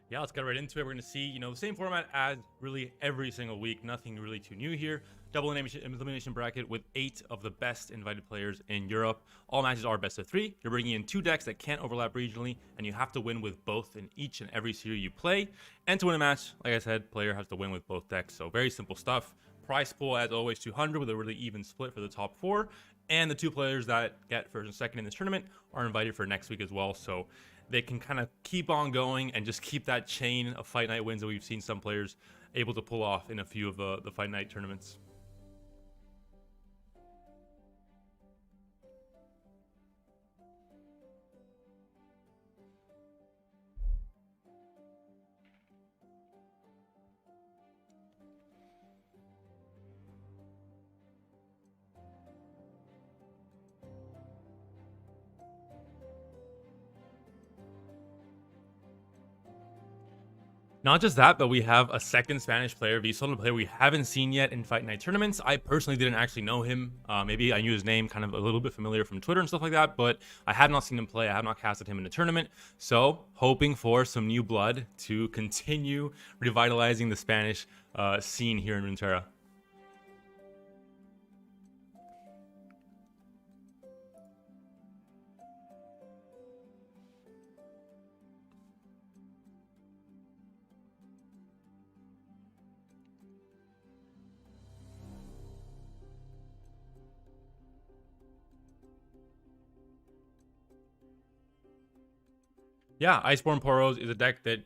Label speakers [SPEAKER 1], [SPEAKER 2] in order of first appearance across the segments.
[SPEAKER 1] Yeah, let's get right into it. We're going to see, the same format as really every single week. Nothing really too new here. Double elimination bracket with 8 of the best invited players in Europe. All matches are best of 3. You're bringing in 2 decks that can't overlap regionally, and you have to win with both in each and every series you play. And to win a match, like I said, player has to win with both decks. So very simple stuff. Prize pool, as always, 200 with a really even split for the top 4. And the 2 players that get first and second in this tournament are invited for next week as well. So they can kind of keep on going and just keep that chain of Fight Night wins that we've seen some players able to pull off in a few of the Fight Night tournaments. Not just that, but we have a second Spanish player, Vizsla, a player we haven't seen yet in Fight Night tournaments. I personally didn't actually know him. Maybe I knew his name kind of a little bit familiar from Twitter and stuff like that, but I have not seen him play. I have not casted him in a tournament. So hoping for some new blood to continue revitalizing the Spanish scene here in Runeterra. Yeah, Iceborne Poros is a deck that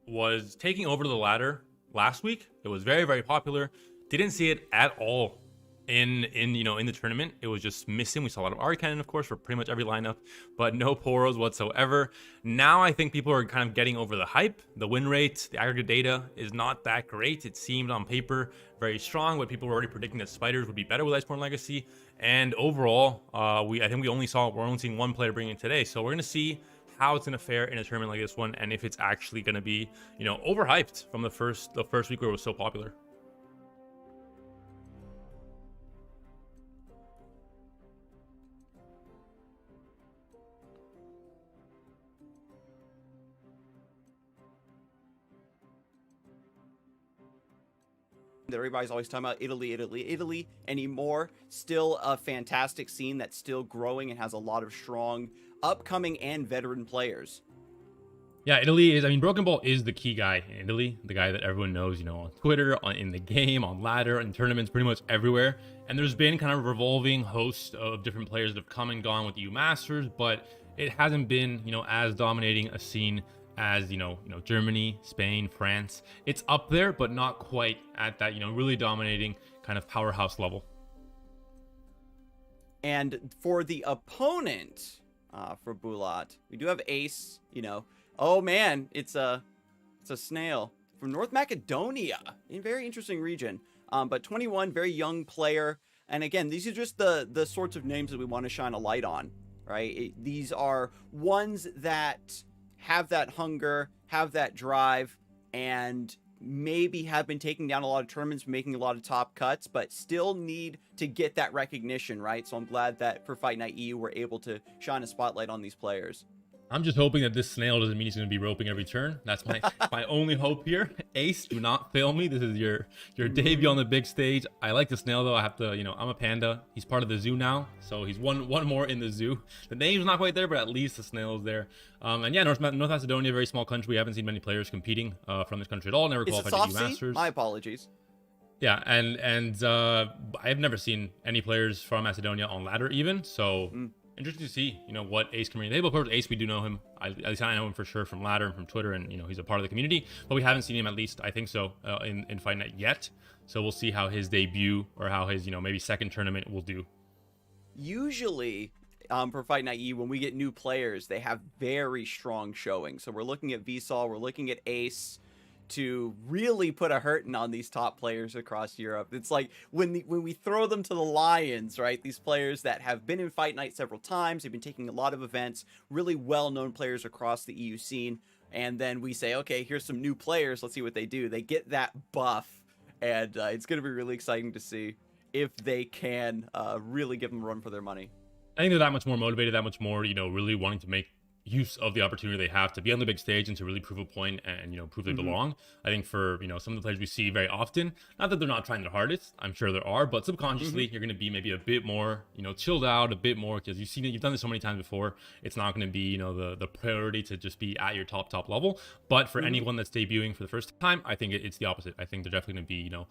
[SPEAKER 1] was taking over the ladder last week. It was very, very popular. Didn't see it at all in the tournament. It was just missing. We saw a lot of Arcane, of course, for pretty much every lineup, but no Poros whatsoever. Now I think people are kind of getting over the hype. The win rate, the aggregate data is not that great. It seemed on paper very strong, but people were already predicting that Spiders would be better with Iceborne Legacy. And overall, I think we're only seeing one player bring it today. So we're gonna see how it's gonna fare in a tournament like this one, and if it's actually gonna be, overhyped from the first week where it was so popular.
[SPEAKER 2] That everybody's always talking about Italy anymore. Still a fantastic scene that's still growing and has a lot of strong upcoming and veteran players.
[SPEAKER 1] Yeah, Italy is, Broken Ball is the key guy in Italy, the guy that everyone knows, on Twitter, in the game, on ladder, in tournaments, pretty much everywhere. And there's been kind of a revolving host of different players that have come and gone with the EU Masters, but it hasn't been, as dominating a scene as, Germany, Spain, France. It's up there, but not quite at that, really dominating kind of powerhouse level.
[SPEAKER 2] And for the opponent, for Bulat, we do have Ace, Oh man, it's a snail from North Macedonia, in a very interesting region. But 21, very young player. And again, these are just the sorts of names that we want to shine a light on, right? These are ones that have that hunger, have that drive, and maybe have been taking down a lot of tournaments, making a lot of top cuts, but still need to get that recognition, right? So I'm glad that for Fight Night EU, we're able to shine a spotlight on these players.
[SPEAKER 1] I'm just hoping that this snail doesn't mean he's going to be roping every turn. That's my only hope here. Ace, do not fail me. This is your debut on the big stage. I like the snail, though. I have to, I'm a panda. He's part of the zoo now, so he's one more in the zoo. The name's not quite there, but at least the snail is there. And yeah, North Macedonia, very small country. We haven't seen many players competing from this country at all. Never qualified to EU Masters.
[SPEAKER 2] My apologies.
[SPEAKER 1] Yeah, and I've never seen any players from Macedonia on ladder even, so... Interesting to see, what Ace can bring. Of course, Ace, we do know him. At least I know him for sure from ladder and from Twitter, and he's a part of the community. But we haven't seen him, at least I think so, in Fight Night yet. So we'll see how his debut or how his maybe second tournament will do.
[SPEAKER 2] Usually, for Fight Night E, when we get new players, they have very strong showing. So we're looking at Vsol, we're looking at Ace to really put a hurting on these top players across Europe. It's like when we throw them to the lions, right? These players that have been in Fight Night several times, they've been taking a lot of events, really well-known players across the EU scene, and then we say, okay, here's some new players, let's see what they do. They get that buff, and it's going to be really exciting to see if they can really give them a run for their money.
[SPEAKER 1] I think they're that much more motivated, that much more, really wanting to make use of the opportunity they have to be on the big stage and to really prove a point and prove they belong. I think for some of the players we see very often, not that they're not trying their hardest, I'm sure there are, but subconsciously you're going to be maybe a bit more chilled out, a bit more, because you've done this so many times before. It's not going to be the priority to just be at your top level. But for anyone that's debuting for the first time, I think it's the opposite. I think they're definitely going to be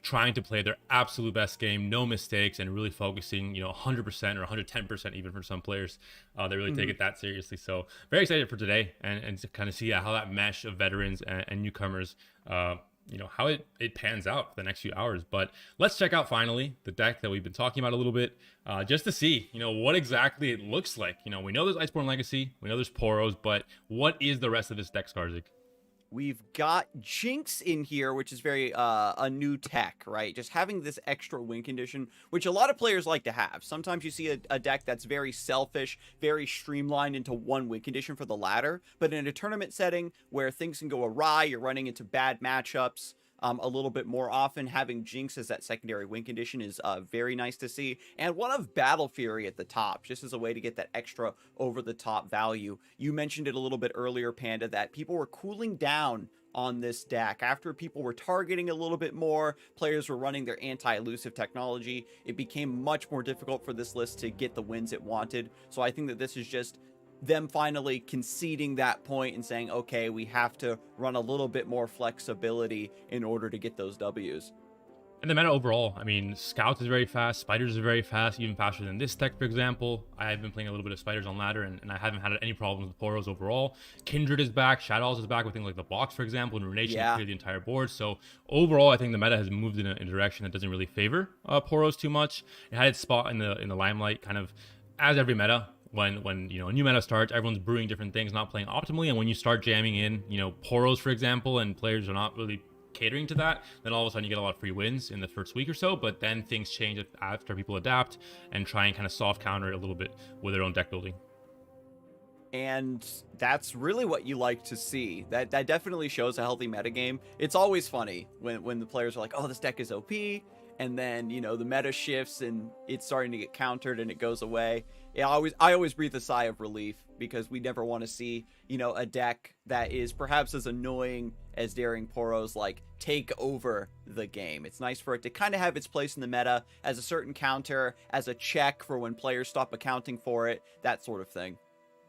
[SPEAKER 1] trying to play their absolute best game, no mistakes, and really focusing, 100% or 110% even for some players. They really take it that seriously. So very excited for today and to kind of see how that mesh of veterans and newcomers, how it pans out for the next few hours. But let's check out finally the deck that we've been talking about a little bit, just to see, what exactly it looks like. We know there's Iceborne Legacy, we know there's Poros, but what is the rest of this deck, Scarzig?
[SPEAKER 2] We've got Jinx in here, which is very a new tech, right? Just having this extra win condition, which a lot of players like to have. Sometimes you see a deck that's very selfish, very streamlined into one win condition for the ladder. But in a tournament setting where things can go awry, you're running into bad matchups a little bit more often, having Jinx as that secondary win condition is very nice to see. And one of Battle Fury at the top, just as a way to get that extra over-the-top value. You mentioned it a little bit earlier, Panda, that people were cooling down on this deck. After people were targeting a little bit more, players were running their anti-elusive technology, it became much more difficult for this list to get the wins it wanted. So I think that this is just them finally conceding that point and saying, okay, we have to run a little bit more flexibility in order to get those W's.
[SPEAKER 1] And the meta overall, I mean, Scouts is very fast, Spiders is very fast, even faster than this deck, for example. I've been playing a little bit of Spiders on ladder, and I haven't had any problems with Poros overall. Kindred is back, Shadows is back with things like the blocks, for example, and Runeterra to clear the entire board. So overall, I think the meta has moved in a direction that doesn't really favor Poros too much. It had its spot in the limelight, kind of as every meta. When you know, a new meta starts, everyone's brewing different things, not playing optimally, and when you start jamming in, you know, Poros, for example, and players are not really catering to that, then all of a sudden you get a lot of free wins in the first week or so. But then things change after people adapt and try and kind of soft counter it a little bit with their own deck building.
[SPEAKER 2] And that's really what you like to see. That definitely shows a healthy metagame. It's always funny when the players are like, oh, this deck is OP, and then, you know, the meta shifts and it's starting to get countered and it goes away. I always breathe a sigh of relief, because we never want to see, you know, a deck that is perhaps as annoying as Daring Poros like take over the game. It's nice for it to kind of have its place in the meta as a certain counter, as a check for when players stop accounting for it, that sort of thing.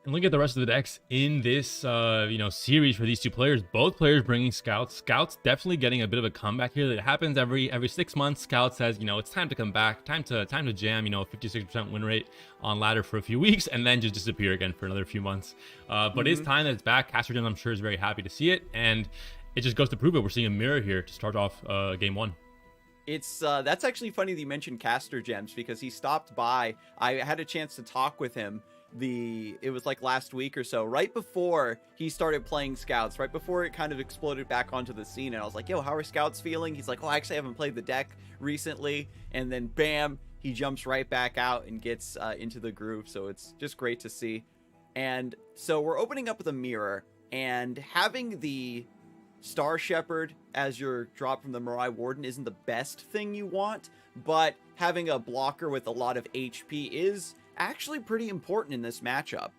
[SPEAKER 1] And look at the rest of the decks in this, you know, series for these two players. Both players bringing Scouts. Scouts definitely getting a bit of a comeback here. That happens every 6 months. Scout says, you know, it's time to come back, time to jam. You know, 56% win rate on ladder for a few weeks, and then just disappear again for another few months. But it's time that it's back. Castergen, I'm sure, is very happy to see it, and it just goes to prove it. We're seeing a mirror here to start off game one.
[SPEAKER 2] It's that's actually funny that you mentioned Caster Gems, because he stopped by. I had a chance to talk with him. It was like last week or so, right before he started playing Scouts, right before it kind of exploded back onto the scene. And I was like, yo, how are Scouts feeling? He's like, oh, I actually haven't played the deck recently. And then bam, he jumps right back out and gets into the groove. So it's just great to see. And so we're opening up with a mirror, and having the Star Shepherd as your drop from the Mirai Warden isn't the best thing you want, but having a blocker with a lot of HP is actually pretty important in this matchup.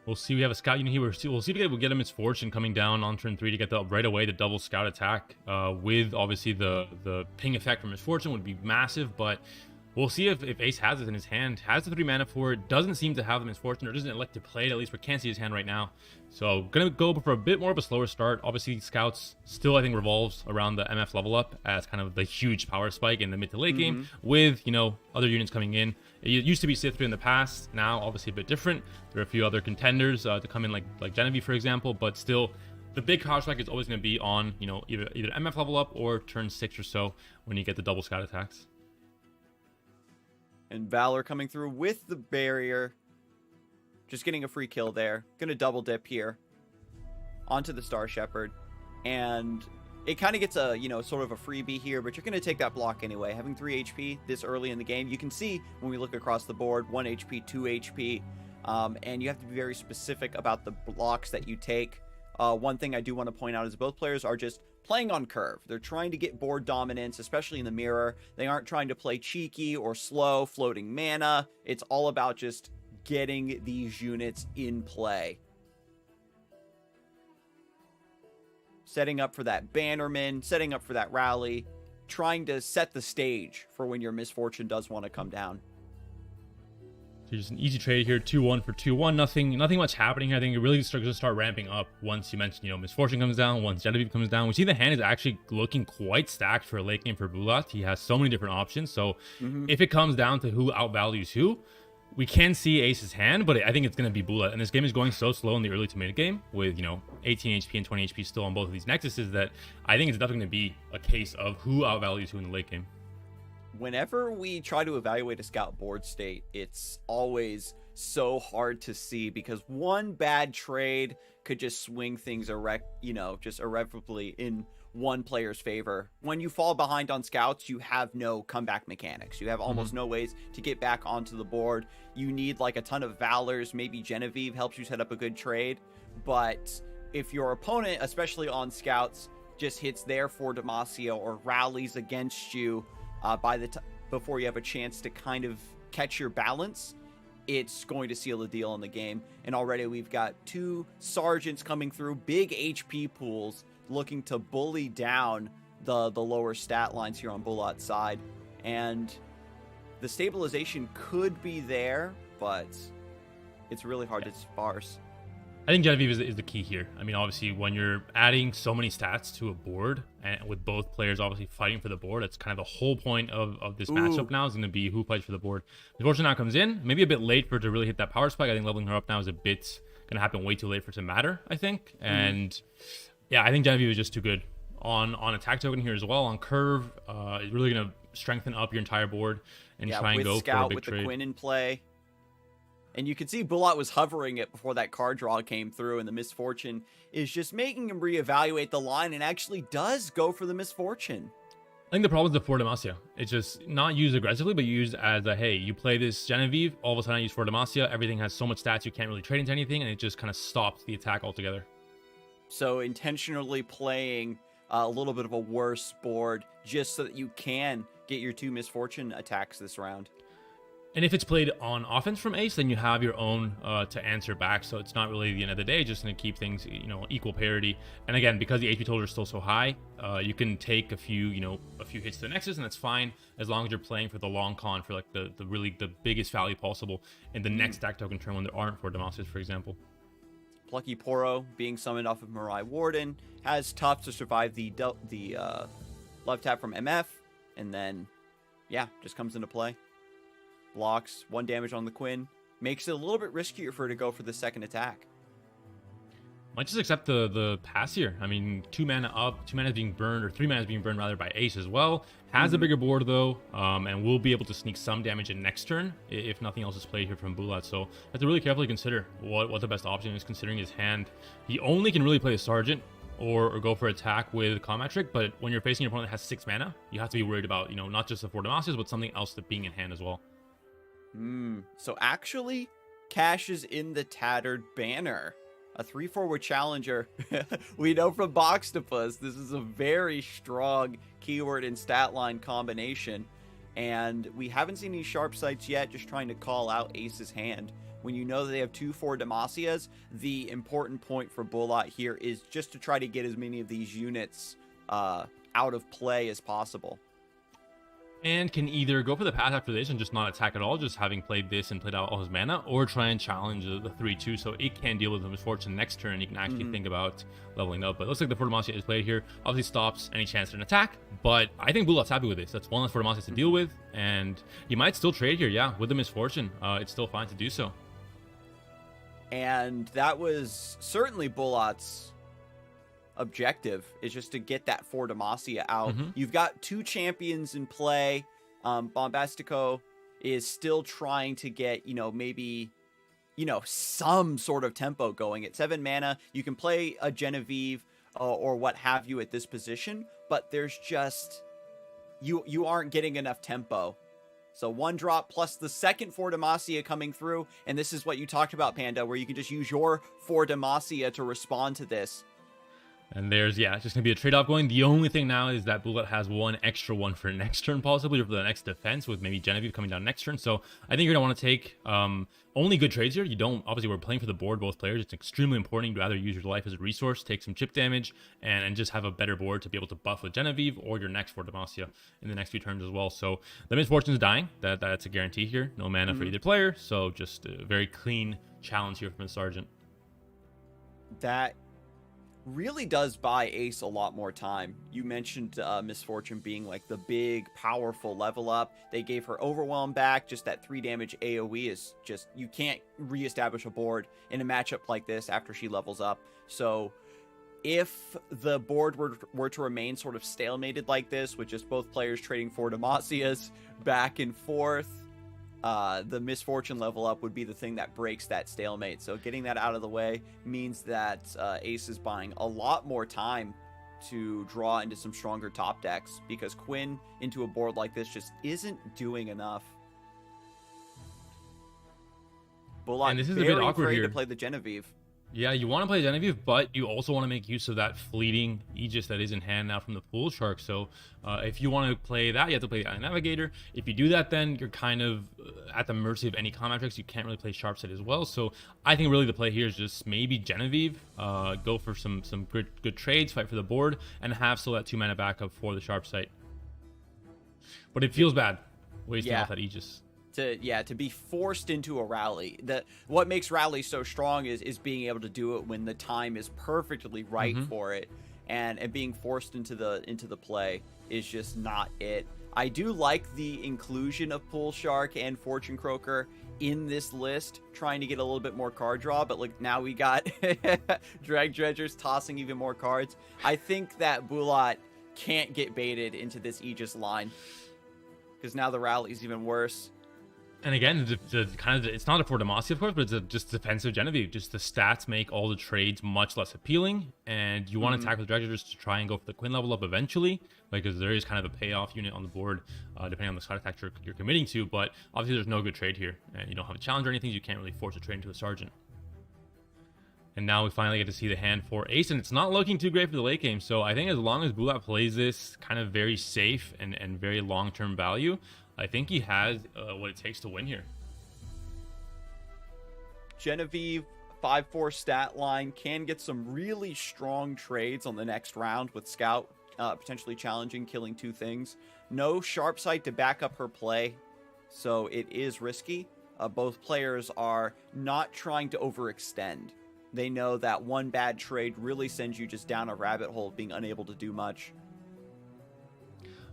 [SPEAKER 1] We'll see. We have a Scout unit here. We'll see if we get a Misfortune coming down on turn 3 to get right away the double Scout attack. With obviously the ping effect from Misfortune would be massive, but we'll see if Ace has it in his hand. Has the 3 mana for it. Doesn't seem to have the Misfortune, or doesn't elect to play it. At least we can't see his hand right now. So gonna go for a bit more of a slower start. Obviously, Scouts still, I think, revolves around the MF level up as kind of the huge power spike in the mid to late game, with, you know, other units coming in. It used to be Sith in the past. Now, obviously, a bit different. There are a few other contenders to come in, like Genevieve, for example. But still, the big power spike is always going to be on, you know, either MF level up or turn 6 or so when you get the double Scout attacks.
[SPEAKER 2] And Valor coming through with the barrier. Just getting a free kill there. Gonna double dip here onto the Star Shepherd. And it kind of gets a, you know, sort of a freebie here, but you're going to take that block anyway. Having 3 HP this early in the game, you can see when we look across the board, 1 HP, 2 HP, and you have to be very specific about the blocks that you take. One thing I do want to point out is both players are just playing on curve. They're trying to get board dominance, especially in the mirror. They aren't trying to play cheeky or slow, floating mana. It's all about just getting these units in play. Setting up for that Bannerman, setting up for that rally, trying to set the stage for when your Misfortune does want to come down.
[SPEAKER 1] So just an easy trade here, 2-1 for 2-1. Nothing much happening here. I think it really going to start ramping up once you mentioned, you know, Misfortune comes down, once Genevieve comes down. We see the hand is actually looking quite stacked for a late game for Bulat. He has so many different options. So if it comes down to who outvalues who, we can see Ace's hand, but I think it's going to be Bulat. And this game is going so slow in the early to mid game with, you know, 18 HP and 20 HP still on both of these Nexuses, that I think it's definitely going to be a case of who outvalues who in the late game.
[SPEAKER 2] Whenever we try to evaluate a Scout board state, it's always so hard to see, because one bad trade could just swing things just irrevocably in one player's favor. When you fall behind on Scouts, you have no comeback mechanics. You have almost no ways to get back onto the board. You need like a ton of Valors. Maybe Genevieve helps you set up a good trade. But if your opponent, especially on Scouts, just hits there for Demacia or rallies against you before you have a chance to kind of catch your balance, it's going to seal the deal in the game. And already we've got 2 Sergeants coming through, big HP pools, looking to bully down the lower stat lines here on Bulat's side. And the stabilization could be there, but it's really hard to sparse.
[SPEAKER 1] I think Genevieve is the key here. I mean, obviously, when you're adding so many stats to a board, and with both players obviously fighting for the board, that's kind of the whole point of this matchup now is going to be who fights for the board. Misfortune now comes in, maybe a bit late for her to really hit that power spike. I think leveling her up now is a bit going to happen way too late for it to matter, I think. And yeah, I think Genevieve is just too good on attack token here as well. On curve, is really going to strengthen up your entire board and try and go
[SPEAKER 2] Scout,
[SPEAKER 1] for a big
[SPEAKER 2] with
[SPEAKER 1] trade.
[SPEAKER 2] The Quinn in play. And you can see Bulat was hovering it before that card draw came through, and the Misfortune is just making him reevaluate the line and actually does go for the Misfortune.
[SPEAKER 1] I think the problem is the For Demacia. It's just not used aggressively, but used as a, hey, you play this Genevieve, all of a sudden I use For Demacia, everything has so much stats you can't really trade into anything, and it just kind of stops the attack altogether.
[SPEAKER 2] So intentionally playing a little bit of a worse board just so that you can get your 2 Misfortune attacks this round.
[SPEAKER 1] And if it's played on offense from Ace, then you have your own to answer back. So it's not really the end of the day, just going to keep things, you know, equal parity. And again, because the HP total is still so high, you can take a few hits to the Nexus, and that's fine as long as you're playing for the long con, for like the biggest value possible in the next stack token turn when there aren't 4 Demacias, for example.
[SPEAKER 2] Plucky Poro being summoned off of Mirai Warden has tough to survive the love tap from MF, and then yeah, just comes into play. Blocks 1 damage on the Quinn, makes it a little bit riskier for her to go for the second attack.
[SPEAKER 1] Might just accept the pass here. I mean, 2 mana up, 2 mana is being burned, or 3 mana is being burned rather by Ace as well. Has a bigger board though, and will be able to sneak some damage in next turn if nothing else is played here from Bulat. So you have to really carefully consider what the best option is, considering his hand. He only can really play a Sergeant or go for attack with Combat Trick, but when you're facing your opponent that has 6 mana, you have to be worried about, you know, not just the 4 Demacias, but something else that being in hand as well.
[SPEAKER 2] So actually, cashes in the Tattered Banner. A 3/4 with Challenger. We know from Boxtopus, this is a very strong keyword and stat line combination. And we haven't seen any sharp sights yet, just trying to call out Ace's hand. When you know that they have 2 4 Demacias, the important point for Bulat here is just to try to get as many of these units out of play as possible.
[SPEAKER 1] And can either go for the pass after this and just not attack at all, just having played this and played out all his mana, or try and challenge the 3/2 so it can deal with the Misfortune next turn. You can actually think about leveling up. But it looks like the 4 Demacia is played here. Obviously stops any chance at an attack, but I think Bulat's happy with this. That's 1 less 4 Demacia to deal with, and you might still trade here, yeah, with the Misfortune. It's still fine to do so.
[SPEAKER 2] And that was certainly Bulat's objective, is just to get that 4 Demacia out. You've got 2 champions in play. Bombastico is still trying to get, maybe, some sort of tempo going. At 7 mana, you can play a Genevieve or what have you at this position, but there's just, you aren't getting enough tempo. So 1 drop plus the second 4 Demacia coming through, and this is what you talked about, Panda, where you can just use your 4 Demacia to respond to this.
[SPEAKER 1] And there's, it's just going to be a trade-off going. The only thing now is that Bulat has 1 extra one for next turn, possibly, or for the next defense, with maybe Genevieve coming down next turn. So I think you're going to want to take only good trades here. You don't, obviously, we're playing for the board, both players. It's extremely important. You'd rather use your life as a resource, take some chip damage, and just have a better board to be able to buff with Genevieve or your next 4 Demacia in the next few turns as well. So the Misfortune is dying. That's a guarantee here. No mana for either player. So just a very clean challenge here from the Sergeant.
[SPEAKER 2] That really does buy Ace a lot more time. You mentioned Misfortune being like the big, powerful level up. They gave her Overwhelm back. Just that 3 damage AoE is just, you can't reestablish a board in a matchup like this after she levels up. So if the board were to remain sort of stalemated like this, with just both players trading 4 Demacias back and forth, the Misfortune level up would be the thing that breaks that stalemate. So getting that out of the way means that Ace is buying a lot more time to draw into some stronger top decks, because Quinn into a board like this just isn't doing enough. Bulat,
[SPEAKER 1] and this is a bit awkward here
[SPEAKER 2] to play the Genevieve.
[SPEAKER 1] Yeah, you want to play Genevieve, but you also want to make use of that fleeting Aegis that is in hand now from the Pool Shark. So if you want to play that, you have to play the Navigator. If you do that, then you're kind of at the mercy of any combat tricks. You can't really play Sharpsight as well. So I think really the play here is just maybe Genevieve, go for some good trades, fight for the board, and have still that 2 mana backup for the Sharpsight. But it feels bad wasting off that Aegis.
[SPEAKER 2] to be forced into a rally. What makes rally so strong is being able to do it when the time is perfectly right for it, and being forced into the play is just not it. I do like the inclusion of Pool Shark and Fortune Croaker in this list, trying to get a little bit more card draw, but look, now we got Drag Dredgers tossing even more cards. I think that Bulat can't get baited into this Aegis line, because now the rally's even worse.
[SPEAKER 1] And again, it's not a for Demacia, of course, but it's just defensive Genevieve. Just the stats make all the trades much less appealing, and you want to attack with Dredgers to try and go for the Quinn level up eventually, because there is kind of a payoff unit on the board, depending on the side attack you're committing to. But obviously, there's no good trade here, and you don't have a challenge or anything. You can't really force a trade into a Sergeant. And now we finally get to see the hand for Ace, and it's not looking too great for the late game. So I think as long as Bulat plays this kind of very safe and very long-term value, I think he has what it takes to win here.
[SPEAKER 2] Genevieve, 5-4 stat line, can get some really strong trades on the next round with Scout potentially challenging, killing 2 things. No sharp sight to back up her play, so it is risky. Both players are not trying to overextend. They know that one bad trade really sends you just down a rabbit hole of being unable to do much.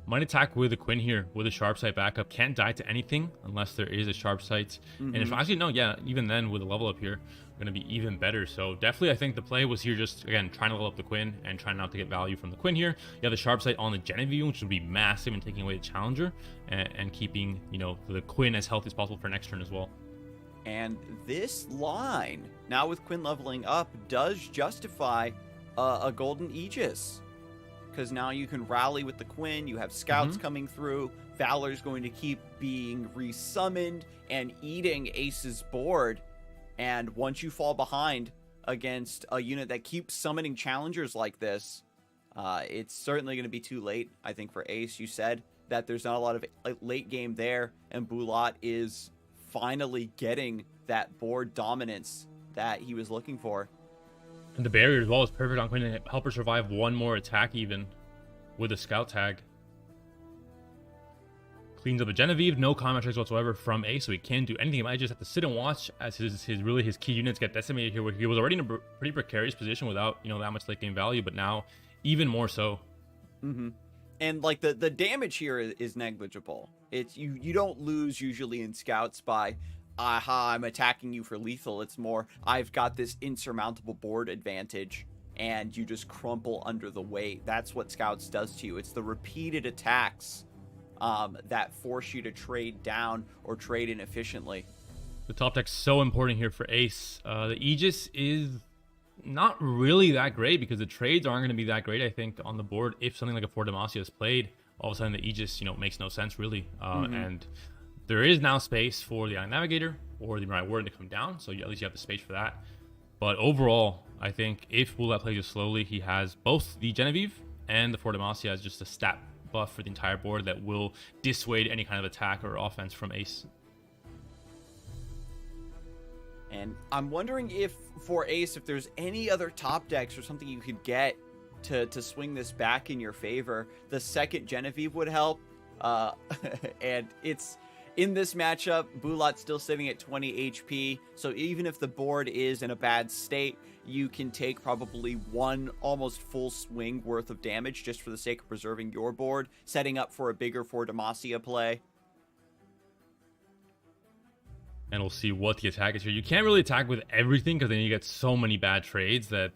[SPEAKER 1] Might attack with a Quinn here with a sharp sight backup. Can't die to anything unless there is a sharp sight. And if actually no, yeah, even then with a level up here, going to be even better. So definitely, I think the play was here just again trying to level up the Quinn and trying not to get value from the Quinn here. You have the sharp sight on the Genevieve, which would be massive, and taking away the challenger and keeping the Quinn as healthy as possible for next turn as well.
[SPEAKER 2] And this line now with Quinn leveling up does justify a golden Aegis. Because now you can rally with the Quinn, you have scouts coming through, Valor's going to keep being resummoned and eating Ace's board, and once you fall behind against a unit that keeps summoning challengers like this, it's certainly going to be too late, I think, for Ace. You said that there's not a lot of late game there, and Bulat is finally getting that board dominance that he was looking for.
[SPEAKER 1] And the barrier as well is perfect on Quinn to help her survive one more attack even with a scout tag. Cleans up a Genevieve, no combat tricks whatsoever from Ace, so he can't do anything. He might just have to sit and watch as his key units get decimated here, where he was already in a pretty precarious position without that much late game value, but now even more so.
[SPEAKER 2] And like the damage here is negligible. It's you don't lose usually in scouts by I'm attacking you for lethal. It's more, I've got this insurmountable board advantage, and you just crumple under the weight. That's what Scouts does to you. It's the repeated attacks that force you to trade down or trade inefficiently.
[SPEAKER 1] The top deck's so important here for Ace. The Aegis is not really that great because the trades aren't going to be that great, I think, on the board. If something like a Fort Demacia is played, all of a sudden the Aegis, makes no sense really. And there is now space for the Iron Navigator or the Mirai Warden to come down, so at least you have the space for that. But overall, I think if Bulat plays it slowly, he has both the Genevieve and the Fort Demacia as just a stat buff for the entire board that will dissuade any kind of attack or offense from Ace.
[SPEAKER 2] And I'm wondering if, for Ace, if there's any other top decks or something you could get to swing this back in your favor. The second Genevieve would help. And it's... In this matchup, Bulat's still sitting at 20 HP, so even if the board is in a bad state, you can take probably one almost full swing worth of damage just for the sake of preserving your board, setting up for a bigger For Demacia play.
[SPEAKER 1] And we'll see what the attack is here. You can't really attack with everything because then you get so many bad trades that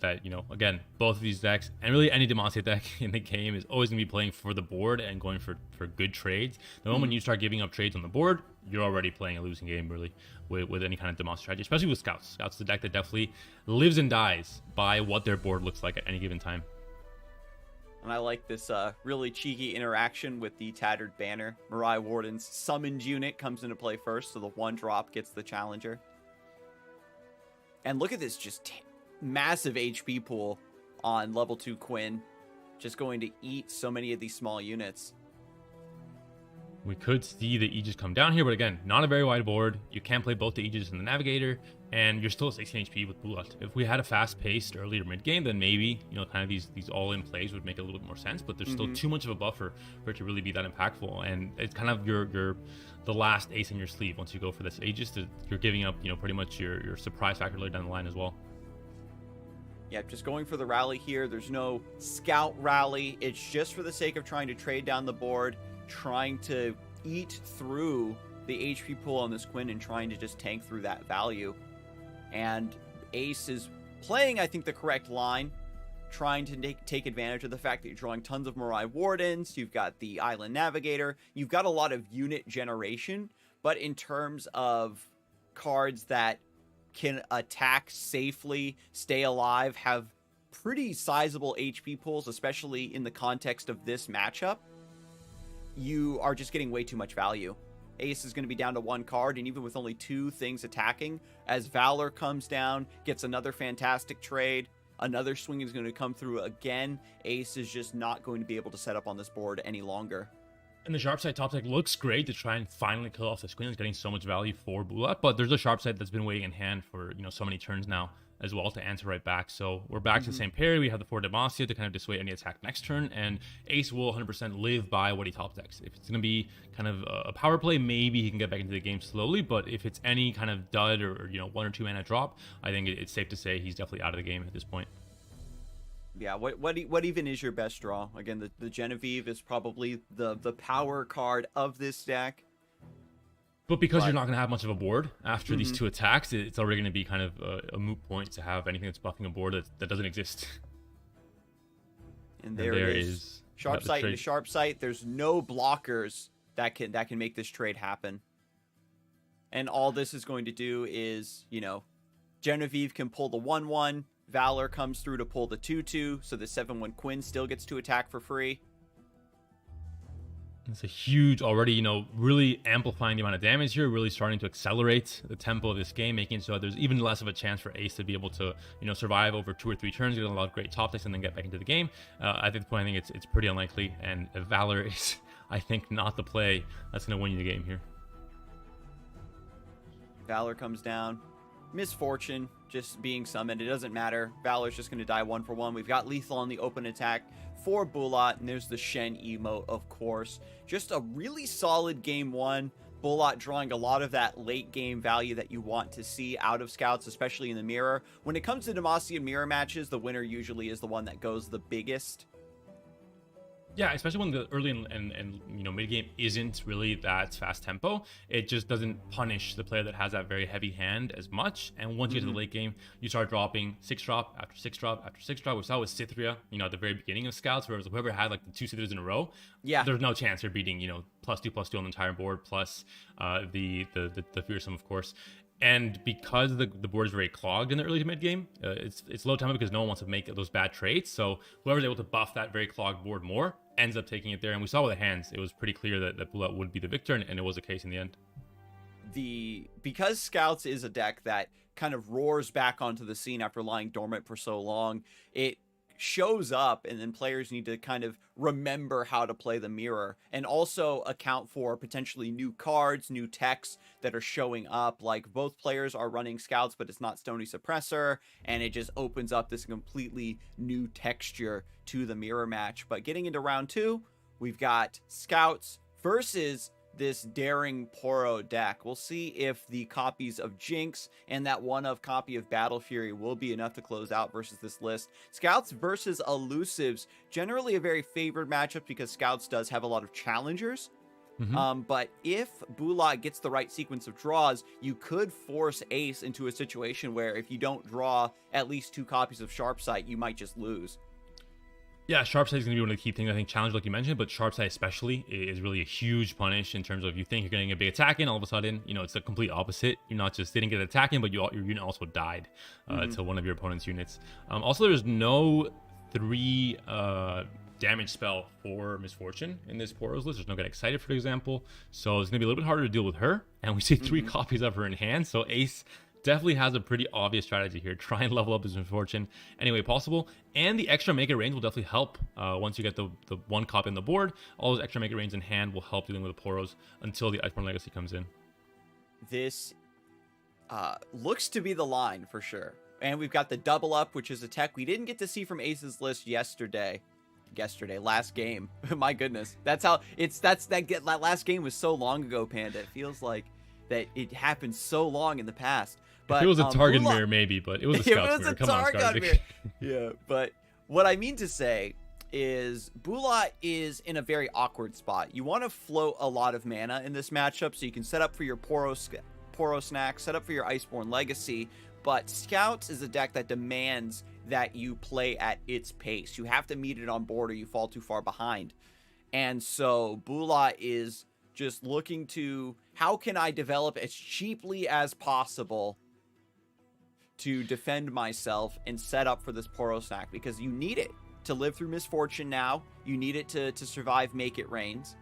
[SPEAKER 1] again, both of these decks and really any Demacia deck in the game is always going to be playing for the board and going for good trades. The moment you start giving up trades on the board, you're already playing a losing game really with any kind of Demacia strategy, especially with Scouts. Scouts is a deck that definitely lives and dies by what their board looks like at any given time.
[SPEAKER 2] And I like this really cheeky interaction with the Tattered Banner. Mirai Warden's summoned unit comes into play first, so the 1-drop gets the challenger. And look at this just massive HP pool on level 2 Quinn. Just going to eat so many of these small units.
[SPEAKER 1] We could see the Aegis come down here, but again, not a very wide board. You can't play both the Aegis and the Navigator, and you're still at 16 HP with Bulat. If we had a fast-paced earlier mid-game, then maybe, you know, kind of these all-in plays would make a little bit more sense, but there's still too much of a buffer for it to really be that impactful, and it's kind of the last ace in your sleeve. Once you go for this Aegis, you're giving up, you know, pretty much your surprise factor later down the line as well.
[SPEAKER 2] Yeah, just going for the rally here. There's no scout rally. It's just for the sake of trying to trade down the board, trying to eat through the HP pool on this Quinn and trying to just tank through that value. And Ace is playing, I think, the correct line, trying to take advantage of the fact that you're drawing tons of Mirai Wardens. You've got the Island Navigator. You've got a lot of unit generation. But in terms of cards that can attack safely, stay alive, have pretty sizable HP pools, especially in the context of this matchup, you are just getting way too much value. Ace is going to be down to one card, and even with only two things attacking, as Valor comes down, gets another fantastic trade, another swing is going to come through again, Ace is just not going to be able to set up on this board any longer.
[SPEAKER 1] And the sharp side top deck looks great to try and finally kill off this Queen. It's getting so much value for Bulat, but there's a sharp side that's been waiting in hand for, you know, so many turns now as well to answer right back. So we're back to the same pair. We have the 4 Demacia to kind of dissuade any attack next turn, and Ace will 100% live by what he top decks. If it's going to be kind of a power play, maybe he can get back into the game slowly, but if it's any kind of dud or you know, 1 or 2 mana drop, I think it's safe to say he's definitely out of the game at this point.
[SPEAKER 2] Yeah, what even is your best draw? Again, the Genevieve is probably the power card of this deck.
[SPEAKER 1] But because you're not going to have much of a board after these 2 attacks, it's already going to be kind of a moot point to have anything that's buffing a board that doesn't exist.
[SPEAKER 2] And there it is. Sharp sight into sharp sight. There's no blockers that can make this trade happen. And all this is going to do is, you know, Genevieve can pull the 1/1. Valor comes through to pull the 2/2, so the 7/1 Quinn still gets to attack for free.
[SPEAKER 1] It's a huge, already, you know, really amplifying the amount of damage here, really starting to accelerate the tempo of this game, making it so that there's even less of a chance for Ace to be able to, you know, survive over 2 or 3 turns, get a lot of great top decks, and then get back into the game. At this point, I think it's pretty unlikely, and Valor is, I think, not the play that's going to win you the game here.
[SPEAKER 2] Valor comes down. Misfortune just being summoned. It doesn't matter. Valor's just going to die 1 for 1. We've got lethal on the open attack for Bulat, and there's the Shen emote, of course. Just a really solid game 1. Bulat drawing a lot of that late game value that you want to see out of scouts, especially in the mirror. When it comes to Demacia mirror matches, the winner usually is the one that goes the biggest.
[SPEAKER 1] Yeah, especially when the early and you know, mid game isn't really that fast tempo. It just doesn't punish the player that has that very heavy hand as much. And once you get to the late game, you start dropping 6 drop after 6 drop after 6 drop. We saw with Cithria, you know, at the very beginning of scouts, where whoever had like the 2 Cithrias in a row,
[SPEAKER 2] yeah,
[SPEAKER 1] there's no chance you're beating, you know, +2/+2 on the entire board, plus the fearsome, of course. And because the board is very clogged in the early to mid game, it's low tempo because no one wants to make those bad trades. So whoever's able to buff that very clogged board more ends up taking it there. And we saw with the hands, it was pretty clear that Bulat would be the victor, and it was the case in the end.
[SPEAKER 2] Because Scouts is a deck that kind of roars back onto the scene after lying dormant for so long, it shows up, and then players need to kind of remember how to play the mirror and also account for potentially new cards, new techs that are showing up. Like, both players are running Scouts, but it's not Stony Suppressor, and it just opens up this completely new texture to the mirror match. But getting into round 2, we've got Scouts versus this Daring Poro deck. We'll see if the copies of Jinx and that one-of copy of Battle Fury will be enough to close out versus this list. Scouts versus Elusives, generally a very favored matchup because Scouts does have a lot of challengers. But if Bulat gets the right sequence of draws, you could force Ace into a situation where if you don't draw at least 2 copies of Sharp Sight, you might just lose.
[SPEAKER 1] Yeah, Sharp Sight is going to be one of the key things, I think, challenge like you mentioned, but Sharp Sight especially is really a huge punish in terms of you think you're getting a big attack in, all of a sudden, you know, it's the complete opposite. You're not just didn't get an attack in, but your unit also died to one of your opponent's units. Also, there's no 3 damage spell for Misfortune in this Poros list. There's no Get Excited, for example, so it's going to be a little bit harder to deal with her, and we see 3 copies of her in hand, so Ace definitely has a pretty obvious strategy here. Try and level up his Misfortune any way possible. And the extra Make It Rains will definitely help once you get the one copy on the board. All those extra Make It Rains in hand will help dealing with the Poros until the Iceborne Legacy comes in.
[SPEAKER 2] This looks to be the line for sure. And we've got the double up, which is a tech we didn't get to see from Ace's list last game. My goodness, that's how that last game was so long ago, Panda. It feels like that it happened so long in the past. But
[SPEAKER 1] if it was a target mirror, maybe, but it was a scout's mirror. Come on, Scarzig.
[SPEAKER 2] Yeah, but what I mean to say is Bulat is in a very awkward spot. You want to float a lot of mana in this matchup so you can set up for your Poro Snack, set up for your Iceborne Legacy, but Scouts is a deck that demands that you play at its pace. You have to meet it on board or you fall too far behind. And so Bulat is just looking to, how can I develop as cheaply as possible to defend myself and set up for this Poro Snack, because you need it to live through Misfortune now. You need it to survive Make It Rains.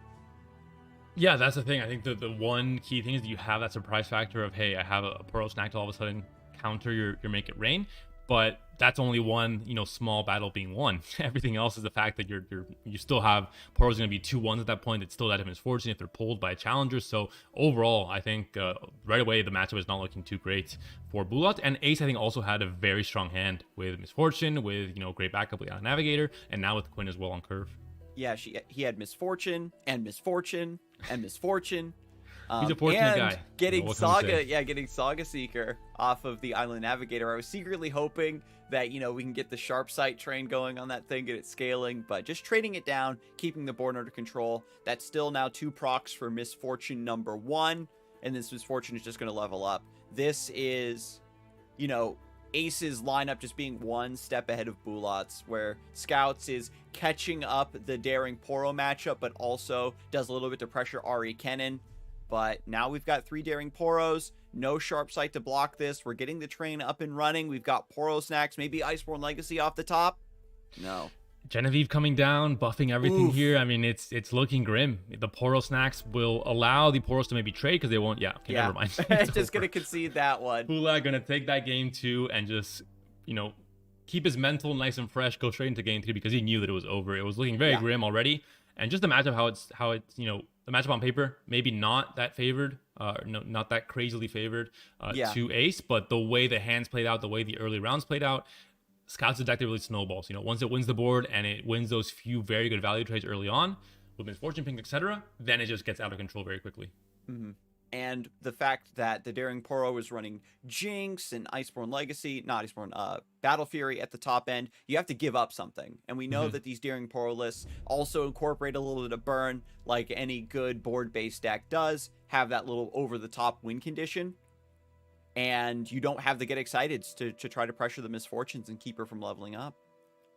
[SPEAKER 1] Yeah, that's the thing. I think the one key thing is that you have that surprise factor of, hey, I have a Poro Snack to all of a sudden counter your Make It Rain. But that's only one, small battle being won. Everything else is the fact that you still have Poro's going to be 2-1s at that point. It's still that of Misfortune if they're pulled by a challenger. So overall, I think right away the matchup is not looking too great for Bulat. And Ace, I think, also had a very strong hand with Misfortune, with great backup with Navigator, and now with Quinn as well on curve.
[SPEAKER 2] Yeah, he had Misfortune and Misfortune and Misfortune.
[SPEAKER 1] He's a fortunate guy.
[SPEAKER 2] Getting Saga Seeker off of the Island Navigator. I was secretly hoping that, we can get the Sharp Sight train going on that thing, get it scaling, but just trading it down, keeping the board under control. That's still now 2 procs for Misfortune number 1, and this Misfortune is just going to level up. This is, Ace's lineup just being one step ahead of Bulat's, where Scouts is catching up the Daring Poro matchup, but also does a little bit to pressure Ari Kennen. But now we've got 3 Daring Poros, no Sharp Sight to block this. We're getting the train up and running. We've got Poro Snacks, maybe Iceborne Legacy off the top. No.
[SPEAKER 1] Genevieve coming down, buffing everything here. I mean, it's looking grim. The Poro Snacks will allow the Poros to maybe trade because they won't. Never mind.
[SPEAKER 2] Just going to concede that one.
[SPEAKER 1] Bulat going to take that game 2 and just, keep his mental nice and fresh, go straight into game 3 because he knew that it was over. It was looking very grim already. And just the matchup, how it's the matchup on paper, maybe not that favored, not that crazily favored to Ace, but the way the hands played out, the way the early rounds played out, Scouts' deck really snowballs. Once it wins the board and it wins those few very good value trades early on, with Misfortune pings, etc., then it just gets out of control very quickly.
[SPEAKER 2] Mm-hmm. And the fact that the Daring Poro was running Jinx and Iceborne Legacy, not Iceborne, Battle Fury at the top end, you have to give up something. And we know that these Daring Poro lists also incorporate a little bit of burn, like any good board-based deck does, have that little over-the-top win condition. And you don't have to get excited to try to pressure the Misfortunes and keep her from leveling up.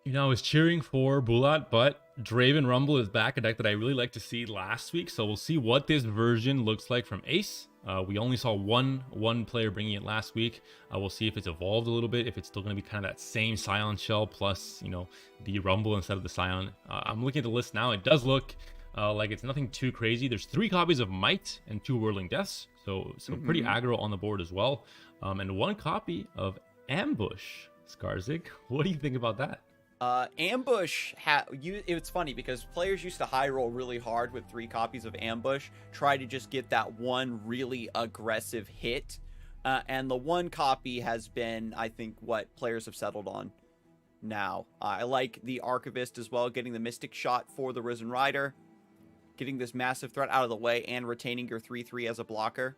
[SPEAKER 1] I was cheering for Bulat, but Draven Rumble is back, a deck that I really liked to see last week. So we'll see what this version looks like from Ace. We only saw one player bringing it last week. We'll see if it's evolved a little bit, if it's still going to be kind of that same Scion shell plus, the Rumble instead of the Scion. I'm looking at the list now. It does look like it's nothing too crazy. There's 3 copies of Might and 2 Whirling Deaths. So pretty aggro on the board as well. And 1 copy of Ambush. Scarzig, what do you think about that?
[SPEAKER 2] Ambush, it's funny because players used to high roll really hard with 3 copies of Ambush, try to just get that one really aggressive hit. And the 1 copy has been, I think, what players have settled on now. I like the Archivist as well, getting the Mystic Shot for the Risen Rider, getting this massive threat out of the way and retaining your 3/3 as a blocker.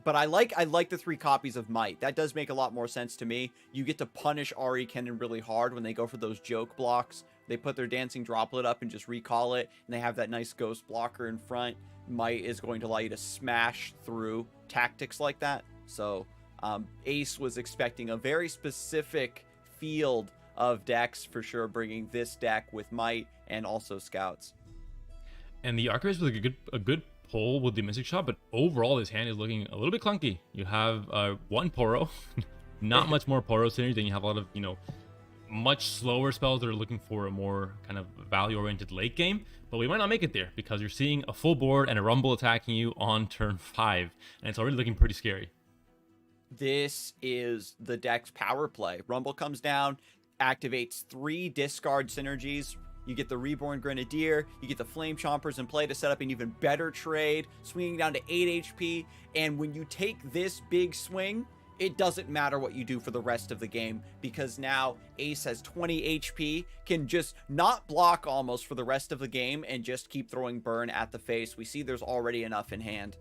[SPEAKER 2] But I like the 3 copies of Might. That does make a lot more sense to me. You get to punish Ari Kennen really hard when they go for those joke blocks. They put their Dancing Droplet up and just recall it, and they have that nice ghost blocker in front. Might is going to allow you to smash through tactics like that. So Ace was expecting a very specific field of decks for sure, bringing this deck with Might and also Scouts.
[SPEAKER 1] And the Archivist was a good pull with the Mystic Shot, but overall his hand is looking a little bit clunky. You have 1 Poro, not much more Poro synergy, then you have a lot of, much slower spells that are looking for a more kind of value-oriented late game, but we might not make it there because you're seeing a full board and a Rumble attacking you on turn 5, and it's already looking pretty scary.
[SPEAKER 2] This is the deck's power play. Rumble comes down, activates 3 discard synergies. You get the Reborn Grenadier, you get the Flame Chompers in play to set up an even better trade, swinging down to 8 HP, and when you take this big swing, it doesn't matter what you do for the rest of the game, because now Ace has 20 HP, can just not block almost for the rest of the game, and just keep throwing burn at the face. We see there's already enough in hand.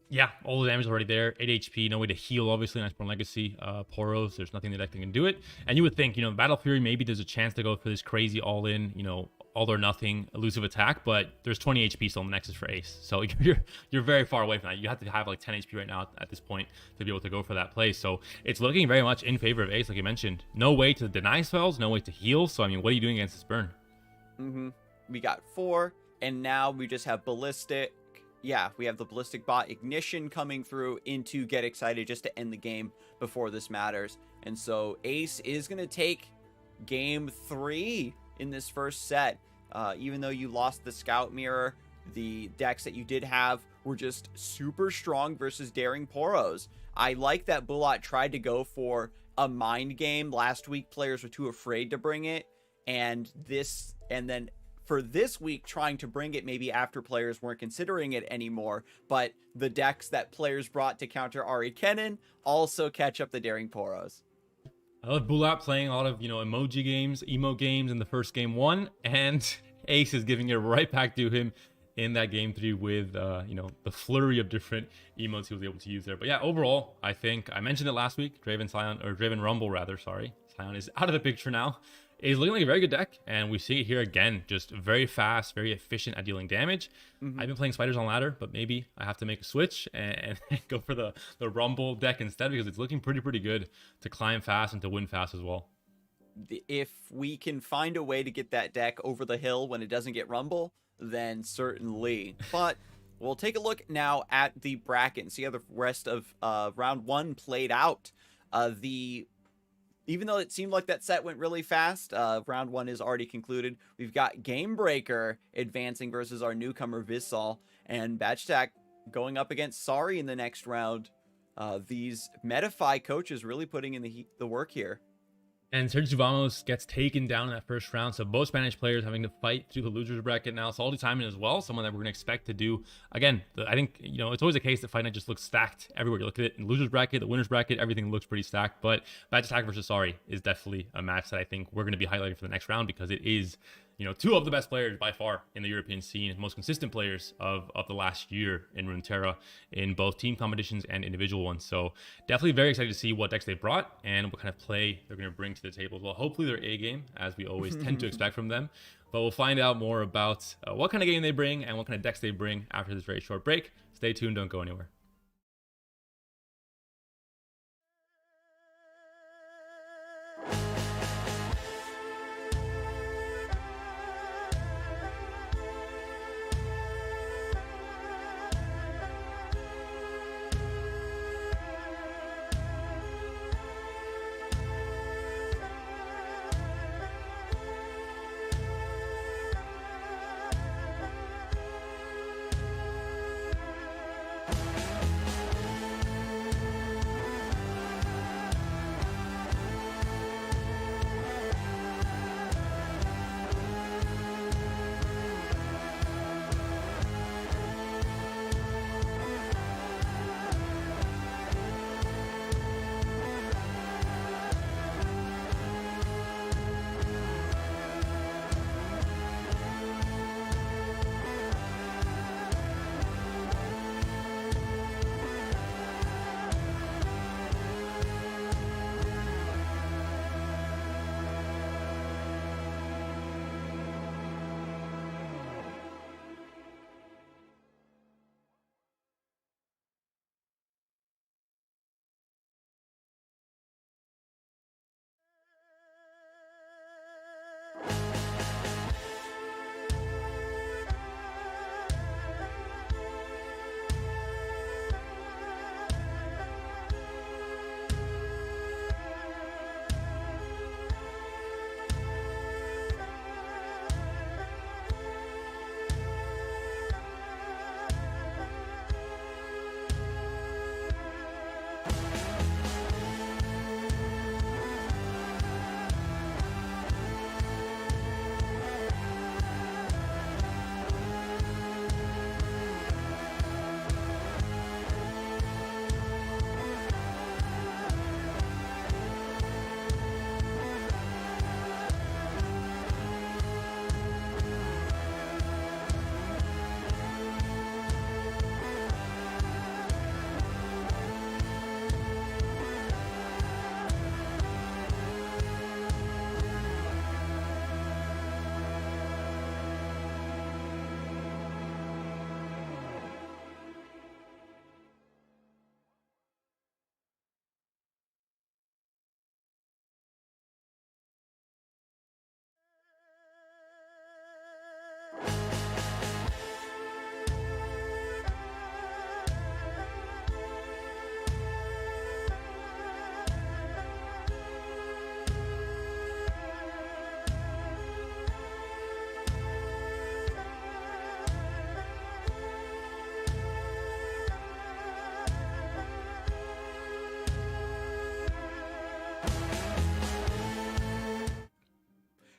[SPEAKER 1] Yeah, all the damage is already there. 8 HP, no way to heal, obviously, in Iceborne Legacy. Poros, there's nothing the deck that can do it. And you would think, you know, Battle Fury, maybe there's a chance to go for this crazy all-in, you know, all or nothing elusive attack, but there's 20 HP still in the Nexus for Ace. So you're very far away from that. You have to have like 10 HP right now at this point to be able to go for that play. So it's looking very much in favor of Ace, like you mentioned. No way to deny spells, no way to heal. So, I mean, what are you doing against this burn?
[SPEAKER 2] We got 4, and now we just have Ballistic. Yeah, we have the Ballistic Bot Ignition coming through into Get Excited just to end the game before this matters. And so Ace is going to take game 3 in this first set. Even though you lost the Scout Mirror, the decks that you did have were just super strong versus Daring Poros. I like that Bulat tried to go for a mind game. Last week, players were too afraid to bring it. And then for this week, trying to bring it maybe after players weren't considering it anymore, but the decks that players brought to counter Ari Kennen also catch up the Daring Poros.
[SPEAKER 1] I love Bulat playing a lot of, you know, emoji games, emo games in the first game 1, and Ace is giving it right back to him in that game 3 with, you know, the flurry of different emotes he was able to use there. But yeah, overall, I think I mentioned it last week, Draven Rumble rather, sorry. Scion is out of the picture now. It's looking like a very good deck, and we see it here again, just very fast, very efficient at dealing damage. I've been playing Spiders on ladder, but maybe I have to make a switch and go for the Rumble deck instead, because it's looking pretty good to climb fast and to win fast as well.
[SPEAKER 2] If we can find a way to get that deck over the hill when it doesn't get Rumble, then certainly. But we'll take a look now at the bracket and see how the rest of round 1 played out. Even though it seemed like that set went really fast, round 1 is already concluded. We've got Gamebreaker advancing versus our newcomer Vissal, and Batchtack going up against Sari in the next round. These Metafy coaches really putting in the work here.
[SPEAKER 1] And Sergio Vamos gets taken down in that first round, so both Spanish players having to fight through the losers bracket now. Salty Timon as well, someone that we're going to expect to do. Again, I think, you know, it's always a case that Fight Night just looks stacked everywhere. You look at it in the losers bracket, the winners bracket, everything looks pretty stacked. But Batchtack versus Sari is definitely a match that I think we're going to be highlighting for the next round, because it is, you know, 2 of the best players by far in the European scene, most consistent players of the last year in Runeterra, in both team competitions and individual ones. So definitely very excited to see what decks they brought and what kind of play they're going to bring to the table as well. Hopefully they're A game, as we always tend to expect from them. But we'll find out more about what kind of game they bring and what kind of decks they bring after this very short break. Stay tuned, don't go anywhere.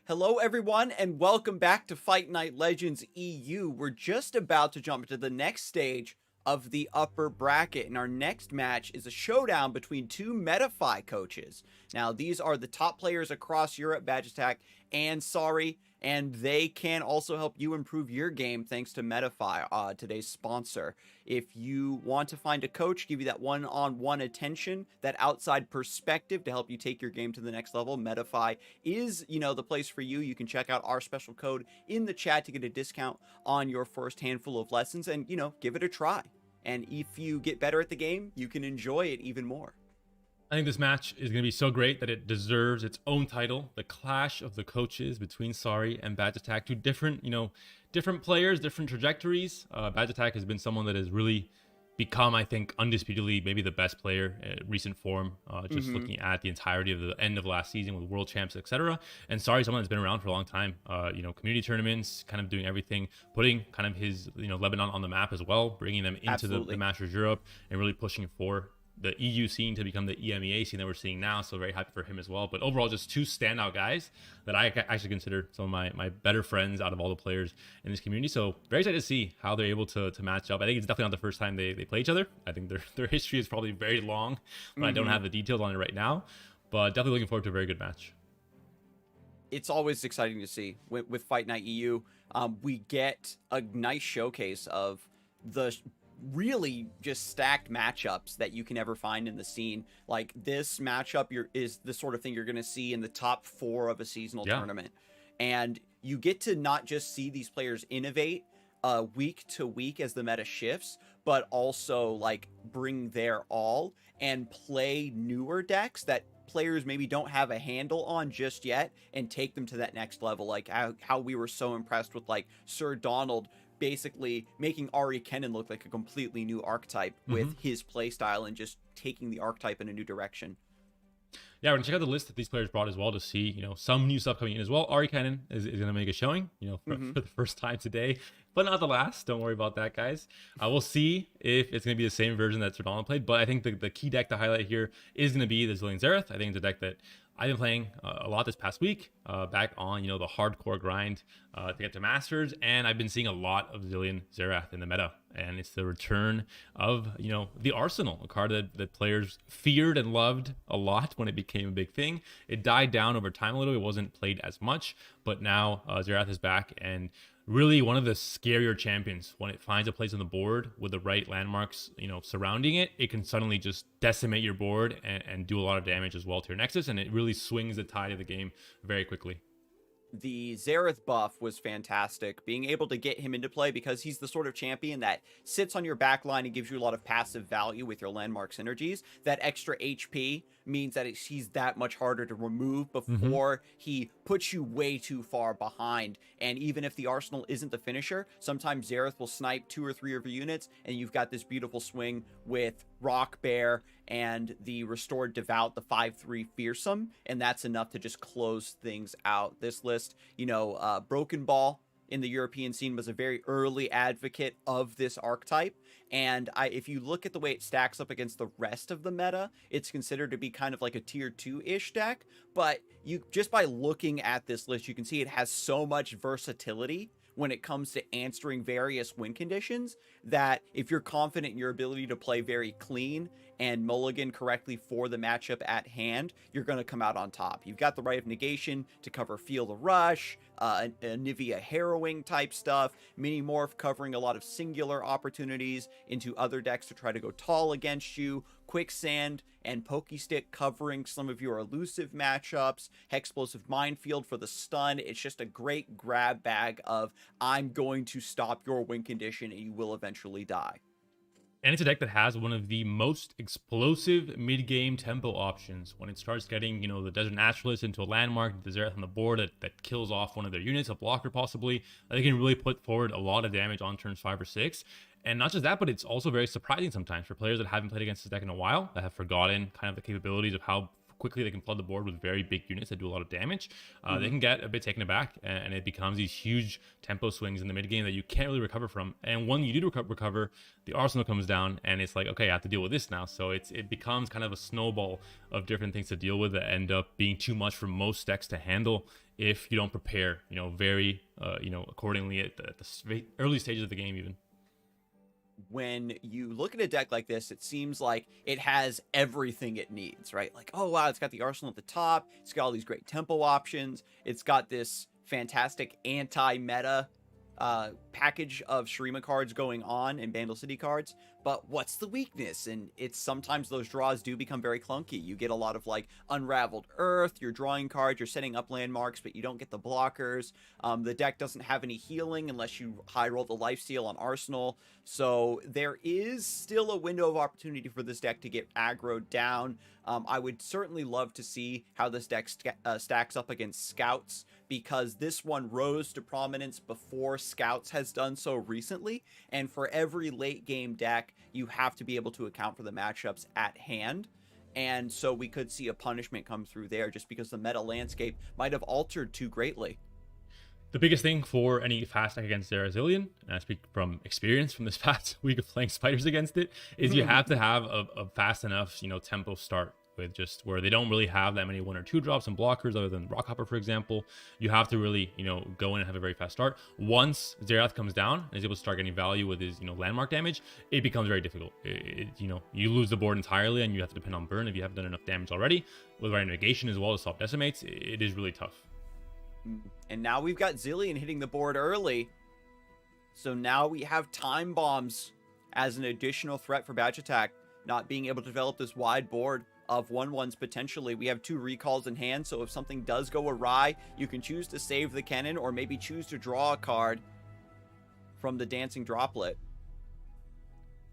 [SPEAKER 2] Hello, everyone, and welcome back to Fight Night Legends EU. We're just about to jump into the next stage of the upper bracket, and our next match is a showdown between two MetaFi coaches. Now, these are the top players across Europe, Badge Attack and Sorry, and they can also help you improve your game thanks to MetaFi, today's sponsor. If you want to find a coach, give you that one-on-one attention, that outside perspective to help you take your game to the next level, MetaFi is, the place for you. You can check out our special code in the chat to get a discount on your first handful of lessons and, give it a try. And if you get better at the game, you can enjoy it even more.
[SPEAKER 1] I think this match is going to be so great that it deserves its own title. The clash of the coaches between Sorry and Badge Attack. Two different, different players, different trajectories. Badge Attack has been someone that has really become, I think, undisputedly maybe the best player in recent form, just looking at the entirety of the end of last season with world champs, etc. And Sorry, someone that's been around for a long time, community tournaments, kind of doing everything, putting kind of his, Lebanon on the map as well, bringing them into the Masters Europe and really pushing for the EU scene to become the EMEA scene that we're seeing now. So very happy for him as well. But overall, just two standout guys that I actually consider some of my better friends out of all the players in this community. So very excited to see how they're able to match up. I think it's definitely not the first time they play each other. I think their history is probably very long, but I don't have the details on it right now. But definitely looking forward to a very good match.
[SPEAKER 2] It's always exciting to see with Fight Night EU. We get a nice showcase of the really just stacked matchups that you can ever find in the scene. Like this matchup is the sort of thing you're going to see in the top 4 of a seasonal tournament. And you get to not just see these players innovate week to week as the meta shifts, but also like bring their all and play newer decks that players maybe don't have a handle on just yet and take them to that next level. Like how we were so impressed with like Sir Donald basically making Ari Kennen look like a completely new archetype with his playstyle and just taking the archetype in a new direction.
[SPEAKER 1] Yeah, we're gonna check out the list that these players brought as well to see, some new stuff coming in as well. Ari Kennen is gonna make a showing, for the first time today, but not the last. Don't worry about that, guys. We'll see if it's gonna be the same version that Sir Donald played, but I think the key deck to highlight here is gonna be the Zillion Xerath. I think it's a deck that I've been playing a lot this past week, back on, the hardcore grind to get to Masters, and I've been seeing a lot of Zillion Xerath in the meta, and it's the return of, the Arsenal, a card that players feared and loved a lot when it became a big thing. It died down over time a little. It wasn't played as much, but now Xerath is back, and really one of the scarier champions. When it finds a place on the board with the right landmarks, surrounding it, it can suddenly just decimate your board and do a lot of damage as well to your Nexus, and it really swings the tide of the game very quickly.
[SPEAKER 2] The Xerath buff was fantastic, being able to get him into play because he's the sort of champion that sits on your back line and gives you a lot of passive value with your landmark synergies. That extra HP means that he's that much harder to remove before he puts you way too far behind. And even if the Arsenal isn't the finisher, sometimes Xerath will snipe 2 or 3 of your units, and you've got this beautiful swing with Rock Bear and the Restored Devout, the 5/3 Fearsome, and that's enough to just close things out. This list, Broken Ball in the European scene was a very early advocate of this archetype, and if you look at the way it stacks up against the rest of the meta, it's considered to be kind of like a tier 2-ish deck, but you just by looking at this list, you can see it has so much versatility when it comes to answering various win conditions, that if you're confident in your ability to play very clean and mulligan correctly for the matchup at hand, you're going to come out on top. You've got the Rite of Negation to cover Feel the Rush, a Nivea Harrowing type stuff, Mini Morph covering a lot of singular opportunities into other decks to try to go tall against you, Quicksand and Pokestick covering some of your elusive matchups, Hexplosive Minefield for the stun. It's just a great grab bag of, I'm going to stop your win condition and you will eventually die.
[SPEAKER 1] And it's a deck that has one of the most explosive mid-game tempo options. When it starts getting, the Desert Naturalist into a landmark, the Xerath on the board that kills off one of their units, a blocker possibly, they can really put forward a lot of damage on turns 5 or 6. And not just that, but it's also very surprising sometimes for players that haven't played against this deck in a while, that have forgotten kind of the capabilities of how quickly they can flood the board with very big units that do a lot of damage. They can get a bit taken aback, and it becomes these huge tempo swings in the mid game that you can't really recover from. And when you do recover, the Arsenal comes down, and it's like, okay, I have to deal with this now. So it becomes kind of a snowball of different things to deal with that end up being too much for most decks to handle if you don't prepare, very, accordingly at the early stages of the game even.
[SPEAKER 2] When you look at a deck like this, it seems like it has everything it needs, right? Like, oh wow, it's got the arsenal at the top, it's got all these great tempo options, it's got this fantastic anti-meta package of Shurima cards going on and Bandle City cards, but what's the weakness? And it's sometimes those draws do become very clunky. You get a lot of like Unraveled Earth, you're drawing cards, you're setting up landmarks, but you don't get the blockers. The deck doesn't have any healing unless you high roll the lifesteal on Arsenal. So there is still a window of opportunity for this deck to get aggroed down. I would certainly love to see how this deck stacks up against Scouts, because this one rose to prominence before Scouts has done so recently, and for every late game deck you have to be able to account for the matchups at hand, and so we could see a punishment come through there just because the meta landscape might have altered too greatly.
[SPEAKER 1] The biggest thing for any fast deck against Zillion, and I speak from experience from this past week of playing spiders against it, is you have to have a fast enough, tempo start with just where they don't really have that many 1 or 2 drops and blockers other than Rockhopper, for example. You have to really, go in and have a very fast start. Once Zerath comes down and is able to start getting value with his, landmark damage, it becomes very difficult. You lose the board entirely and you have to depend on burn if you haven't done enough damage already. With right negation as well as soft decimates, it is really tough.
[SPEAKER 2] And now we've got Zillion hitting the board early. So now we have time bombs as an additional threat for Batch Attack, not being able to develop this wide board of 1/1s potentially. We have 2 recalls in hand, so if something does go awry, you can choose to save the cannon or maybe choose to draw a card from the dancing droplet.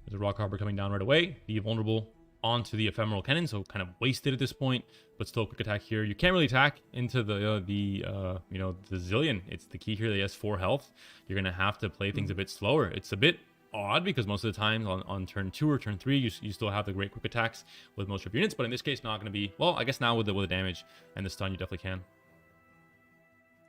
[SPEAKER 1] There's a Rockhopper coming down right away. Be vulnerable onto the ephemeral cannon, so kind of wasted at this point, but still quick attack here. You can't really attack into the Zillion. It's the key here that he has 4 health. You're gonna have to play things a bit slower. It's a bit odd because most of the time on turn 2 or turn 3 you still have the great quick attacks with most of your units, but in this case not going to be, well, I guess now with the damage and the stun you definitely can.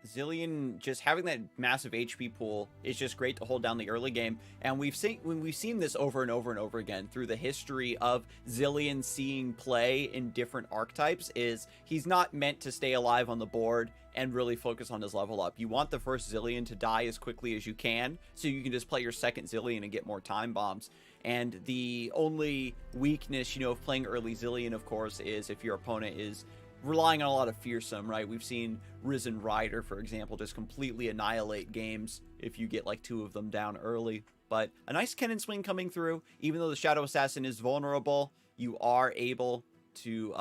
[SPEAKER 2] Zillion just having that massive HP pool is just great to hold down the early game, and we've seen this over and over and over again through the history of Zillion seeing play in different archetypes. Is he's not meant to stay alive on the board and really focus on his level up. You want the first Zillion to die as quickly as you can, so you can just play your second Zillion and get more time bombs. And the only weakness, of playing early Zillion, of course, is if your opponent is relying on a lot of fearsome, right? We've seen Risen Rider, for example, just completely annihilate games if you get like 2 of them down early. But a nice cannon swing coming through. Even though the Shadow Assassin is vulnerable, you are able to,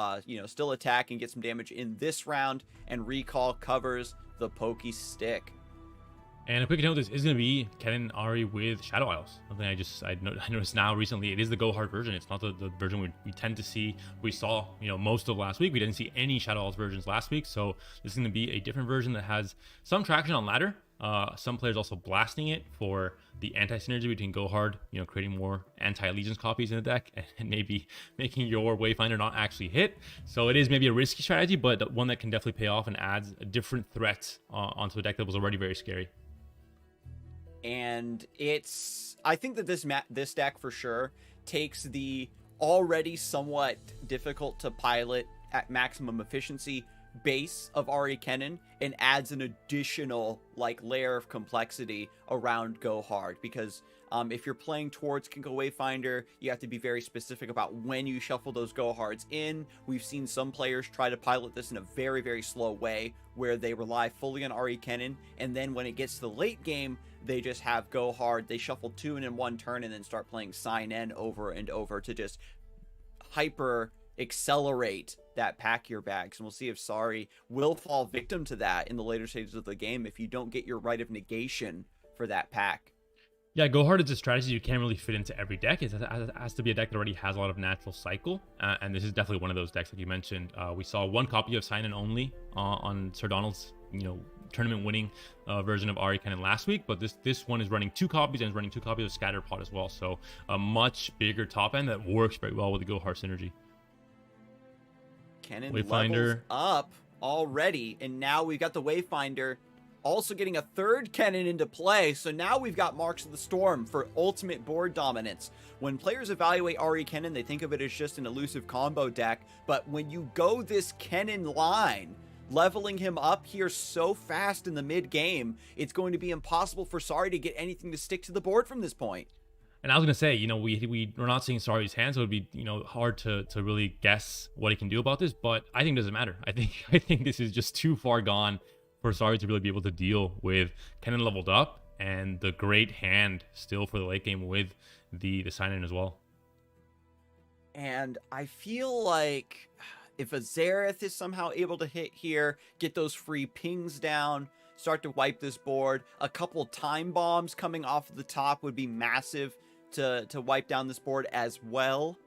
[SPEAKER 2] still attack and get some damage in this round, and recall covers the pokey stick.
[SPEAKER 1] And a quick note, this is going to be Kennen Ari with Shadow Isles. Something I noticed now recently, it is the Go Hard version. It's not the version we tend to see. We saw, most of last week. We didn't see any Shadow Isles versions last week. So this is going to be a different version that has some traction on ladder. Some players also blasting it for the anti-synergy between Go Hard, creating more anti-allegiance copies in the deck and maybe making your Wayfinder not actually hit. So it is maybe a risky strategy, but one that can definitely pay off and adds a different threat onto a deck that was already very scary.
[SPEAKER 2] And I think that this deck for sure takes the already somewhat difficult to pilot at maximum efficiency base of Ari Kennen and adds an additional layer of complexity around Go Hard, because if you're playing towards Kinko Wayfinder, you have to be very specific about when you shuffle those Go Hards in. We've seen some players try to pilot this in a very, very slow way where they rely fully on Ari Kennen, and then when it gets to the late game, they just have Go Hard. They shuffle 2 in one turn and then start playing Sign N over and over to just hyper accelerate that pack your bags. And we'll see if Sari will fall victim to that in the later stages of the game if you don't get your Rite of Negation for that pack.
[SPEAKER 1] Yeah, Go Hard is a strategy you can't really fit into every deck. It has to be a deck that already has a lot of natural cycle, and this is definitely one of those decks like you mentioned. We saw 1 copy of Sign In Only on Sir Donald's tournament winning version of Ari Kennen last week, but this one is running 2 copies and is running 2 copies of Scatterpot as well, so a much bigger top end that works very well with the Go Hard synergy.
[SPEAKER 2] Kennen levels up already, and now we've got the Wayfinder also getting a 3rd Kennen into play, so now we've got Marks of the Storm for ultimate board dominance. When players evaluate Ari Kennen, they think of it as just an elusive combo deck, but when you go this Kennen line, leveling him up here so fast in the mid game, it's going to be impossible for Sari to get anything to stick to the board from this point.
[SPEAKER 1] And I was gonna say, you know, we're not seeing Sari's hands, so it'd be, you know, hard to really guess what he can do about this. But I think it doesn't matter. I think this is just too far gone for Sari to really be able to deal with Kennen leveled up and the great hand still for the late game with the sign-in as well.
[SPEAKER 2] And I feel like if a Xerath is somehow able to hit here, get those free pings down, start to wipe this board, a couple time bombs coming off of the top would be massive to wipe down this board as well.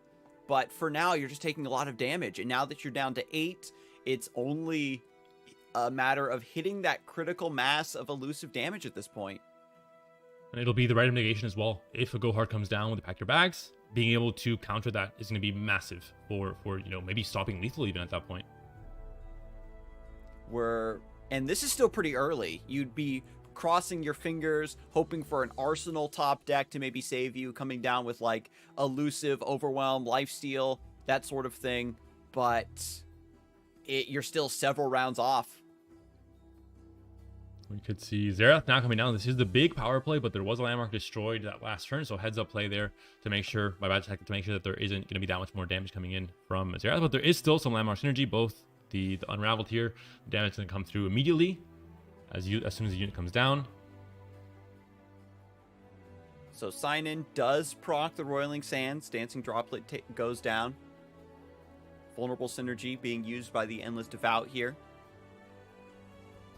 [SPEAKER 2] But for now, you're just taking a lot of damage. And now that you're down to 8, it's only a matter of hitting that critical mass of elusive damage at this point.
[SPEAKER 1] And it'll be the right negation as well. If a go hard comes down with the pack your bags, being able to counter that is going to be massive for you know, maybe stopping lethal even at that point.
[SPEAKER 2] And this is still pretty early. You'd be crossing your fingers, hoping for an Arsenal top deck to maybe save you, coming down with like elusive, overwhelm, lifesteal, that sort of thing. But you're still several rounds off.
[SPEAKER 1] We could see Xerath now coming down. This is the big power play, but there was a landmark destroyed that last turn, so heads up play there to make sure, by bad tech, to make sure that there isn't going to be that much more damage coming in from Xerath. But there is still some landmark synergy. Both the unraveled here, damage is going to come through immediately as soon as the unit comes down.
[SPEAKER 2] So sign-in does proc the Roiling Sands. Dancing Droplet goes down. Vulnerable synergy being used by the Endless Devout here.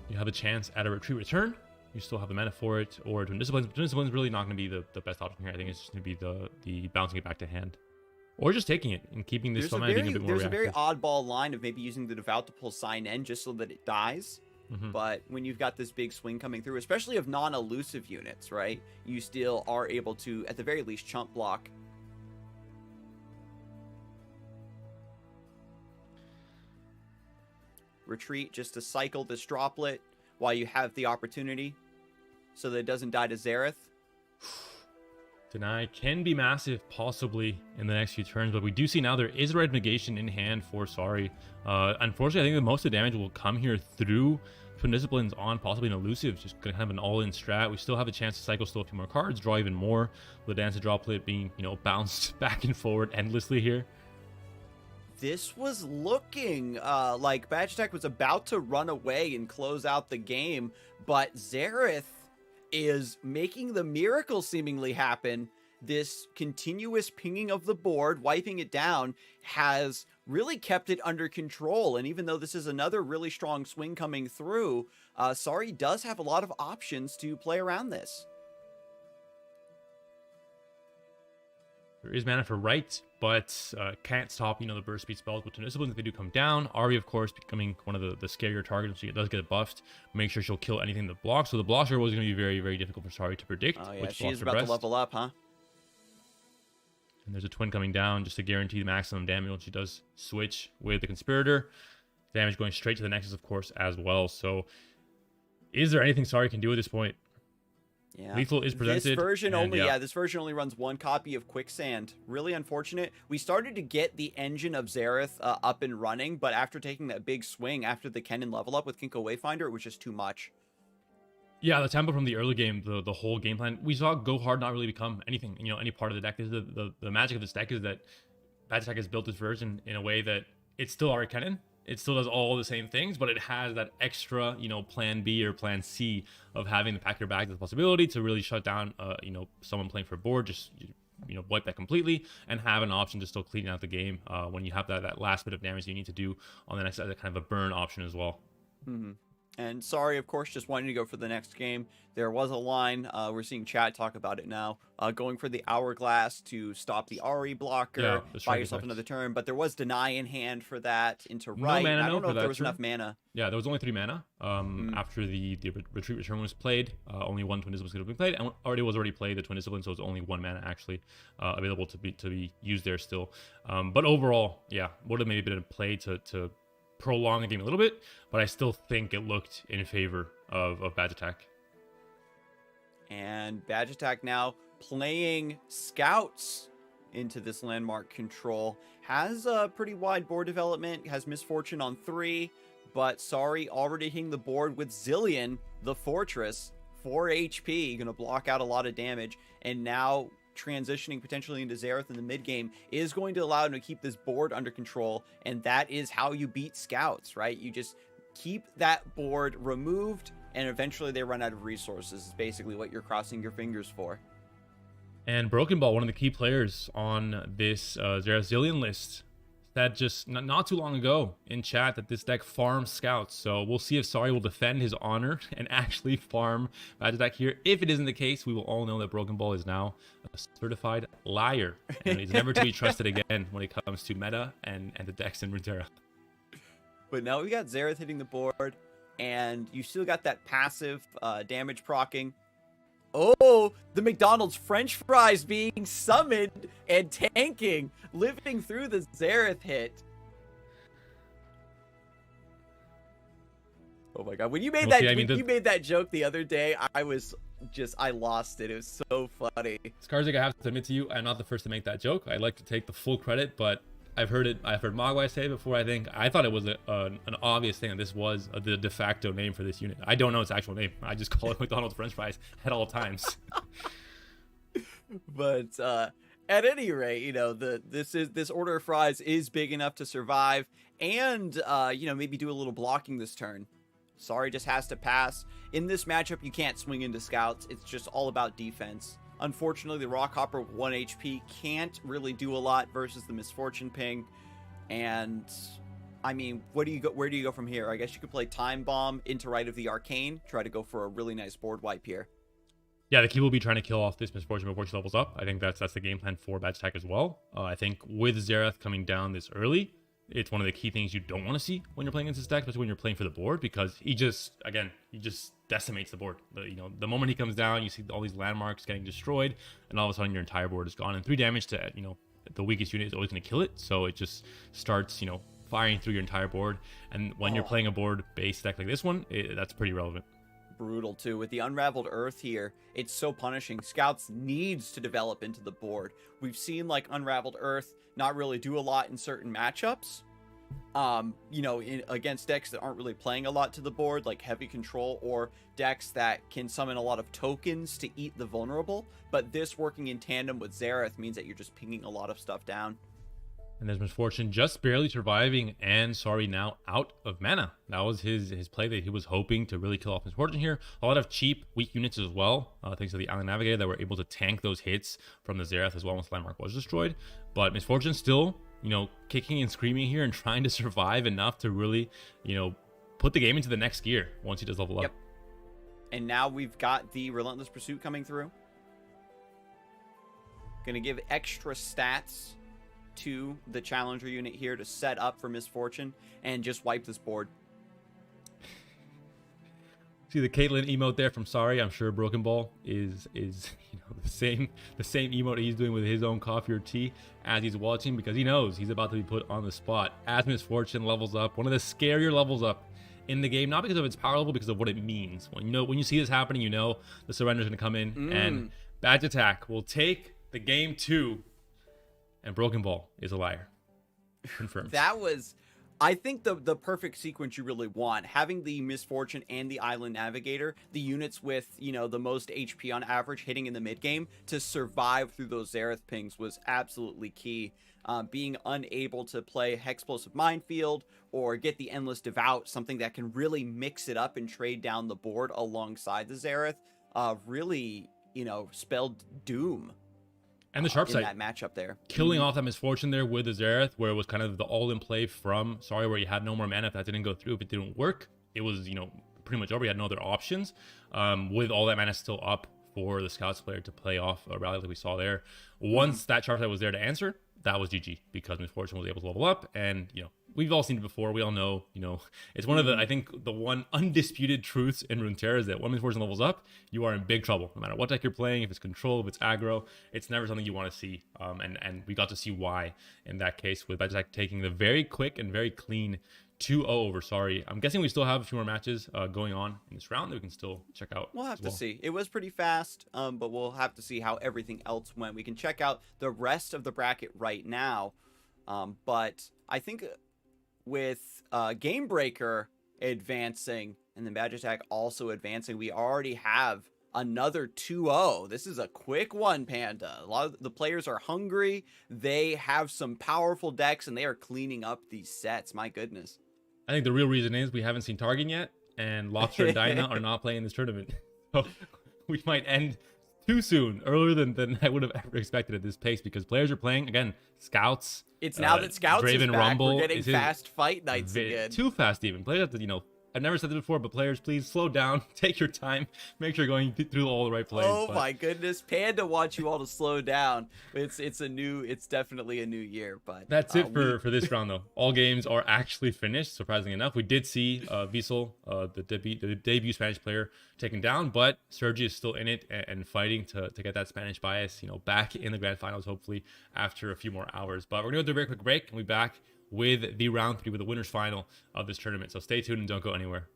[SPEAKER 1] You have a chance at a retreat return. You still have the mana for it, or Twin Disciplines. Twin Disciplines really not going to be the best option here. I think it's just going to be the bouncing it back to hand, or just taking it and keeping this mana being a bit more reactive.
[SPEAKER 2] There's a very oddball line of maybe using the Devout to pull sign-in just so that it dies. But when you've got this big swing coming through, especially of non-elusive units, right, you still are able to, at the very least, chump block. Retreat just to cycle this droplet while you have the opportunity so that it doesn't die to Xerath.
[SPEAKER 1] Deny can be massive, possibly, in the next few turns, but we do see now there is red negation in hand for Sari. Unfortunately, I think that most of the damage will come here through Twin Disciplines on possibly an elusive, just kind of an all-in strat. We still have a chance to cycle still a few more cards, draw even more, with the Dance of Droplet being, you know, bounced back and forward endlessly here.
[SPEAKER 2] This was looking like Badge Attack was about to run away and close out the game, but Xerath is making the miracle seemingly happen. This continuous pinging of the board, wiping it down, has really kept it under control. And even though this is another really strong swing coming through, Sari does have a lot of options to play around this.
[SPEAKER 1] There is mana for right, but can't stop, you know, the burst speed spells with Twin Disciplines if they do come down. Ari, of course, becoming one of the scarier targets, so it does get buffed. Make sure she'll kill anything that blocks. So the blocks are always going to be very, very difficult for Sari to predict.
[SPEAKER 2] Oh yeah, she is about to level up, huh?
[SPEAKER 1] And there's a twin coming down just to guarantee the maximum damage when she does switch with the Conspirator. Damage going straight to the Nexus, of course, as well. So is there anything Sari can do at this point?
[SPEAKER 2] Yeah.
[SPEAKER 1] Lethal is presented.
[SPEAKER 2] This version this version only runs one copy of Quicksand. Really unfortunate. We started to get the engine of Xerath up and running, but after taking that big swing after the Kennen level up with Kinko Wayfinder, it was just too much.
[SPEAKER 1] Yeah, the tempo from the early game, the whole game plan, we saw Go Hard not really become anything, you know, any part of the deck. Is the magic of this deck is that Bad Attack has built this version in a way that it's still our Kennen. It still does all the same things, but it has that extra, you know, plan B or plan C of having the pack your bags as a possibility to really shut down, you know, someone playing for a board, just, you know, wipe that completely and have an option to still clean out the game when you have that last bit of damage you need to do on the next side, kind of a burn option as well.
[SPEAKER 2] And Sari, of course, just wanting to go for the next game. There was a line, we're seeing chat talk about it now, going for the Hourglass to stop the Ari blocker, buy yourself another turn, but there was Deny in hand for that into right.
[SPEAKER 1] Mana,
[SPEAKER 2] I don't know if there was enough mana.
[SPEAKER 1] Yeah, there was only 3 mana. After the retreat return was played, only one Twin Discipline could have been played, and already played the Twin Discipline, so it's only 1 mana actually available to be used there still. But overall, yeah, would have maybe been a play to prolong the game a little bit, but I still think it looked in favor of Badge Attack.
[SPEAKER 2] And Badge Attack now playing Scouts into this landmark control. Has a pretty wide board development, has Misfortune on 3, but sorry, already hitting the board with Zillion, the Fortress, 4 HP, gonna block out a lot of damage, and now transitioning potentially into Xerath in the mid game is going to allow him to keep this board under control, and that is how you beat scouts, right? You just keep that board removed, and eventually they run out of resources, is basically what you're crossing your fingers for.
[SPEAKER 1] And Broken Ball, one of the key players on this Xerath Zillion list, said just not too long ago in chat that this deck farms scouts. So we'll see if Sari will defend his honor and actually farm Badge Attack here. If it isn't the case, we will all know that Broken Ball is now a certified liar, and he's never to be trusted again when it comes to meta and the decks in Runeterra.
[SPEAKER 2] But now we got Xerath hitting the board, and you still got that passive damage proccing. Oh, the McDonald's French fries being summoned and tanking, living through the Xerath hit. Oh my god, when you made you made that joke the other day, I lost it. It was so funny.
[SPEAKER 1] Scarzig, I have to admit to you, I'm not the first to make that joke. I'd like to take the full credit, but I've heard Mogwai say it before. I thought it was an obvious thing that this was the de facto name for this unit. I don't know its actual name. I just call it McDonald's French fries at all times.
[SPEAKER 2] But at any rate, you know, this order of fries is big enough to survive, and you know, maybe do a little blocking this turn. Sorry just has to pass. In this matchup, you can't swing into scouts. It's just all about defense. Unfortunately, the Rockhopper with 1 HP can't really do a lot versus the Misfortune Ping. And, I mean, where do you go from here? I guess you could play Time Bomb into Rite of the Arcane, try to go for a really nice board wipe here.
[SPEAKER 1] Yeah, the key will be trying to kill off this Misfortune before she levels up. I think that's the game plan for Badge Attack as well. I think with Xerath coming down this early, it's one of the key things you don't want to see when you're playing against this deck, especially when you're playing for the board, because he just decimates the board. The moment he comes down, you see all these landmarks getting destroyed, and all of a sudden your entire board is gone. And 3 damage to, you know, the weakest unit is always going to kill it, so it just starts, you know, firing through your entire board. And when you're playing a board-based deck like this one, that's pretty relevant.
[SPEAKER 2] Brutal too. With the Unraveled Earth here, it's so punishing. Scouts needs to develop into the board. We've seen like Unraveled Earth not really do a lot in certain matchups. You know, against decks that aren't really playing a lot to the board, like Heavy Control, or decks that can summon a lot of tokens to eat the vulnerable. But this working in tandem with Xerath means that you're just pinging a lot of stuff down.
[SPEAKER 1] And there's Misfortune just barely surviving, and Sorry now out of mana. That was his play that he was hoping to really kill off Misfortune here. A lot of cheap, weak units as well, thanks to the Island Navigator, that were able to tank those hits from the Xerath as well once Landmark was destroyed. But Misfortune still, you know, kicking and screaming here and trying to survive enough to really, you know, put the game into the next gear once he does level up.
[SPEAKER 2] Yep. And now we've got the Relentless Pursuit coming through. Gonna give extra stats to the Challenger unit here to set up for Misfortune and just wipe this board.
[SPEAKER 1] See the Caitlyn emote there from Sorry. I'm sure Broken Ball is you know, the same emote he's doing with his own coffee or tea as he's watching, because he knows he's about to be put on the spot as Misfortune levels up, one of the scarier levels up in the game, not because of its power level, because of what it means. When you see this happening, you know the surrender is going to come in, and Badge Attack will take the game 2, and Broken Ball is a liar. Confirmed.
[SPEAKER 2] That was, I think, the perfect sequence you really want. Having the Misfortune and the Island Navigator, the units with, you know, the most HP on average hitting in the mid game to survive through those Xerath pings was absolutely key. Being unable to play Hexplosive Minefield or get the Endless Devout, something that can really mix it up and trade down the board alongside the Xerath, really, you know, spelled doom.
[SPEAKER 1] And the sharp side,
[SPEAKER 2] that matchup there,
[SPEAKER 1] killing off that Misfortune there with the Xerath, where it was kind of the all-in play from Sorry, where you had no more mana. If that didn't go through, if it didn't work, it was, you know, pretty much over. You had no other options. With all that mana still up for the Scouts player to play off a rally like we saw there. Once that sharp side was there to answer, that was GG, because Misfortune was able to level up. And, you know, we've all seen it before. We all know, you know, it's one of the, I think, the one undisputed truths in Runeterra is that when Misfortune levels up, you are in big trouble. No matter what deck you're playing, if it's control, if it's aggro, it's never something you want to see. And we got to see why in that case, with Badge Attack taking the very quick and very clean 2-0 over Sorry. I'm guessing we still have a few more matches going on in this round that we can still check out.
[SPEAKER 2] We'll have to see. It was pretty fast, but we'll have to see how everything else went. We can check out the rest of the bracket right now. But I think with Game Breaker, advancing, and the Magitek also advancing. We already have another 2-0. This is a quick one, Panda. A lot of the players are hungry. They have some powerful decks, and they are cleaning up these sets. My goodness.
[SPEAKER 1] I think the real reason is we haven't seen Targan yet, and Lobster and Dyna are not playing this tournament. So we might end too soon, earlier than I would have ever expected at this pace, because players are playing, again, Scouts.
[SPEAKER 2] It's now that Scouts
[SPEAKER 1] Draven
[SPEAKER 2] is back,
[SPEAKER 1] Rumble.
[SPEAKER 2] we're getting fast fight nights again.
[SPEAKER 1] Too fast even. Players have to, I've never said this before, but players, please slow down, take your time, make sure you're going through all the right plays.
[SPEAKER 2] Oh my goodness, Panda wants you all to slow down. It's definitely a new year, but
[SPEAKER 1] that's it for this round though. All games are actually finished, surprisingly enough. We did see Vissel, the debut Spanish player, taken down, but Sergi is still in it and fighting to get that Spanish bias, back in the grand finals, hopefully after a few more hours. But we're gonna do a very quick break, and we'll be back with the round 3, with the winners final of this tournament. So stay tuned and don't go anywhere.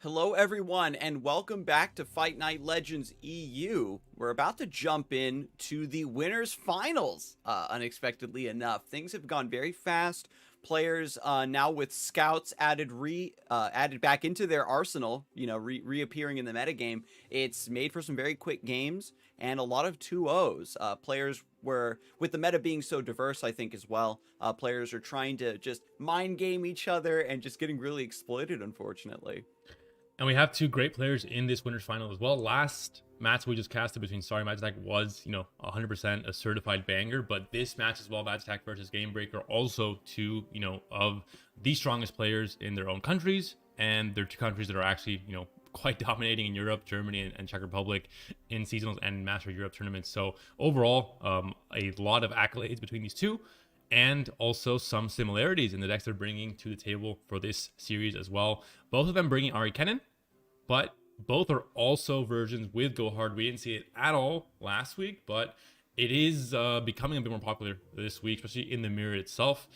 [SPEAKER 2] Hello everyone, and welcome back to Fight Night Legends EU. We're about to jump in to the winners finals. Unexpectedly enough, things have gone very fast. Players now with Scouts added back into their arsenal, reappearing in the metagame. It's made for some very quick games and a lot of 2-0s. Players were, with the meta being so diverse, I think as well, players are trying to just mind game each other and just getting really exploited, unfortunately.
[SPEAKER 1] And we have two great players in this winners final as well. Last match we just casted between Sorry Magitek was, 100% a certified banger. But this match as well, Magitek versus Gamebreaker, also two, of the strongest players in their own countries. And they're two countries that are actually, quite dominating in Europe, Germany, and Czech Republic in seasonals and Master Europe tournaments. So overall, a lot of accolades between these two, and also some similarities in the decks they're bringing to the table for this series as well. Both of them bringing Ari Kennen, but both are also versions with Go Hard. We didn't see it at all last week, but it is becoming a bit more popular this week, especially in the mirror itself.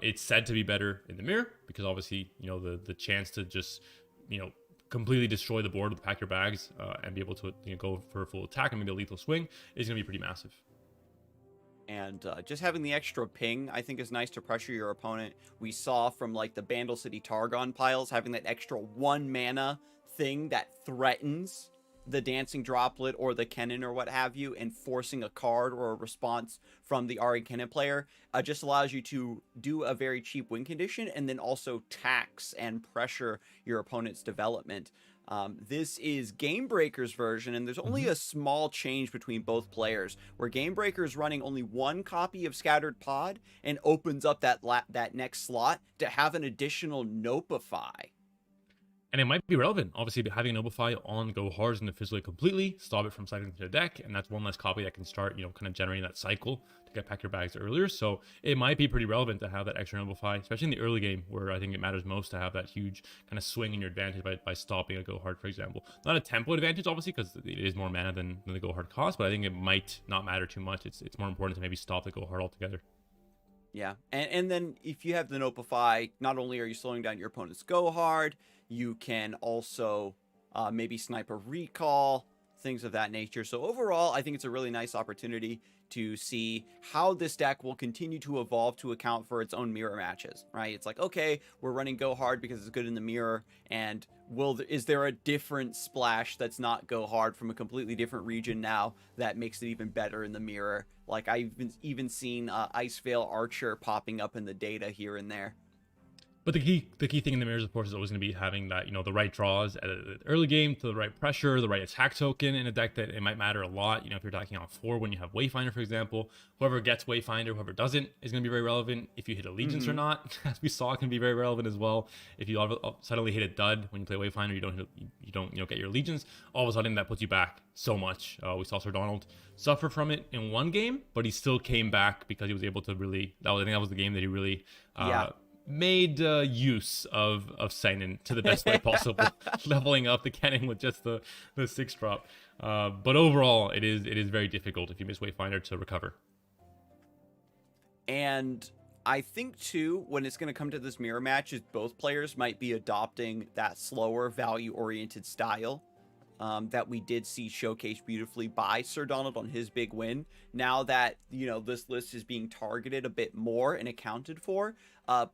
[SPEAKER 1] It's said to be better in the mirror because obviously, the chance to just, completely destroy the board with pack your bags and be able to go for a full attack and maybe a lethal swing is going to be pretty massive.
[SPEAKER 2] And just having the extra ping, I think, is nice to pressure your opponent. We saw from like the Bandle City Targon piles, having that extra 1 mana thing that threatens the Dancing Droplet or the Kennen or what have you, and forcing a card or a response from the Ari Kennen player just allows you to do a very cheap win condition and then also tax and pressure your opponent's development. This is Gamebreaker's version, and there's only a small change between both players, where Gamebreaker is running only 1 copy of Scattered Pod and opens up that next slot to have an additional Notify.
[SPEAKER 1] And it might be relevant. Obviously, having a Notify on Go Hard is going to fizzle it completely, stop it from cycling to the deck, and that's one less copy that can start, kind of generating that cycle to get pack your bags earlier. So it might be pretty relevant to have that extra Notify, especially in the early game, where I think it matters most to have that huge kind of swing in your advantage by stopping a Go Hard, for example. Not a tempo advantage, obviously, because it is more mana than the Go Hard cost, but I think it might not matter too much. It's more important to maybe stop the Go Hard altogether.
[SPEAKER 2] Yeah, and then if you have the Notify, not only are you slowing down your opponent's Go Hard, you can also maybe snipe a recall, things of that nature. So overall, I think it's a really nice opportunity to see how this deck will continue to evolve to account for its own mirror matches, right? It's like, okay, we're running Go Hard because it's good in the mirror, and is there a different splash that's not Go Hard from a completely different region now that makes it even better in the mirror? Like, I've even seen Icevale Archer popping up in the data here and there.
[SPEAKER 1] But the key thing in the mirrors, of course, is always going to be having that, the right draws at the early game, to the right pressure, the right attack token in a deck that it might matter a lot. If you're attacking on 4 when you have Wayfinder, for example, whoever gets Wayfinder, whoever doesn't, is going to be very relevant. If you hit Allegiance or not, as we saw, can be very relevant as well. If you suddenly hit a dud when you play Wayfinder, you don't get your Allegiance, all of a sudden that puts you back so much. We saw Sir Donald suffer from it in 1 game, but he still came back because he was able to really. I think that was the game that he really. Made use of Seinen to the best way possible, leveling up the Kennen with just the 6-drop. But overall, it is very difficult if you miss Wayfinder to recover.
[SPEAKER 2] And I think too, when it's going to come to this mirror match, is both players might be adopting that slower, value-oriented style that we did see showcased beautifully by Sir Donald on his big win. Now that, this list is being targeted a bit more and accounted for,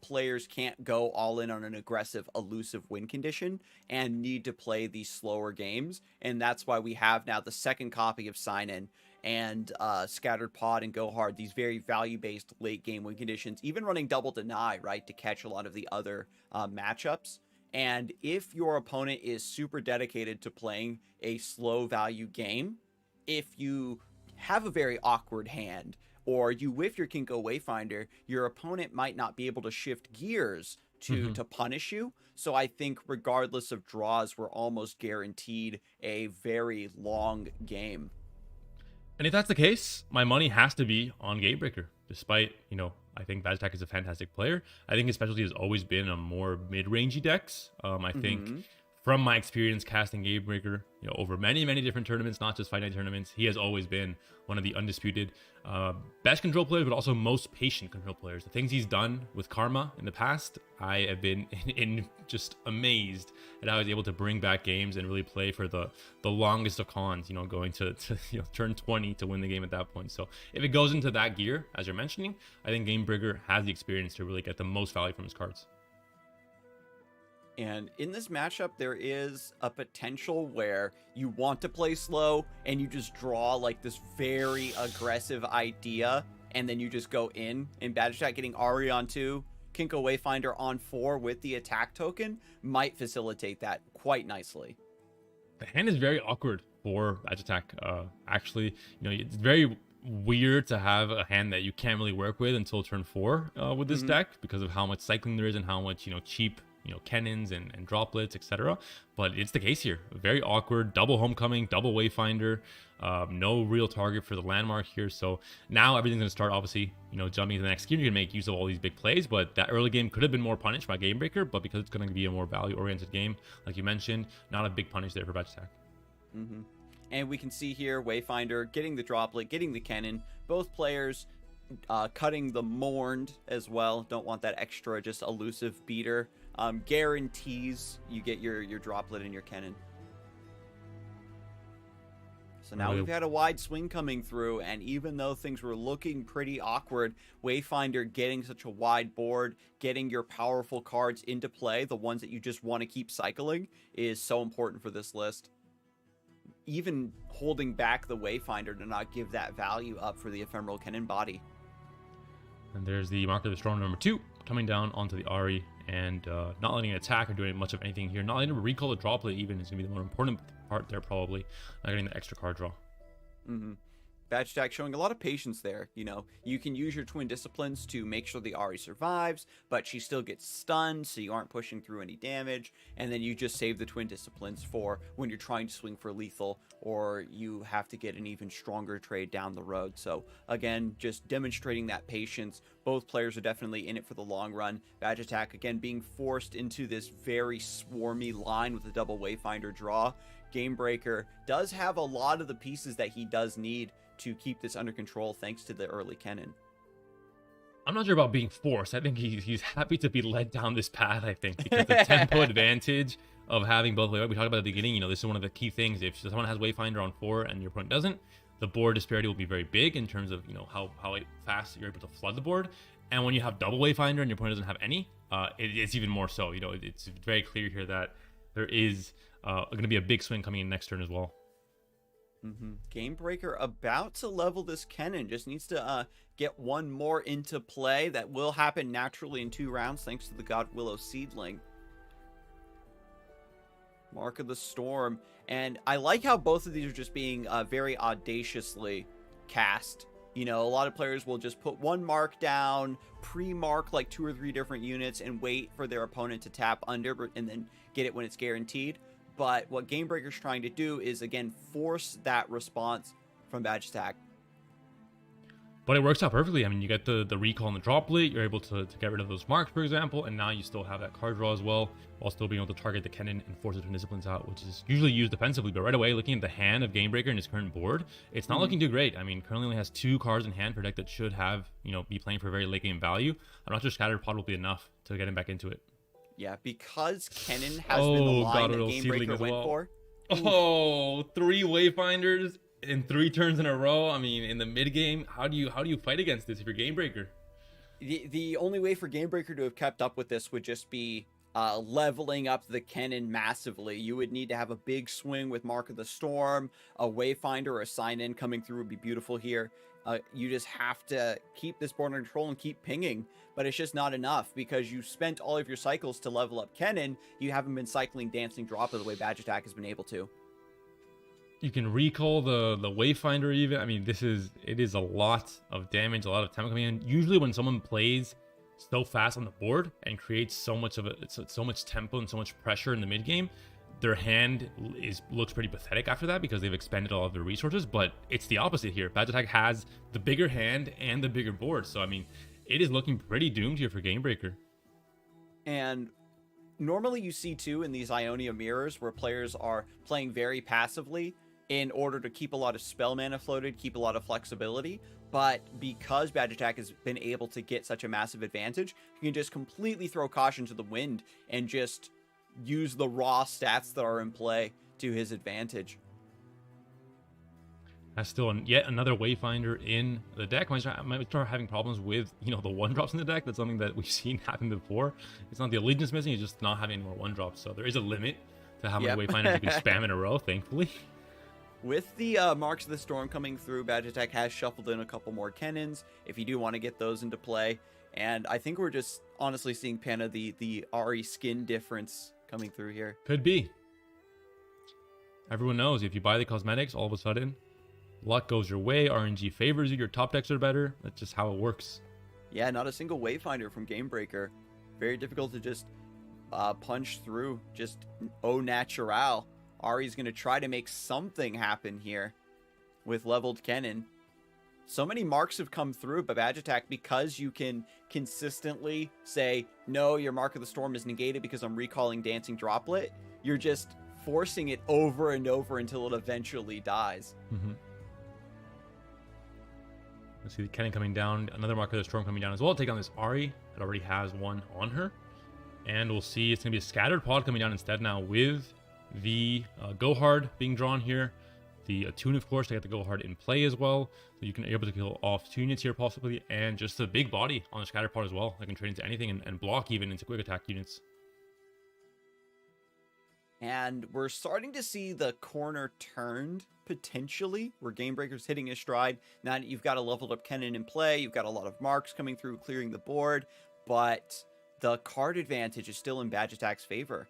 [SPEAKER 2] players can't go all in on an aggressive, elusive win condition and need to play these slower games. And that's why we have now the second copy of Sign-In and Scattered Pod and Go Hard, these very value-based late game win conditions, even running Double Deny, right, to catch a lot of the other matchups. And if your opponent is super dedicated to playing a slow value game, if you have a very awkward hand, or you whiff your Kinko Wayfinder, your opponent might not be able to shift gears to punish you. So I think regardless of draws, we're almost guaranteed a very long game.
[SPEAKER 1] And if that's the case, my money has to be on Gamebreaker. Despite, I think Vaztak is a fantastic player. I think his specialty has always been on more mid-rangey decks. I think from my experience casting Gamebreaker, over many, many different tournaments, not just Fight Night tournaments, he has always been one of the undisputed best control players, but also most patient control players. The things he's done with Karma in the past, I have been in just amazed at how he's able to bring back games and really play for the longest of cons, going to turn 20 to win the game at that point. So if it goes into that gear, as you're mentioning, I think Gamebreaker has the experience to really get the most value from his cards.
[SPEAKER 2] And in this matchup, there is a potential where you want to play slow and you just draw like this very aggressive idea, and then you just go in. And Badgetat getting Ari on 2, Kinko Wayfinder on 4 with the attack token might facilitate that quite nicely.
[SPEAKER 1] The hand is very awkward for Badgetat. Actually, it's very weird to have a hand that you can't really work with until turn 4 with this deck, because of how much cycling there is and how much cheap you know, cannons and droplets, etc. But it's the case here. Very awkward. Double homecoming, double wayfinder. No real target for the landmark here. So now everything's going to start, obviously, you know, jumping to the next gear. You're going to make use of all these big plays, but that early game could have been more punished by Gamebreaker, but because it's going to be a more value-oriented game, like you mentioned, not a big punish there for Badge Attack.
[SPEAKER 2] And we can see here Wayfinder getting the droplet, getting the cannon. Both players cutting the mourned as well. Don't want that extra just elusive beater. Guarantees you get your droplet and your cannon. So now we've had a wide swing coming through, and even though things were looking pretty awkward, Wayfinder getting such a wide board, getting your powerful cards into play, the ones that you just want to keep cycling, is so important for this list. Even holding back the Wayfinder to not give that value up for the Ephemeral Cannon body.
[SPEAKER 1] And there's the Mark of the Storm number 2 coming down onto the Ari, and not letting it attack or doing much of anything here. Not letting it recall the droplet even is going to be the more important part there, probably. Not getting the extra card draw.
[SPEAKER 2] Badge Attack showing a lot of patience there. You know, you can use your Twin Disciplines to make sure the Ari survives, but she still gets stunned, so you aren't pushing through any damage. And then you just save the Twin Disciplines for when you're trying to swing for lethal, or you have to get an even stronger trade down the road. So again, just demonstrating that patience. Both players are definitely in it for the long run. Badge Attack, again, being forced into this very swarmy line with a double Wayfinder draw. Gamebreaker does have a lot of the pieces that he does need to keep this under control thanks to the early cannon.
[SPEAKER 1] I'm not sure about being forced. I think he's happy to be led down this path, I think, because the tempo advantage of having both, we talked about at the beginning, you know, this is one of the key things. If someone has Wayfinder on 4 and your opponent doesn't, the board disparity will be very big in terms of, you know, how fast you're able to flood the board. And when you have double Wayfinder and your opponent doesn't have any, it's even more so. You know, it's very clear here that there is going to be a big swing coming in next turn as well.
[SPEAKER 2] Gamebreaker about to level this cannon. Just needs to get one more into play. That will happen naturally in 2 rounds thanks to the God Willow Seedling. Mark of the Storm. And I like how both of these are just being very audaciously cast. You know, a lot of players will just put one mark down, pre-mark like 2 or 3 different units, and wait for their opponent to tap under and then get it when it's guaranteed. But what Gamebreaker's trying to do is, again, force that response from Badge Attack.
[SPEAKER 1] But it works out perfectly. I mean, you get the recall and the droplet. You're able to get rid of those marks, for example. And now you still have that card draw as well, while still being able to target the cannon and force the Twin Disciplines out, which is usually used defensively. But right away, looking at the hand of Gamebreaker in his current board, it's not looking too great. I mean, currently only has 2 cards in hand for a deck that should have, you know, be playing for very late game value. I'm not sure Scattered Pod will be enough to get him back into it.
[SPEAKER 2] Yeah, because Cannon has been the line that Gamebreaker went for.
[SPEAKER 1] Oh, 3 Wayfinders in 3 turns in a row. I mean, in the mid game, how do you fight against this if you're Gamebreaker?
[SPEAKER 2] The only way for Gamebreaker to have kept up with this would just be leveling up the cannon massively. You would need to have a big swing with Mark of the Storm, a Wayfinder or a sign-in coming through would be beautiful here. You just have to keep this board under control and keep pinging, but it's just not enough because you spent all of your cycles to level up Cannon. You haven't been cycling Dancing Droplet the way Badge Attack has been able to.
[SPEAKER 1] You can recall the Wayfinder even. I mean, it is a lot of damage, a lot of time coming in. Usually when someone plays so fast on the board and creates so much tempo and so much pressure in the mid game, their hand looks pretty pathetic after that because they've expended all of their resources. But it's the opposite here. Badge Attack has the bigger hand and the bigger board. So, I mean, it is looking pretty doomed here for Gamebreaker.
[SPEAKER 2] And normally you see, too, in these Ionia mirrors where players are playing very passively in order to keep a lot of spell mana floated, keep a lot of flexibility. But because Badge Attack has been able to get such a massive advantage, you can just completely throw caution to the wind and just use the raw stats that are in play to his advantage.
[SPEAKER 1] That's still yet another Wayfinder in the deck. Might start having problems with, you know, the 1-drops in the deck. That's something that we've seen happen before. It's not the Allegiance missing, it's just not having any more 1-drops. So there is a limit to how many Wayfinders you can spam in a row, thankfully.
[SPEAKER 2] With the Marks of the Storm coming through, Badge Attack has shuffled in a couple more Cannons if you do want to get those into play. And I think we're just honestly seeing Panda the Ari skin difference coming through here.
[SPEAKER 1] Could be. Everyone knows if you buy the cosmetics, all of a sudden, luck goes your way, RNG favors you, your top decks are better. That's just how it works.
[SPEAKER 2] Yeah, not a single Wayfinder from Gamebreaker. Very difficult to just punch through, just au natural. Ari's going to try to make something happen here with leveled cannon. So many marks have come through by Badge Attack because you can consistently say, no, your Mark of the Storm is negated because I'm recalling Dancing Droplet. You're just forcing it over and over until it eventually dies.
[SPEAKER 1] Let's see the cannon coming down. Another Mark of the Storm coming down as well. Take on this Ari that already has one on her. And we'll see it's going to be a Scattered Pod coming down instead now with the Go Hard being drawn here. The Attune, of course, they got the Go Hard in play as well. So you can be able to kill off 2 units here possibly. And just a big body on the Scattered Pod as well. That can trade into anything and block even into quick attack units.
[SPEAKER 2] And we're starting to see the corner turned, potentially, where Gamebreaker's hitting his stride. Now that you've got a leveled up cannon in play, you've got a lot of marks coming through, clearing the board, but the card advantage is still in Badge Attack's favor.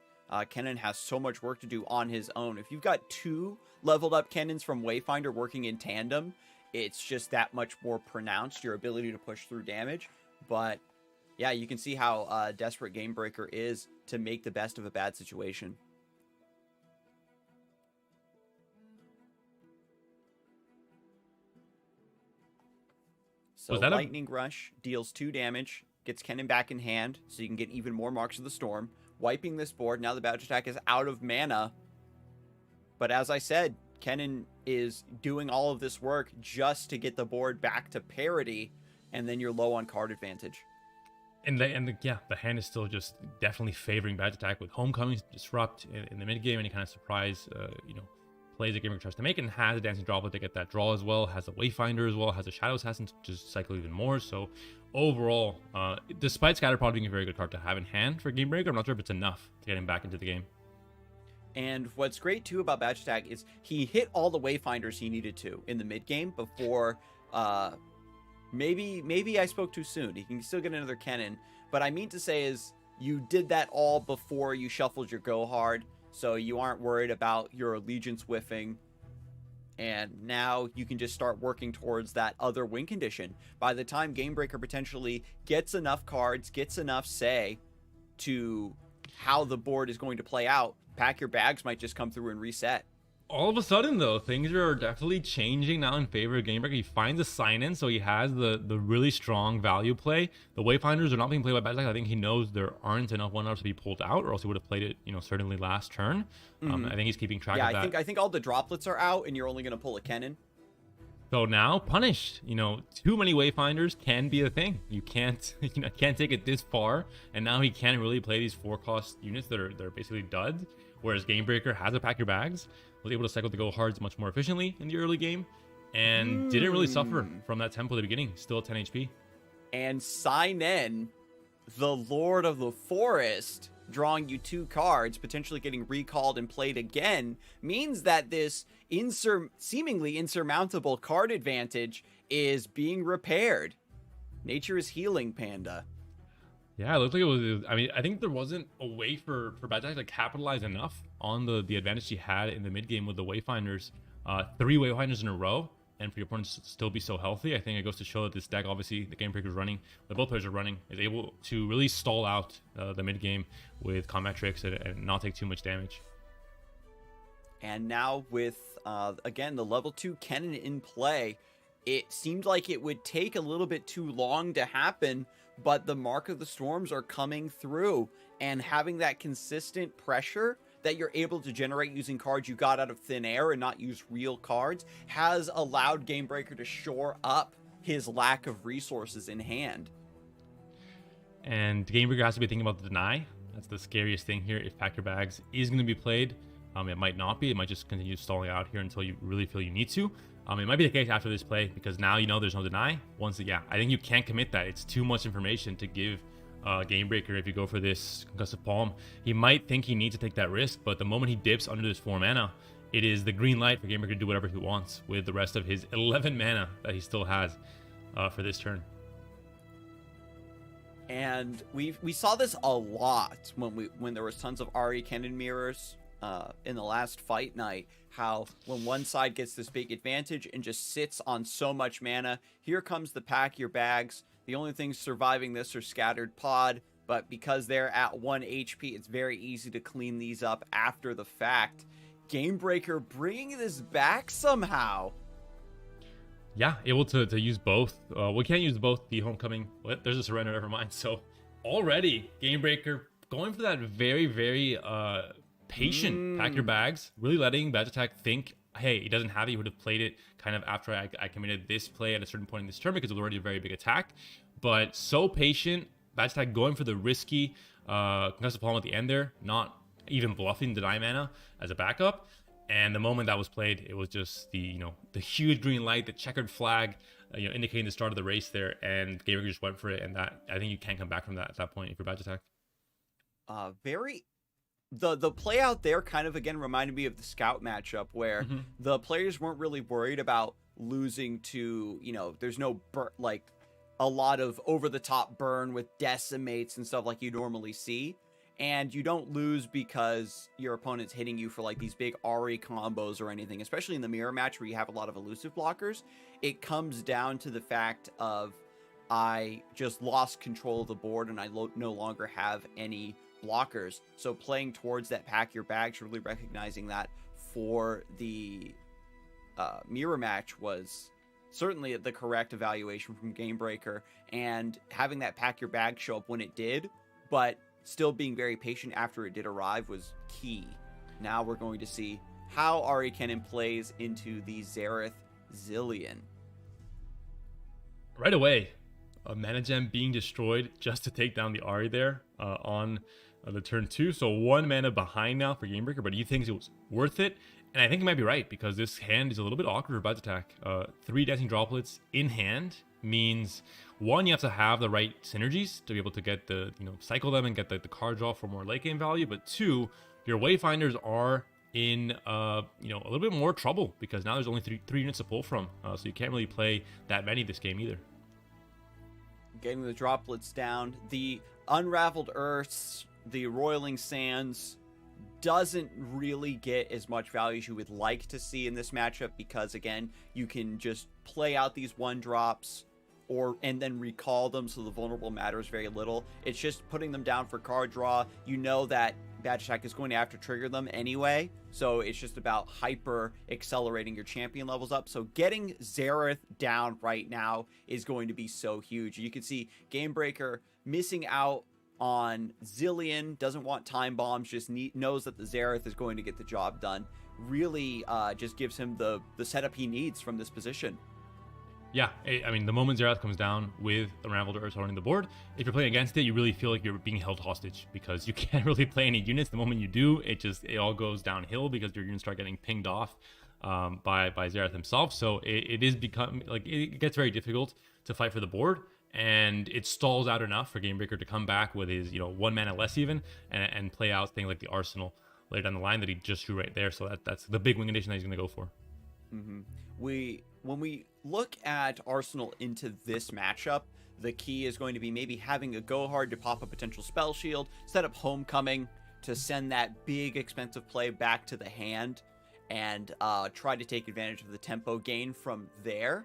[SPEAKER 2] Cannon has so much work to do on his own. If you've got 2 leveled up cannons from Wayfinder working in tandem, it's just that much more pronounced, your ability to push through damage. But yeah, you can see how desperate Gamebreaker is to make the best of a bad situation. So Lightning Rush deals 2 damage, gets Cannon back in hand, so you can get even more Marks of the Storm. Wiping this board, now the Badge Attack is out of mana. But as I said, Cannon is doing all of this work just to get the board back to parity, and then you're low on card advantage.
[SPEAKER 1] And the hand is still just definitely favoring Badge Attack with Homecoming, Disrupt in the mid game, any kind of surprise, plays that Gamer tries to make, and has a Dancing Droplet to get that draw as well, has a Wayfinder as well, has a Shadow Assassin to just cycle even more. So overall, despite Scatterpod being a very good card to have in hand for Gamebreaker, I'm not sure if it's enough to get him back into the game.
[SPEAKER 2] And what's great too about Badge Attack is he hit all the Wayfinders he needed to in the mid game before. Maybe I spoke too soon. He can still get another cannon, but I mean to say is you did that all before you shuffled your Go Hard. So you aren't worried about your allegiance whiffing. And now you can just start working towards that other win condition. By the time Gamebreaker potentially gets enough cards, gets enough say to how the board is going to play out, Pack Your Bags might just come through and reset.
[SPEAKER 1] All of a sudden, though, things are definitely changing now in favor of Gamebreaker. He finds a sign-in, so he has the really strong value play. The Wayfinders are not being played by Badge Attack. I think he knows there aren't enough 1-ups to be pulled out, or else he would have played it, certainly last turn. I think he's keeping track of that.
[SPEAKER 2] I think all the droplets are out, and you're only going to pull a cannon.
[SPEAKER 1] So now, punished. Too many Wayfinders can be a thing. You can't, can't take it this far, and now he can really play these 4-cost units that are basically duds. Whereas Gamebreaker has a Pack Your Bags, was able to cycle the Go Hards much more efficiently in the early game, and didn't really suffer from that tempo at the beginning. Still at 10 HP.
[SPEAKER 2] And sign in the Lord of the Forest, drawing you 2 cards, potentially getting recalled and played again, means that this seemingly insurmountable card advantage is being repaired. Nature is healing, Panda.
[SPEAKER 1] Yeah, it looked like it was. I mean, I think there wasn't a way for Badge Attack to capitalize enough on the advantage he had in the mid game with the Wayfinders. 3 Wayfinders in a row, and for your opponents to still be so healthy. I think it goes to show that this deck, obviously, the Gamebreaker's running, that both players are running, is able to really stall out the mid game with combat tricks and not take too much damage.
[SPEAKER 2] And now with, again, the level 2 cannon in play, it seemed like it would take a little bit too long to happen, but the Mark of the Storms are coming through, and having that consistent pressure that you're able to generate using cards you got out of thin air and not use real cards has allowed Gamebreaker to shore up his lack of resources in hand.
[SPEAKER 1] And Gamebreaker has to be thinking about the deny. That's the scariest thing here. If Pack Your Bags is going to be played, it might not be. It might just continue stalling out here until you really feel you need to. It might be the case after this play, because now there's no deny. I think you can't commit that. It's too much information to give Gamebreaker if you go for this Concussive Palm. He might think he needs to take that risk, but the moment he dips under this 4 mana, it is the green light for Gamebreaker to do whatever he wants with the rest of his 11 mana that he still has for this turn.
[SPEAKER 2] And we saw this a lot when there was tons of Ari cannon mirrors in the last fight night, how when one side gets this big advantage and just sits on so much mana, here comes the Pack Your Bags. The only things surviving this are Scattered Pod, but because they're at 1 HP, it's very easy to clean these up after the fact. Gamebreaker bringing this back somehow.
[SPEAKER 1] Yeah, able to use both. We can't use both the homecoming. What? There's a surrender, never mind. So already, Gamebreaker going for that very, very patient pack your bags, really letting Badge Attack think, hey, he doesn't have it. He would have played it kind of after I committed this play at a certain point in this turn because it was already a very big attack. But so patient, Badge Attack going for the risky Concussive Palm at the end there, not even bluffing Deny Mana as a backup. And the moment that was played, it was just the the huge green light, the checkered flag, indicating the start of the race there, and Gamebreaker just went for it. And that, I think you can't come back from that at that point if you're Badge Attack.
[SPEAKER 2] The play out there kind of again reminded me of the Scout matchup where the players weren't really worried about losing to, there's no like a lot of over the top burn with decimates and stuff like you normally see. And you don't lose because your opponent's hitting you for like these big Ari combos or anything, especially in the mirror match where you have a lot of elusive blockers. It comes down to the fact of I just lost control of the board and I no longer have any blockers. So playing towards that pack your bags, really recognizing that for the mirror match was certainly the correct evaluation from Gamebreaker, and having that pack your bag show up when it did, but still being very patient after it did arrive was key. Now we're going to see how Ari Kennen plays into the Xerath Zilean.
[SPEAKER 1] Right away, a mana gem being destroyed just to take down the Ari there on the turn 2. So 1 mana behind now for Gamebreaker, but he thinks it was worth it. And I think he might be right, because this hand is a little bit awkward for Badge Attack. 3 Dancing Droplets in hand means, 1, you have to have the right synergies to be able to get the, cycle them and get the card draw for more late game value. But 2, your Wayfinders are in, a little bit more trouble, because now there's only 3 units to pull from. So you can't really play that many this game either.
[SPEAKER 2] Getting the droplets down. The Unraveled Earths, the Roiling Sands, doesn't really get as much value as you would like to see in this matchup, because again, you can just play out these 1-drops and then recall them, so the vulnerable matters very little. It's just putting them down for card draw. You know that Badge Attack is going to have to trigger them anyway, so it's just about hyper accelerating your champion levels up. So getting Xerath down right now is going to be so huge. You can see Gamebreaker missing out on Zilean, doesn't want time bombs, just knows that the Xerath is going to get the job done. Really just gives him the setup he needs from this position.
[SPEAKER 1] Yeah, I mean, the moment Xerath comes down with Unraveled Earth owning the board, if you're playing against it, you really feel like you're being held hostage, because you can't really play any units. The moment you do, it all goes downhill, because your units start getting pinged off by Xerath himself. So it gets very difficult to fight for the board. And it stalls out enough for Gamebreaker to come back with his 1 mana less even, and play out things like the Arsenal later down the line that he just drew right there. So that's the big win condition that he's going to go for. When
[SPEAKER 2] we look at Arsenal into this matchup, the key is going to be maybe having a go hard to pop a potential spell shield, set up Homecoming to send that big expensive play back to the hand, and try to take advantage of the tempo gain from there.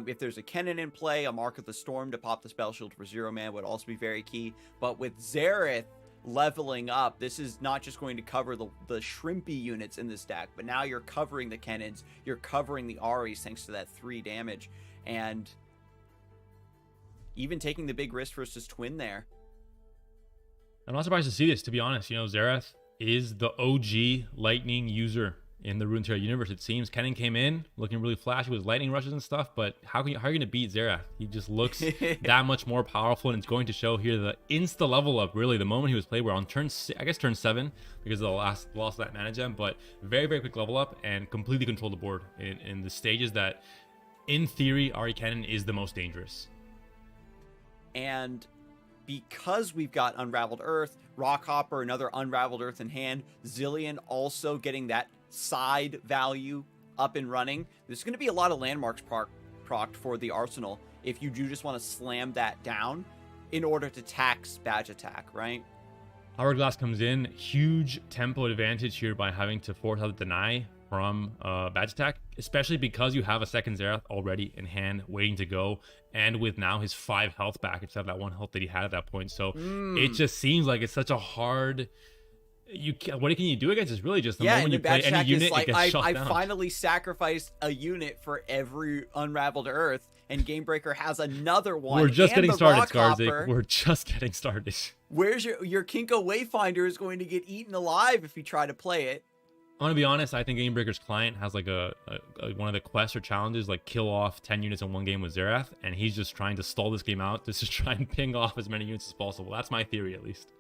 [SPEAKER 2] If there's a Kennen in play, a Mark of the Storm to pop the spell shield for 0 man would also be very key. But with Xerath leveling up, this is not just going to cover the shrimpy units in this deck, but now you're covering the Kennens, you're covering the Aries thanks to that 3 damage, and even taking the big risk versus Twin there.
[SPEAKER 1] I'm not surprised to see this, to be honest. Xerath is the OG Lightning user in the Runeterra universe, it seems. Kennen came in looking really flashy with lightning rushes and stuff, but how are you going to beat Xerath? He just looks that much more powerful, and it's going to show here the insta level up, really, the moment he was played. We're on turn 7 because of the last loss of that mana gem, but very, very quick level up and completely control the board in the stages that, in theory, Ari Kennen is the most dangerous.
[SPEAKER 2] And because we've got Unraveled Earth, Rockhopper, another Unraveled Earth in hand, Zilean also getting that side value up and running. There's going to be a lot of landmarks procced for the Arsenal if you do just want to slam that down in order to tax Badge Attack, right?
[SPEAKER 1] Hourglass comes in, huge tempo advantage here by having to force out the deny from Badge Attack, especially because you have a second Xerath already in hand, waiting to go, and with now his 5 health back instead of that 1 health that he had at that point. So it just seems like it's such a hard. What can you do against? It's really just the moment you play any unit,
[SPEAKER 2] like,
[SPEAKER 1] it gets shut
[SPEAKER 2] I
[SPEAKER 1] down.
[SPEAKER 2] finally sacrificed a unit for every Unraveled Earth, and Gamebreaker has another one.
[SPEAKER 1] We're just getting started, Scarzig.
[SPEAKER 2] Hopper.
[SPEAKER 1] We're just getting started.
[SPEAKER 2] Where's your Kinko Wayfinder is going to get eaten alive if you try to play it.
[SPEAKER 1] I'm gonna be honest. I think Gamebreaker's client has like a one of the quests or challenges, like kill off 10 units in 1 game with Xerath, and he's just trying to stall this game out, just to try and ping off as many units as possible. That's my theory, at least.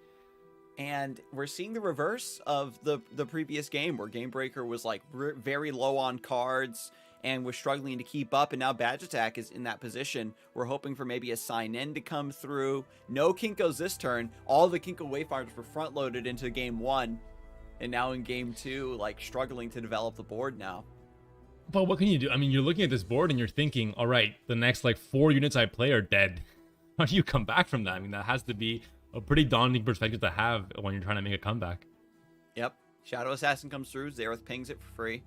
[SPEAKER 2] And we're seeing the reverse of the previous game, where Gamebreaker was like very low on cards and was struggling to keep up, and now Badge Attack is in that position. We're hoping for maybe a sign-in to come through. No Kinkos this turn. All the Kinko Wayfinders were front-loaded into game 1, and now in game 2, like, struggling to develop the board now.
[SPEAKER 1] But what can you do? I mean, you're looking at this board and you're thinking, all right, the next like 4 units I play are dead. How do you come back from that? I mean, that has to be a pretty daunting perspective to have when you're trying to make a comeback.
[SPEAKER 2] Yep. Shadow Assassin comes through. Xerath pings it for free.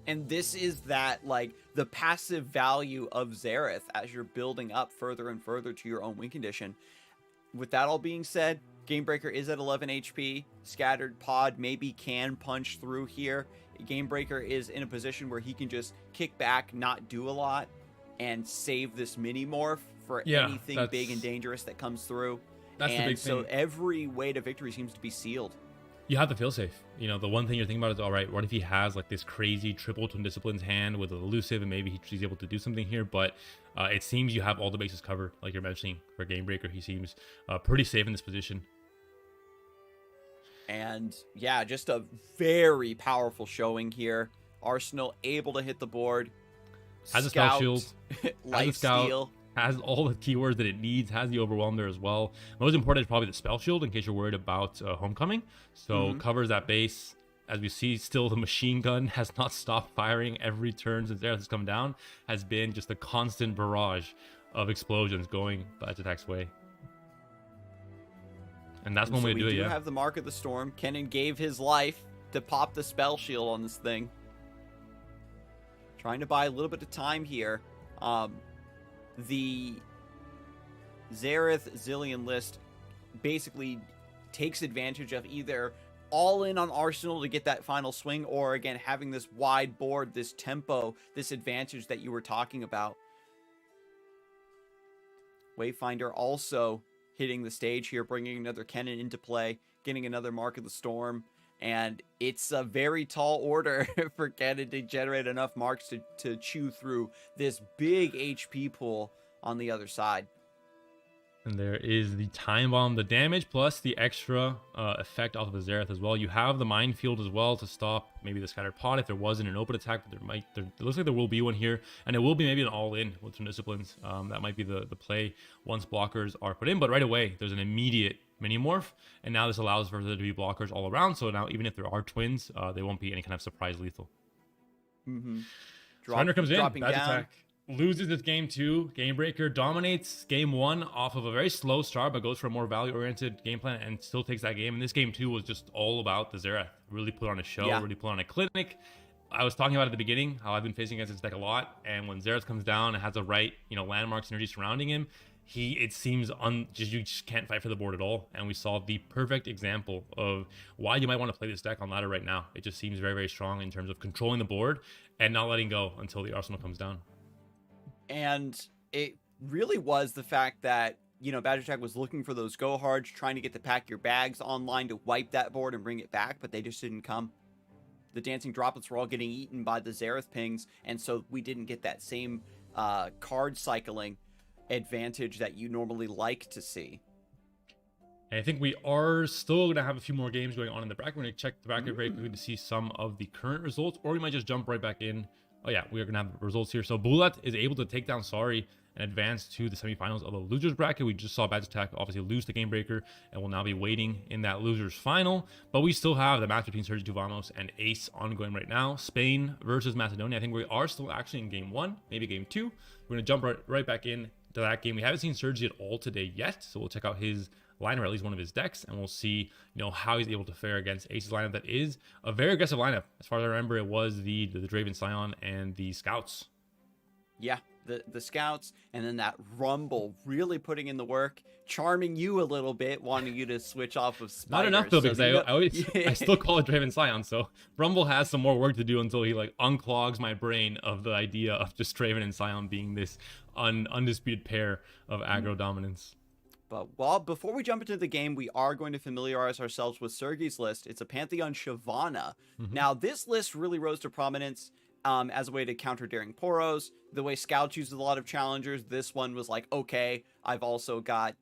[SPEAKER 2] And this is that, like, the passive value of Xerath as you're building up further and further to your own win condition. With that all being said, Gamebreaker is at 11 HP. Scattered Pod maybe can punch through here. Gamebreaker is in a position where he can just kick back, not do a lot, and save this mini morph for anything big and dangerous that comes through.
[SPEAKER 1] That's the big thing.
[SPEAKER 2] So every way to victory seems to be sealed.
[SPEAKER 1] You have to feel safe. You know, the one thing you're thinking about is, all right, what if he has like this crazy triple Twin Disciplines hand with an elusive, and maybe he's able to do something here. But it seems you have all the bases covered, like you're mentioning. For Gamebreaker, he seems pretty safe in this position.
[SPEAKER 2] And yeah, just a very powerful showing here. Arsenal able to hit the board.
[SPEAKER 1] Has a spell shield.
[SPEAKER 2] Life steal.
[SPEAKER 1] Has all the keywords that it needs, has the Overwhelm there as well. Most important is probably the Spell Shield in case you're worried about Homecoming. So covers that base. As we see, still the machine gun has not stopped firing every turn since Xerath has come down. Has been just a constant barrage of explosions going Badge Attack's way. And that's one way to do it,
[SPEAKER 2] We do have the Mark of the Storm. Kennen gave his life to pop the Spell Shield on this thing. Trying to buy a little bit of time here. The Xerath Zillion list basically takes advantage of either all in on Arsenal to get that final swing, or again having this wide board, this tempo, this advantage that you were talking about. Wayfinder also hitting the stage here, bringing another Kennen into play, getting another Mark of the Storm. And it's a very tall order for Kennen to generate enough marks to chew through this big HP pool on the other side.
[SPEAKER 1] And there is the Time Bomb, the damage, plus the extra effect off of the Xerath as well. You have the Minefield as well to stop maybe the Scattered Pod if there wasn't an open attack, but it looks like there will be one here. And it will be maybe an all-in with some disciplines. That might be the play once blockers are put in. But right away, there's an immediate mini-morph. And now this allows for there to be blockers all around. So now even if there are twins, they won't be any kind of surprise lethal. Surrender comes in, Badge Attack. Loses this game 2. Gamebreaker dominates game 1 off of a very slow start, but goes for a more value-oriented game plan and still takes that game. And this game 2 was just all about the Xerath. Really put on a show, really put on a clinic. I was talking about at the beginning how I've been facing against this deck a lot, and when Xerath comes down and has the right, landmark synergy surrounding him, it seems you just can't fight for the board at all. And we saw the perfect example of why you might want to play this deck on ladder right now. It just seems very, very strong in terms of controlling the board and not letting go until the Arsenal comes down.
[SPEAKER 2] And it really was the fact that, Badge Attack was looking for those go hards, trying to get the pack your bags online to wipe that board and bring it back, but they just didn't come. The dancing droplets were all getting eaten by the Xerath pings, and so we didn't get that same card cycling advantage that you normally like to see.
[SPEAKER 1] And I think we are still going to have a few more games going on in the bracket. We're going to check the bracket very quickly to see some of the current results, or we might just jump right back in. Oh yeah, we are going to have results here. So Bulat is able to take down Sari and advance to the semifinals of the losers bracket. We just saw Badge Attack obviously lose to Gamebreaker and will now be waiting in that losers final. But we still have the match between Sergio Tuvamos and Ace ongoing right now. Spain versus Macedonia. I think we are still actually in game 1, maybe game 2. We're going to jump right back in to that game. We haven't seen Sergio at all today yet, so we'll check out his lineup, or at least one of his decks, and we'll see, how he's able to fare against Ace's lineup. That is a very aggressive lineup. As far as I remember, it was the Draven Scion and the Scouts.
[SPEAKER 2] Yeah, the Scouts, and then that Rumble really putting in the work, charming you a little bit, wanting you to switch off of Spiders.
[SPEAKER 1] Not enough though, because I still call it Draven Scion, so Rumble has some more work to do until he unclogs my brain of the idea of just Draven and Scion being this undisputed pair of aggro dominance.
[SPEAKER 2] But before we jump into the game, we are going to familiarize ourselves with Sergey's list. It's a Pantheon Shyvana. Now, this list really rose to prominence as a way to counter Daring Poros. The way Scouts uses a lot of challengers, this one was like, okay, I've also got,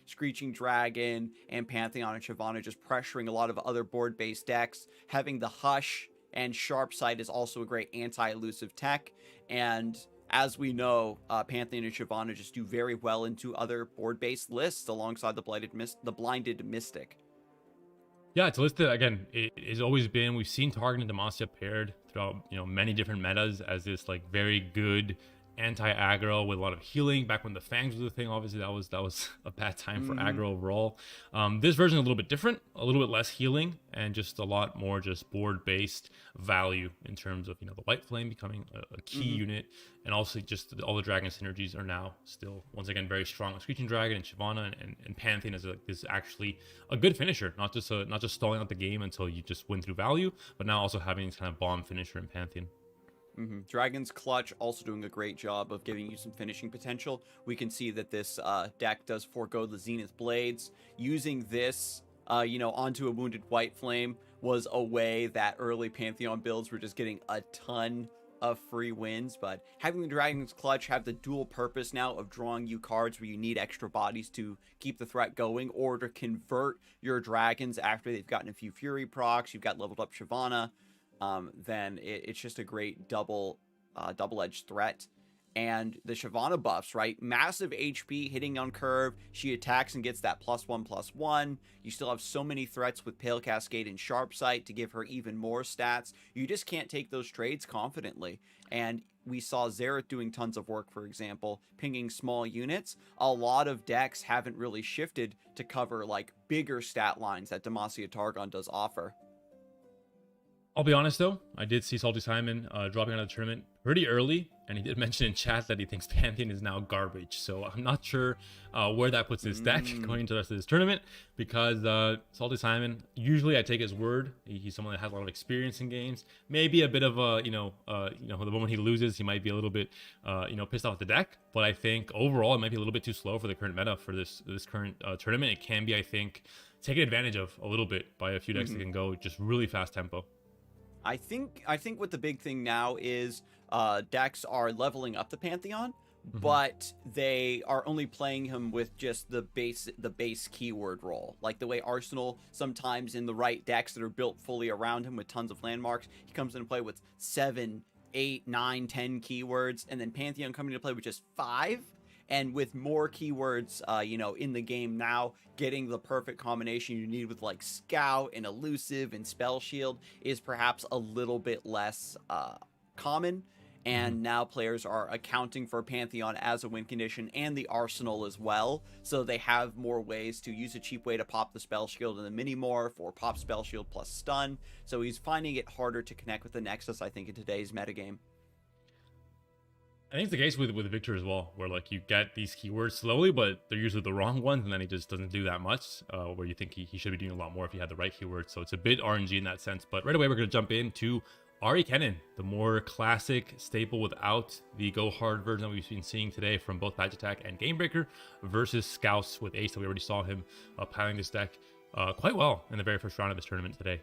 [SPEAKER 2] Screeching Dragon and Pantheon and Shyvana just pressuring a lot of other board-based decks. Having the Hush and Sharp Sight is also a great anti-elusive tech. And as we know, Pantheon and Shyvana just do very well into other board-based lists alongside the Blinded Mystic.
[SPEAKER 1] Yeah, it's listed again. It has always been, we've seen Targon and Demacia paired throughout many different metas as this very good anti-aggro with a lot of healing. Back when the Fangs was a thing, obviously that was a bad time for aggro overall. This version is a little bit different, a little bit less healing, and just a lot more just board-based value in terms of the White Flame becoming a key unit, and also just all the dragon synergies are now still once again very strong. Screeching Dragon and Shyvana and Pantheon is actually a good finisher, not just stalling out the game until you just win through value, but now also having this kind of bomb finisher in Pantheon.
[SPEAKER 2] Dragon's Clutch also doing a great job of giving you some finishing potential. We can see that this deck does forego the Zenith Blades. Using this, onto a Wounded White Flame was a way that early Pantheon builds were just getting a ton of free wins. But having the Dragon's Clutch have the dual purpose now of drawing you cards where you need extra bodies to keep the threat going, or to convert your dragons after they've gotten a few Fury procs, you've got leveled up Shyvana, then it's just a great double-edged threat. And the Shyvana buffs, right? Massive HP hitting on curve. She attacks and gets that +1/+1. You still have so many threats with Pale Cascade and Sharp Sight to give her even more stats. You just can't take those trades confidently. And we saw Xerath doing tons of work, for example, pinging small units. A lot of decks haven't really shifted to cover bigger stat lines that Demacia Targon does offer.
[SPEAKER 1] I'll be honest though, I did see Salty Simon dropping out of the tournament pretty early, and he did mention in chat that he thinks Pantheon is now garbage. So I'm not sure where that puts his deck going into the rest of this tournament, because Salty Simon, usually I take his word. He's someone that has a lot of experience in games. Maybe a bit of a, the moment he loses, he might be a little bit, pissed off the deck. But I think overall it might be a little bit too slow for the current meta for this current tournament. It can be, I think, taken advantage of a little bit by a few decks that can go just really fast tempo.
[SPEAKER 2] I think what the big thing now is decks are leveling up the Pantheon, but they are only playing him with just the base keyword role. Like the way Arsenal sometimes in the right decks that are built fully around him with tons of landmarks, he comes into play with 7, 8, 9, 10 keywords, and then Pantheon coming into play with just 5. And with more keywords, in the game now, getting the perfect combination you need with Scout and Elusive and Spell Shield is perhaps a little bit less common. And now players are accounting for Pantheon as a win condition and the Arsenal as well. So they have more ways to use a cheap way to pop the Spell Shield in the Mini-Morph or pop Spell Shield plus stun. So he's finding it harder to connect with the Nexus, I think, in today's metagame.
[SPEAKER 1] I think it's the case with Victor as well, where you get these keywords slowly, but they're usually the wrong ones, and then he just doesn't do that much, where you think he should be doing a lot more if he had the right keywords. So it's a bit RNG in that sense. But right away, we're going to jump into Ari Kennen, the more classic staple without the go hard version that we've been seeing today from both Patch Attack and Gamebreaker, versus Scouts with Ace. So we already saw him piling this deck quite well in the very first round of this tournament today.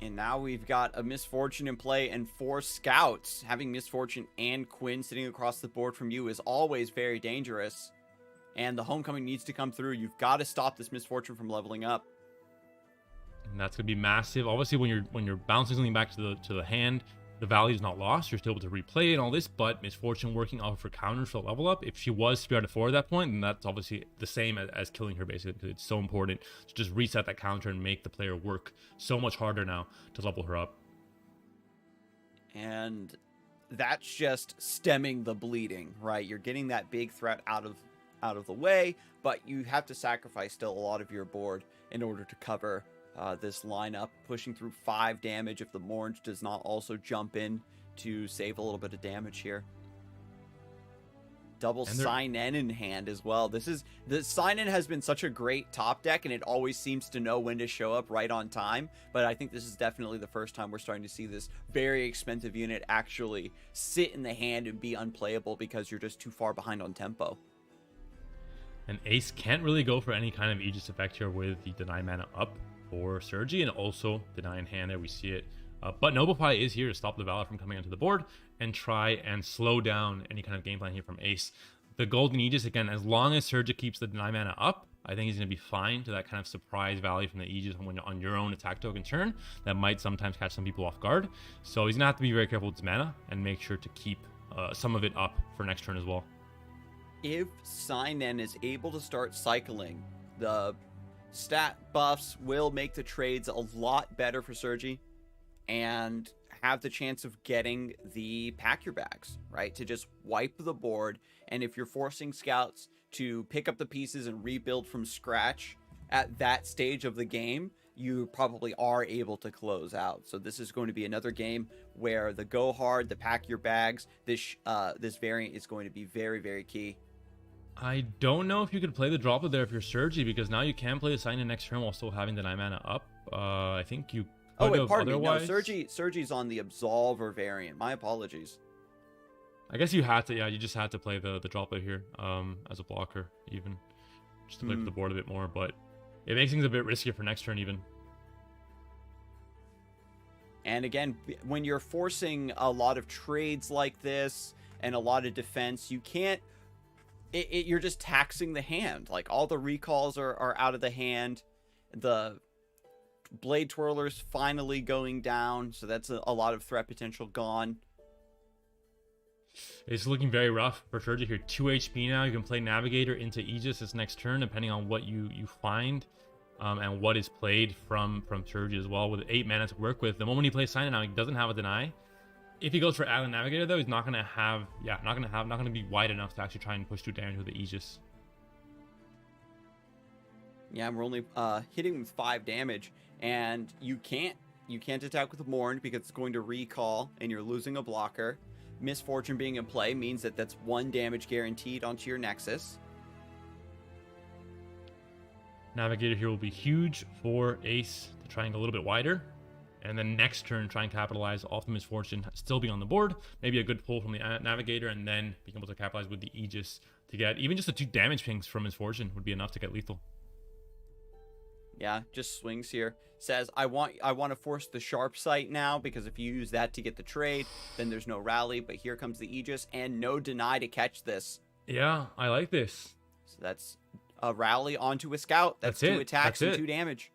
[SPEAKER 2] And now we've got a Misfortune in play and 4 Scouts. Having Misfortune and Quinn sitting across the board from you is always very dangerous. And the Homecoming needs to come through. You've got to stop this Misfortune from leveling up.
[SPEAKER 1] And that's going to be massive. Obviously, when you're bouncing something back to the hand, the value is not lost. You're still able to replay it and all this, but Misfortune working off of her counters for level up. If she was 3 out of 4 at that point, then that's obviously the same as killing her, basically, because it's so important to just reset that counter and make the player work so much harder now to level her up.
[SPEAKER 2] And that's just stemming the bleeding, right? You're getting that big threat out out of the way, but you have to sacrifice still a lot of your board in order to cover this lineup, pushing through 5 damage if the Morange does not also jump in to save a little bit of damage here. Double Sign-In in hand as well. The Sign-In has been such a great top deck, and it always seems to know when to show up right on time. But I think this is definitely the first time we're starting to see this very expensive unit actually sit in the hand and be unplayable because you're just too far behind on tempo.
[SPEAKER 1] And Ace can't really go for any kind of Aegis effect here with the Deny Mana up for Scarzig, and also Deny in hand there, we see it. But Noblefy is here to stop the Valor from coming onto the board and try and slow down any kind of game plan here from Ace. The Golden Aegis, again, as long as Scarzig keeps the Deny Mana up, I think he's going to be fine to that kind of surprise value from the Aegis when on your own attack token turn. That might sometimes catch some people off guard. So he's going to have to be very careful with his mana and make sure to keep some of it up for next turn as well.
[SPEAKER 2] If Sign-In is able to start cycling, the stat buffs will make the trades a lot better for Scarzig, and have the chance of getting the pack your bags, right? To just wipe the board. And if you're forcing scouts to pick up the pieces and rebuild from scratch at that stage of the game, you probably are able to close out. So this is going to be another game where the go hard, the pack your bags, this variant is going to be very, very key.
[SPEAKER 3] I don't know if you could play the droplet there if you're Scarzig, because now you can play the Sign-In next turn while still having the 9 mana up. I think you
[SPEAKER 2] Oh, wait, pardon
[SPEAKER 3] otherwise...
[SPEAKER 2] me. No, Scarzig's on the Absolver variant. My apologies.
[SPEAKER 3] I guess you had to, yeah, you just had to play the droplet here as a blocker, even. Just to play for the board a bit more, but it makes things a bit riskier for next turn, even.
[SPEAKER 2] And again, when you're forcing a lot of trades like this and a lot of defense, you can't... you're just taxing the hand. Like, all the recalls are out of the hand. The Blade Twirler's finally going down, so that's a lot of threat potential gone.
[SPEAKER 3] It's looking very rough for Scarzig here. 2 HP now. You can play Navigator into Aegis this next turn, depending on what you find and what is played from Scarzig as well, with 8 mana to work with. The moment he plays Sign-In now, he doesn't have a deny. If he goes for Allen Navigator, though, he's not gonna be wide enough to actually try and push 2 damage with the Aegis.
[SPEAKER 2] Yeah, we're only hitting with 5 damage, and you can't attack with a Mourn because it's going to recall, and you're losing a blocker. Misfortune being in play means that that's 1 damage guaranteed onto your Nexus.
[SPEAKER 3] Navigator here will be huge for Ace to try and go a little bit wider, and then next turn try and capitalize off the Misfortune, still be on the board, maybe a good pull from the Navigator, and then being able to capitalize with the Aegis to get even just the 2 damage pings from Misfortune would be enough to get lethal.
[SPEAKER 2] Yeah, just swings here. Says, I want to force the Sharp Sight now, because if you use that to get the trade, then there's no rally. But here comes the Aegis, and no deny to catch this.
[SPEAKER 3] Yeah, I like this.
[SPEAKER 2] So that's a rally onto a Scout. That's 2 attacks and 2 damage.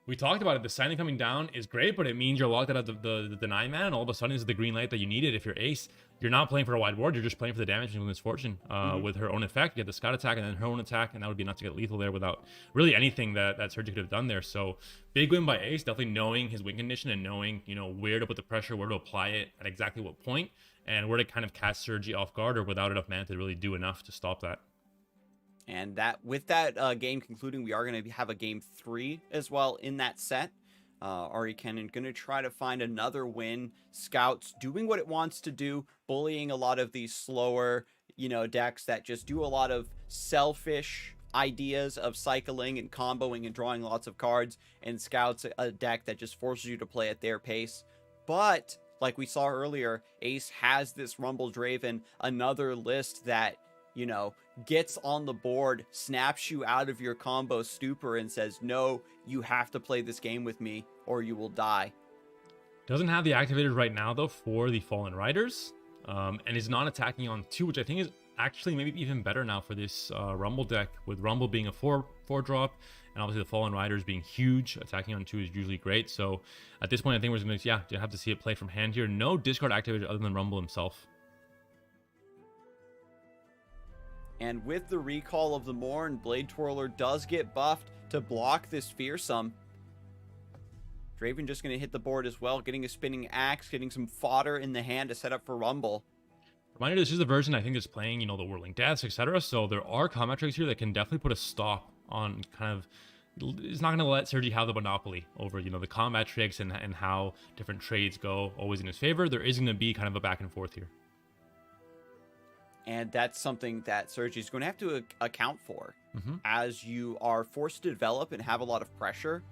[SPEAKER 3] We talked about it. The Sign-In coming down is great, but it means you're locked out of the deny man, and all of a sudden this is the green light that you needed. If you're Ace, you're not playing for a wide board, you're just playing for the damage with Misfortune. With her own effect, you get the Scout attack and then her own attack, and that would be enough to get lethal there without really anything that Scarzig could have done there. So big win by Ace, definitely knowing his win condition and knowing, you know, where to put the pressure, where to apply it at exactly what point, and where to kind of catch Scarzig off guard or without enough mana to really do enough to stop that.
[SPEAKER 2] And with that game concluding, we are going to have a game 3 as well in that set. Ari Cannon going to try to find another win. Scouts doing what it wants to do, bullying a lot of these slower, decks that just do a lot of selfish ideas of cycling and comboing and drawing lots of cards. And Scouts, a deck that just forces you to play at their pace. But like we saw earlier, Ace has this Rumble Draven, another list that, gets on the board, snaps you out of your combo stupor and says, no, you have to play this game with me or you will die.
[SPEAKER 3] Doesn't have the activators right now, though, for the Fallen Riders, and is not attacking on 2, which I think is actually maybe even better now for this Rumble deck, with Rumble being a 4-drop, and obviously the Fallen Riders being huge. Attacking on 2 is usually great, so at this point I think we're going to, you have to see it play from hand here. No discard activator other than Rumble himself.
[SPEAKER 2] And with the recall of the Mourn, Blade Twirler does get buffed to block this Fearsome. Draven just going to hit the board as well, getting a Spinning Axe, getting some fodder in the hand to set up for Rumble.
[SPEAKER 3] Mind you, this is the version I think that's playing, you know, the Whirling Deaths, etc. So there are combat tricks here that can definitely put a stop on kind of. It's not going to let Scarzig have the monopoly over, you know, the combat tricks and how different trades go always in his favor. There is going to be kind of a back and forth here.
[SPEAKER 2] And that's something that Scarzig is going to have to account for as you are forced to develop and have a lot of pressure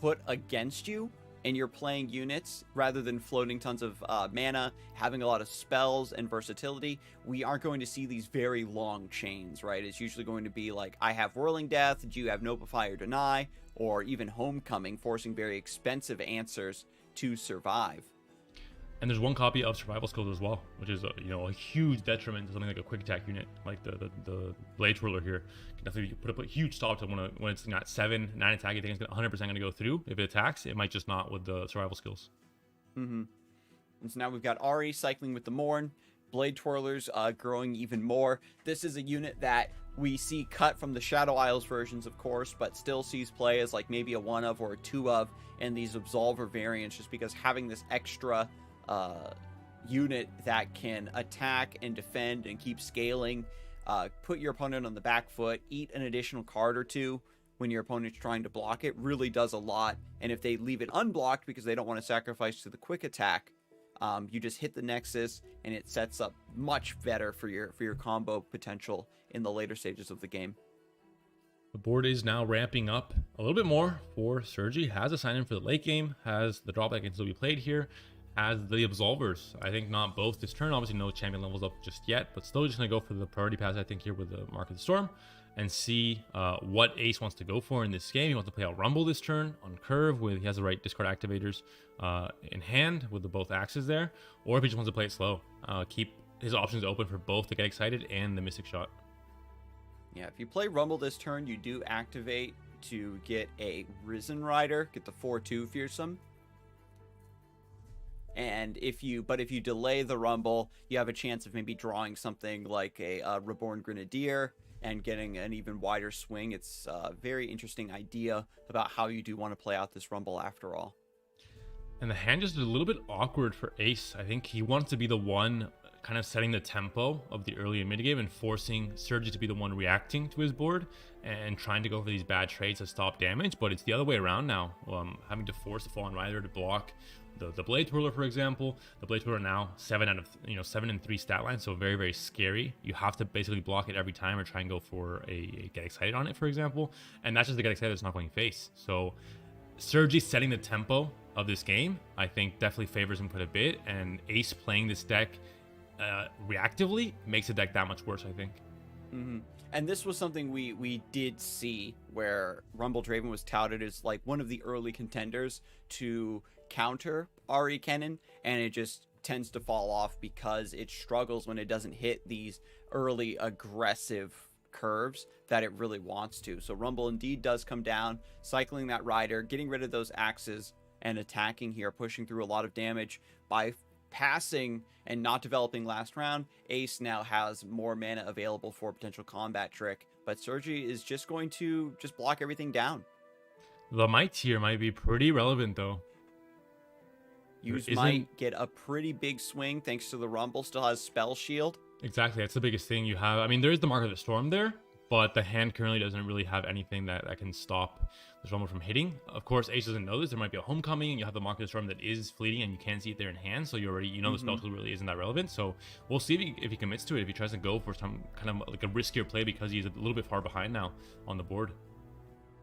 [SPEAKER 2] put against you, and you're playing units rather than floating tons of mana, having a lot of spells and versatility. We aren't going to see these very long chains, right? It's usually going to be like, I have Whirling Death, do you have Notify or Deny, or even Homecoming, forcing very expensive answers to survive.
[SPEAKER 3] And there's one copy of Survival Skills as well, which is you know, a huge detriment to something like a quick attack unit, like the Blade Twirler here. Can definitely put a huge stop to when it's got 7, 9 attack. I think it's 100% going to go through. If it attacks, it might just not with the Survival Skills.
[SPEAKER 2] And so now we've got Ari cycling with the Morn, Blade Twirlers growing even more. This is a unit that we see cut from the Shadow Isles versions, of course, but still sees play as like maybe a 1 of or a 2 of in these Absolver variants, just because having this extra unit that can attack and defend and keep scaling, put your opponent on the back foot, eat an additional card or 2 when your opponent's trying to block it, really does a lot. And if they leave it unblocked because they don't want to sacrifice to the quick attack, you just hit the Nexus and it sets up much better for your combo potential in the later stages of the game.
[SPEAKER 3] The board is now ramping up a little bit more for Scarzig. Has a sign-in for the late game, has the drawback can still be played here, as the Absolvers. I think not both this turn. Obviously no champion levels up just yet, but still just going to go for the priority pass, I think, here with the Mark of the Storm, and see what Ace wants to go for in this game. He wants to play out Rumble this turn on curve with, he has the right discard activators in hand with the both axes there, or if he just wants to play it slow, keep his options open for both the Get Excited and the Mystic Shot.
[SPEAKER 2] Yeah, if you play Rumble this turn, you do activate to get a Risen Rider, get the 4/2 Fearsome. And if you delay the Rumble, you have a chance of maybe drawing something like a Reborn Grenadier and getting an even wider swing. It's a very interesting idea about how you do want to play out this Rumble after all.
[SPEAKER 3] And the hand just is a little bit awkward for Ace. I think he wants to be the one kind of setting the tempo of the early and mid game and forcing Scarzig to be the one reacting to his board and trying to go for these bad trades to stop damage, but it's the other way around now. Having to force the Fallen Rider to block the Blade Twirler, for example. The Blade Twirler now 7 and 3 stat line, so very, very scary. You have to basically block it every time or try and go for a Get Excited on it, for example, and that's just the Get Excited that's not going face. So Scarzig setting the tempo of this game, I think, definitely favors him quite a bit, and Ace playing this deck reactively makes the deck that much worse, I think.
[SPEAKER 2] And this was something we did see, where Rumble Draven was touted as like one of the early contenders to counter Ari Kennen, and it just tends to fall off because it struggles when it doesn't hit these early aggressive curves that it really wants to. So Rumble indeed does come down, cycling that Rider, getting rid of those axes, and attacking here, pushing through a lot of damage by passing and not developing last round. Ace now has more mana available for a potential combat trick, but Scarzig is just going to block everything down.
[SPEAKER 3] The Might here might be pretty relevant, though.
[SPEAKER 2] Might get a pretty big swing thanks to the Rumble. Still has Spell Shield.
[SPEAKER 3] Exactly, that's the biggest thing you have. I mean, there is the Mark of the Storm there, but the hand currently doesn't really have anything that can stop this Rumble from hitting. Of course, Ace doesn't know this. There might be a Homecoming, and you have the Mark of the Storm that is fleeting, and you can see it there in hand, so you know the spell shield really isn't that relevant. So we'll see if he commits to it, if he tries to go for some kind of like a riskier play because he's a little bit far behind now on the board.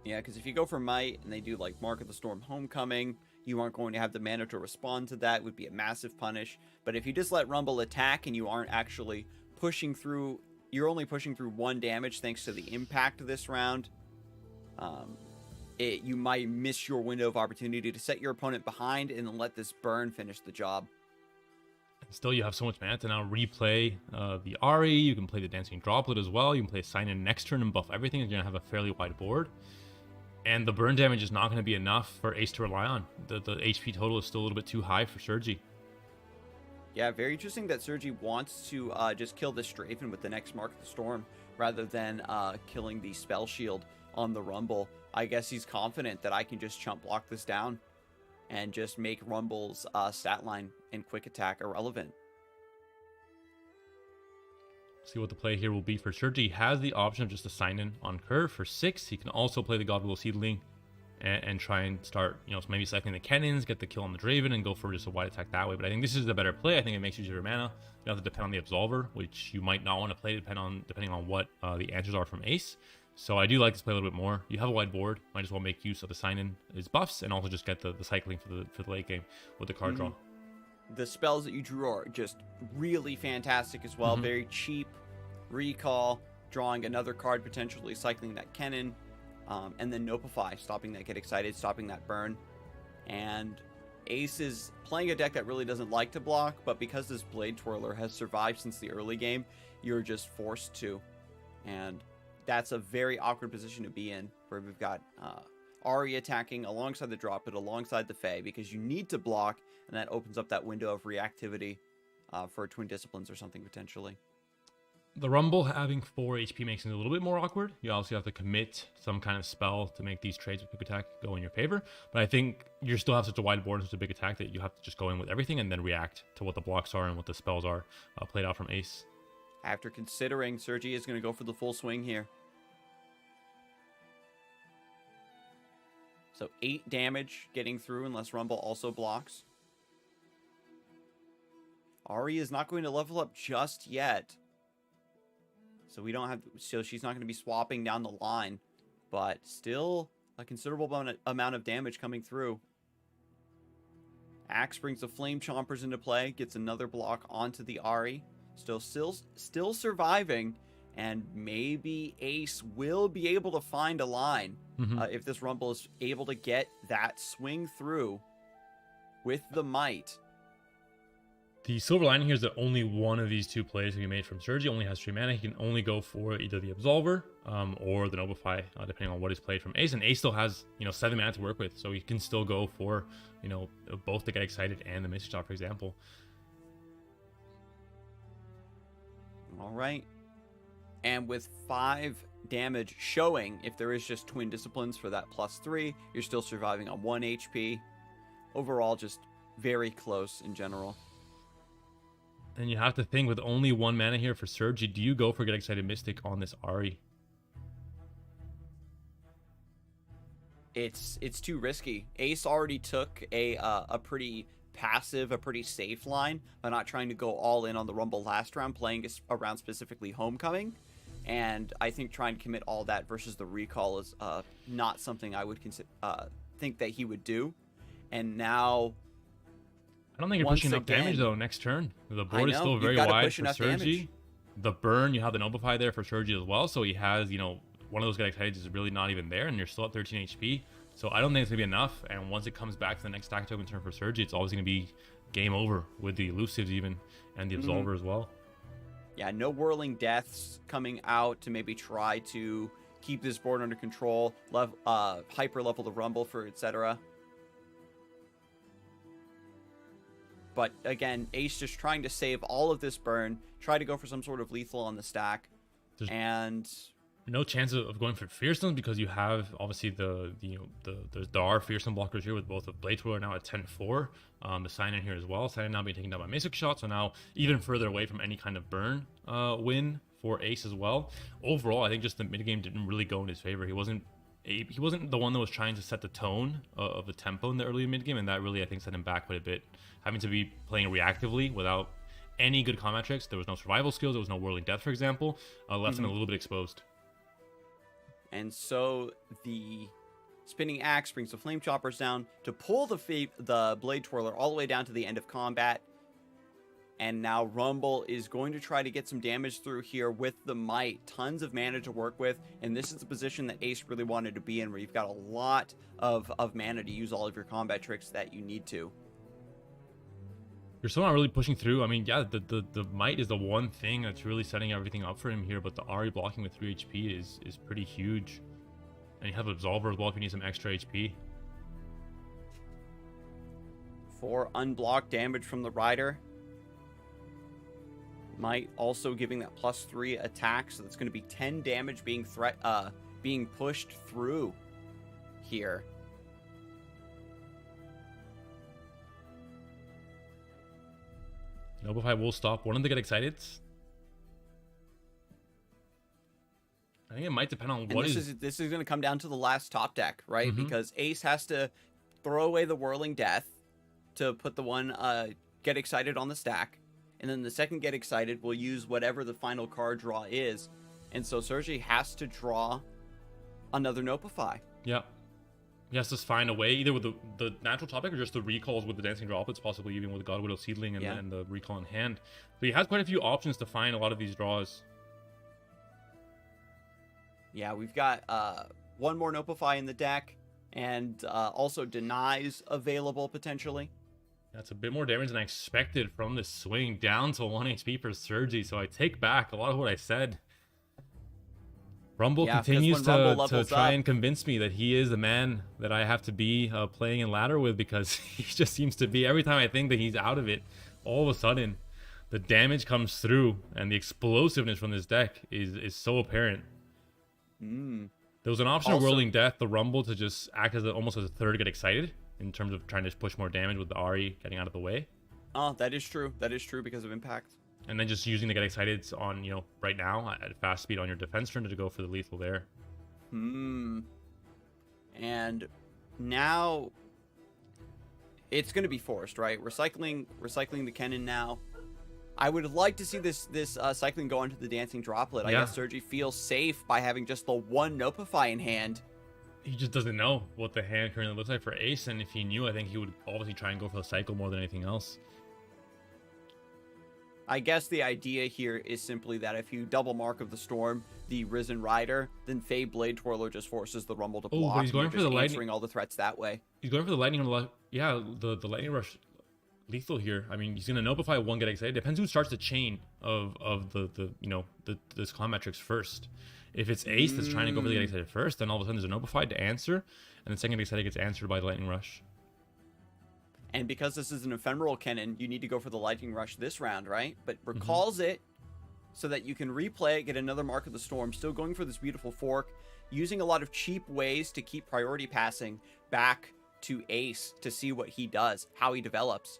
[SPEAKER 2] Yeah, because if you go for Might and they do like Mark of the Storm Homecoming, you aren't going to have the mana to respond to that. It would be a massive punish. But if you just let Rumble attack and you aren't actually pushing through, you're only pushing through 1 damage thanks to the impact this round, you might miss your window of opportunity to set your opponent behind and then let this burn finish the job.
[SPEAKER 3] Still, you have so much mana to now replay the Ari. You can play the Dancing Droplet as well. You can play Sign In next turn and buff everything. You're going to have a fairly wide board. And the burn damage is not going to be enough for Ace to rely on. The HP total is still a little bit too high for Scarzig.
[SPEAKER 2] Yeah, very interesting that Scarzig wants to just kill this Draven with the next Mark of the Storm rather than killing the Spell Shield on the Rumble. I guess he's confident that I can just chump block this down and just make Rumble's stat line and quick attack irrelevant.
[SPEAKER 3] See what the play here will be for Scourge. He has the option of just a sign in on curve for 6. He can also play the Godwillow Seedling and try and start, you know, maybe cycling the cannons, get the kill on the Draven, and go for just a wide attack that way. But I think this is the better play. I think it makes use of your mana. You have to depend on the Absolver, which you might not want to play depending on what the answers are from Ace. So I do like this play a little bit more. You have a wide board, might as well make use of the sign-in, his buffs, and also just get the cycling for the late game with the card draw.
[SPEAKER 2] The spells that you drew are just really fantastic as well. Very cheap. Recall, drawing another card, potentially cycling that cannon, and then Nopify, stopping that get excited, stopping that burn. And Ace is playing a deck that really doesn't like to block, but because this Blade Twirler has survived since the early game, you're just forced to. And that's a very awkward position to be in, where we've got Ahri attacking alongside the drop, but alongside the Fae, because you need to block, and that opens up that window of reactivity for Twin Disciplines or something potentially.
[SPEAKER 3] The Rumble having 4 HP makes it a little bit more awkward. You also have to commit some kind of spell to make these trades with quick attack go in your favor. But I think you still have such a wide board and such a big attack that you have to just go in with everything and then react to what the blocks are and what the spells are played out from Ace.
[SPEAKER 2] After considering, Sergi is going to go for the full swing here. So 8 damage getting through unless Rumble also blocks. Ahri is not going to level up just yet. So we don't have, so she's not going to be swapping down the line, but still a considerable amount of damage coming through. Axe brings the Flame Chompers into play, gets another block onto the Ahri. Still surviving, and maybe Ace will be able to find a line if this Rumble is able to get that swing through with the might.
[SPEAKER 3] The silver lining here is that only one of these two plays can be made from Sergi. Only has 3 mana. He can only go for either the Absolver or the Nobify, depending on what is played from Ace. And Ace still has, 7 mana to work with, so he can still go for, both the Get Excited and the Mystic Shot, for example.
[SPEAKER 2] All right. And with 5 damage showing, if there is just Twin Disciplines for that +3, you're still surviving on 1 HP. Overall, just very close in general.
[SPEAKER 3] And you have to think, with only 1 mana here for Sergi, do you go for Get Excited Mystic on this Ahri?
[SPEAKER 2] It's too risky. Ace already took a pretty passive, a pretty safe line by not trying to go all in on the Rumble last round, playing around specifically Homecoming. And I think trying to commit all that versus the recall is not something I would think that he would do. And now,
[SPEAKER 3] I don't think you're pushing enough damage though next turn. The board is still very wide for Sergi. The burn, you have the Nobify there for Sergi as well, so he has, one of those Get Excited is really not even there, and you're still at 13 HP. So I don't think it's gonna be enough. And once it comes back to the next stack token turn for Sergi, it's always gonna be game over with the Elusives even and the Absolver as well.
[SPEAKER 2] Yeah, no Whirling Deaths coming out to maybe try to keep this board under control, hyper level the Rumble for etc. But again, Ace just trying to save all of this burn, try to go for some sort of lethal on the stack. And
[SPEAKER 3] no chance of going for Fearsome because you have obviously the are Fearsome blockers here with both of Blade Twirler now at 10-4. The sign in here as well. Sign in now being taken down by Mystic Shot, so now even further away from any kind of burn win for Ace as well. Overall, I think just the mid game didn't really go in his favor. He wasn't the one that was trying to set the tone of the tempo in the early mid game, and that really I think set him back quite a bit. Having to be playing reactively without any good combat tricks. There was no survival skills. There was no Whirling Death, for example. Left him a little bit exposed.
[SPEAKER 2] And so the Spinning Axe brings the Flame Choppers down to pull the Blade Twirler all the way down to the end of combat. And now Rumble is going to try to get some damage through here with the Might. Tons of mana to work with. And this is the position that Ace really wanted to be in, where you've got a lot of mana to use all of your combat tricks that you need to.
[SPEAKER 3] You're still not really pushing through. I mean, yeah, the Might is the one thing that's really setting everything up for him here, but the Ahri blocking with 3 HP is pretty huge. And you have Absolver as well if you need some extra HP.
[SPEAKER 2] For unblocked damage from the Rider. Might also giving that +3 attack, so that's going to be 10 damage being pushed through here.
[SPEAKER 3] Nobify will stop one of the Get Excited. think it might depend on
[SPEAKER 2] And
[SPEAKER 3] what
[SPEAKER 2] this is going to come down to the last top deck, right? Because Ace has to throw away the Whirling Death to put the one Get Excited on the stack. And then the second Get Excited will use whatever the final card draw is. And so Scarzig has to draw another Nopify.
[SPEAKER 3] Yeah. He has to find a way, either with the natural top deck or just the recalls with the Dancing Droplets, possibly even with God Widow Seedling and the recall in hand. But he has quite a few options to find a lot of these draws.
[SPEAKER 2] Yeah, we've got one more Nopify in the deck, and also Denies available potentially.
[SPEAKER 3] That's a bit more damage than I expected from this swing, down to 1 HP for Scarzig, so I take back a lot of what I said. Rumble continues to try and convince me that he is the man that I have to be playing in ladder with, because he just seems to be, every time I think that he's out of it, all of a sudden the damage comes through and the explosiveness from this deck is so apparent. There was an option of Whirling Death, the Rumble, to just act as almost as a third Get Excited in terms of trying to push more damage with the Ahri getting out of the way.
[SPEAKER 2] Oh, that is true. That is true because of impact.
[SPEAKER 3] And then just using the Get Excited on, right now at fast speed on your defense turn to go for the lethal there.
[SPEAKER 2] And now it's going to be forced, right? Recycling the cannon now. I would like to see this cycling go onto the Dancing Droplet. I guess Scarzig feels safe by having just the one Nopify in hand.
[SPEAKER 3] He just doesn't know what the hand currently looks like for Ace, and if he knew, I think he would obviously try and go for the cycle more than anything else.
[SPEAKER 2] I guess the idea here is simply that if you double Mark of the Storm the Risen Rider, then Fey Blade Twirler just forces the Rumble to block.
[SPEAKER 3] But he's going for the
[SPEAKER 2] answering all the threats that way.
[SPEAKER 3] He's going for the Lightning. The Lightning Rush lethal here. I mean, he's gonna Nopify one Get Excited. Depends who starts the chain of this con metrics first. If it's Ace that's trying to go for the Get Excited first, then all of a sudden there's a Nopify to answer, and the second Get Excited gets answered by the Lightning Rush.
[SPEAKER 2] And because this is an ephemeral cannon, you need to go for the Lightning Rush this round, right? But recalls it so that you can replay it, get another Mark of the Storm, still going for this beautiful fork, using a lot of cheap ways to keep priority passing back to Ace to see what he does, how he develops.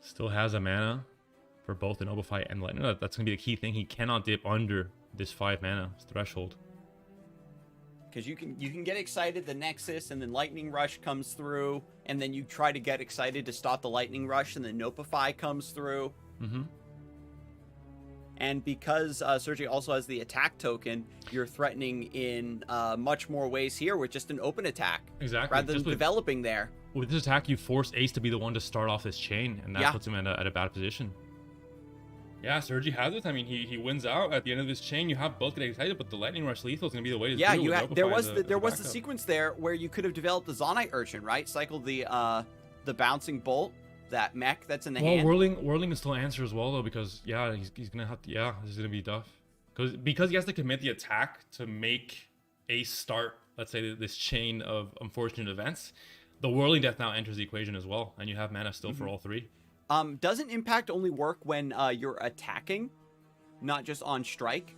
[SPEAKER 3] Still has a mana for both the Nopify and Lightning. That's going to be the key thing. He cannot dip under this 5 mana threshold.
[SPEAKER 2] Because you can get excited the Nexus, and then Lightning Rush comes through, and then you try to get excited to stop the Lightning Rush, and then Nopify comes through. And because Scarzig also has the attack token, you're threatening in much more ways here with just an open attack.
[SPEAKER 3] Exactly.
[SPEAKER 2] Rather than developing there.
[SPEAKER 3] With this attack, you force Ace to be the one to start off this chain, and that puts him at a bad position. Yeah, Scarzig has it. I mean, he wins out at the end of this chain. You have both Get Excited, but the Lightning Rush lethal is going to be the way to do it.
[SPEAKER 2] There was the sequence there where you could have developed the Zonite Urchin, right? Cycle the bouncing bolt, that mech that's in the hand.
[SPEAKER 3] Whirling can still answer as well, though, because he's gonna have to. Yeah, this is gonna be tough because he has to commit the attack to make Ace start. Let's say this chain of unfortunate events. The Whirling Death now enters the equation as well, and you have mana still for all three.
[SPEAKER 2] Doesn't impact only work when you're attacking, not just on strike?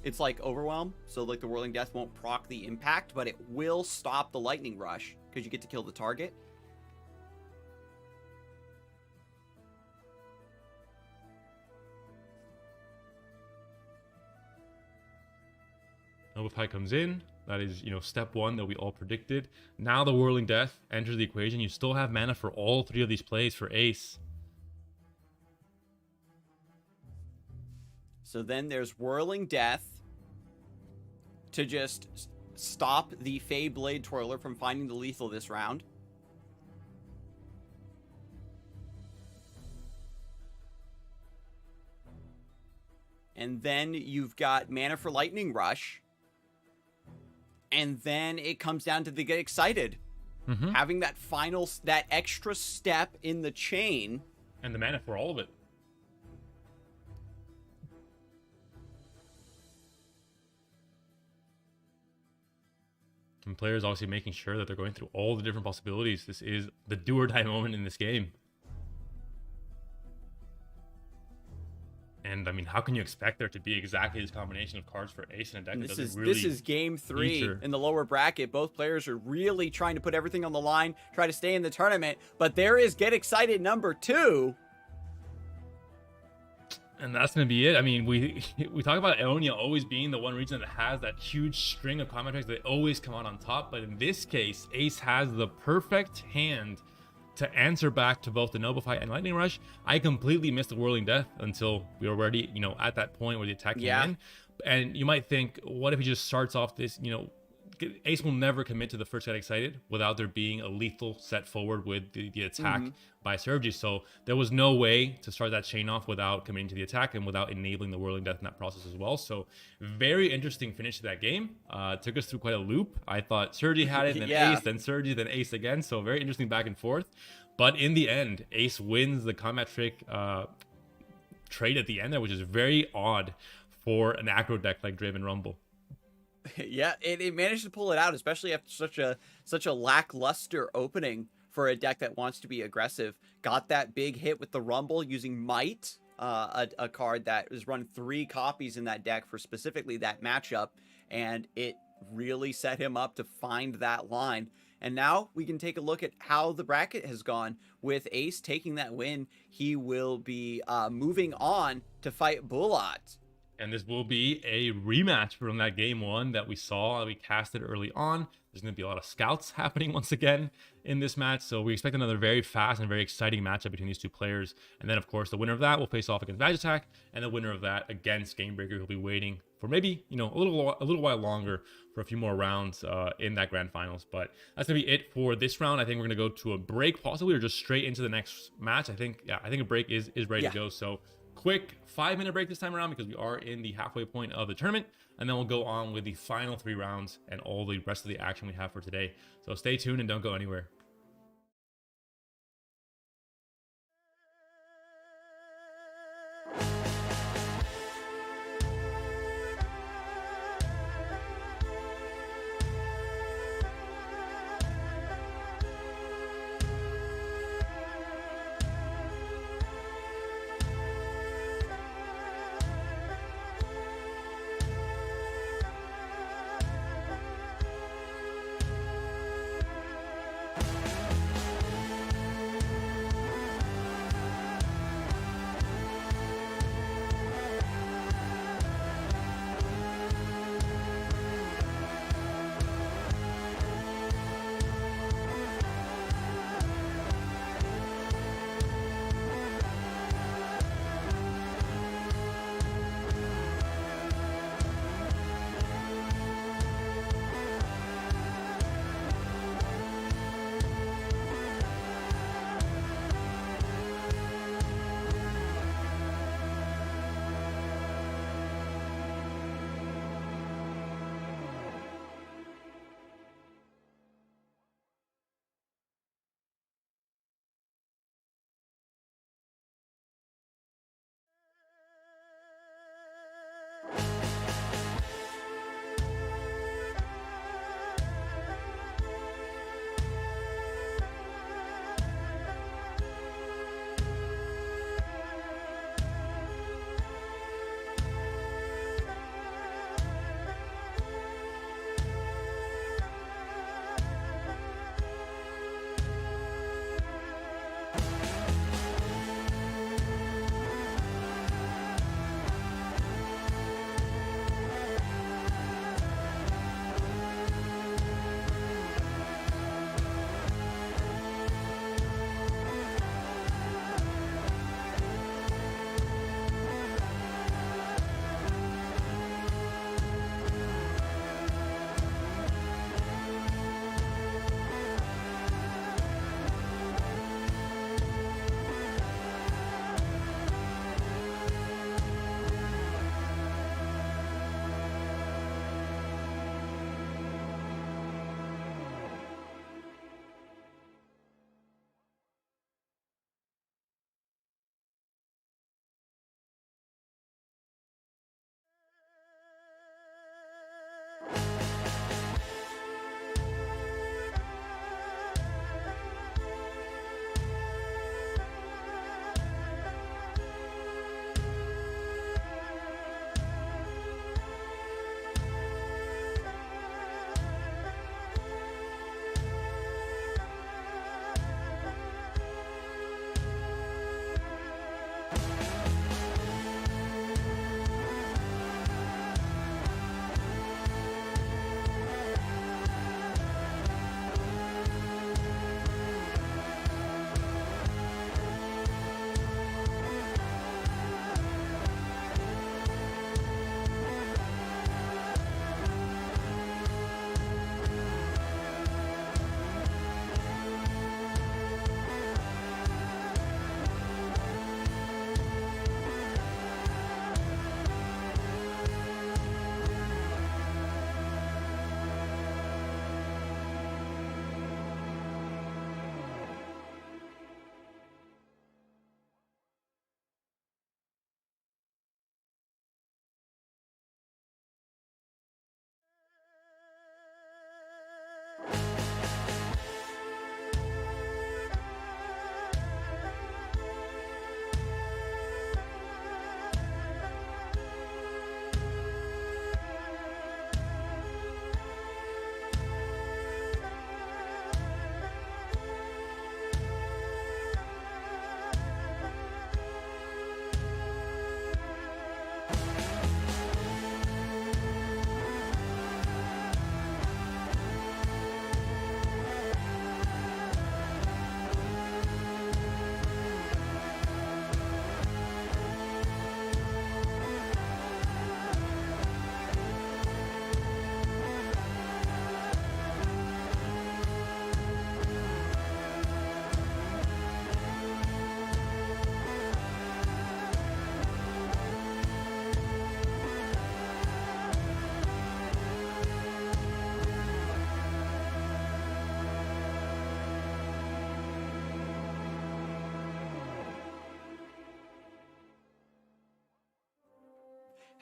[SPEAKER 2] It's like Overwhelm, so like the Whirling Death won't proc the impact, but it will stop the Lightning Rush because you get to kill the target.
[SPEAKER 3] Nopify comes in. That is, step one that we all predicted. Now the Whirling Death enters the equation. You still have mana for all three of these plays for Ace.
[SPEAKER 2] So then there's Whirling Death to just stop the Fey Blade Twirler from finding the lethal this round. And then you've got mana for Lightning Rush. And then it comes down to the Get Excited. Having that that extra step in the chain.
[SPEAKER 3] And the mana for all of it. And players obviously making sure that they're going through all the different possibilities. This is the do or die moment in this game. And I mean, how can you expect there to be exactly this combination of cards for Ace in a deck that doesn't really
[SPEAKER 2] This is game 3 in the lower bracket. Both players are really trying to put everything on the line, try to stay in the tournament. But there is Get Excited number 2.
[SPEAKER 3] And that's gonna be it. I mean, we talk about Eonia always being the one region that has that huge string of combat tracks that always come out on top. But in this case, Ace has the perfect hand to answer back to both the Noble Fight and Lightning Rush. I completely missed the Whirling Death until we were already, at that point where the attack came in. And you might think, what if he just starts off this, Ace will never commit to the first Get Excited without there being a lethal set forward with the attack by Scarzig. So there was no way to start that chain off without committing to the attack and without enabling the Whirling Death in that process as well. So very interesting finish to that game. Took us through quite a loop. I thought Scarzig had it, then Ace, then Scarzig, then Ace again. So very interesting back and forth. But in the end, Ace wins the combat trick trade at the end there, which is very odd for an aggro deck like Driven Rumble.
[SPEAKER 2] Yeah, it managed to pull it out, especially after such a lackluster opening for a deck that wants to be aggressive. Got that big hit with the Rumble using Might, a card that was run 3 copies in that deck for specifically that matchup, and it really set him up to find that line. And now we can take a look at how the bracket has gone. With Ace taking that win, he will be moving on to fight Bulat.
[SPEAKER 3] And this will be a rematch from that game 1 that we saw, that we casted early on. There's going to be a lot of scouts happening once again in this match. So we expect another very fast and very exciting matchup between these 2 players. And then, of course, the winner of that will face off against Badge Attack. And the winner of that against Gamebreaker, who'll be waiting for maybe, a little while longer for a few more rounds in that grand finals. But that's going to be it for this round. I think we're going to go to a break possibly, or just straight into the next match. I think a break is ready to go. So quick 5-minute break this time around because we are in the halfway point of the tournament, and then we'll go on with the final 3 rounds and all the rest of the action we have for today. So stay tuned and don't go anywhere.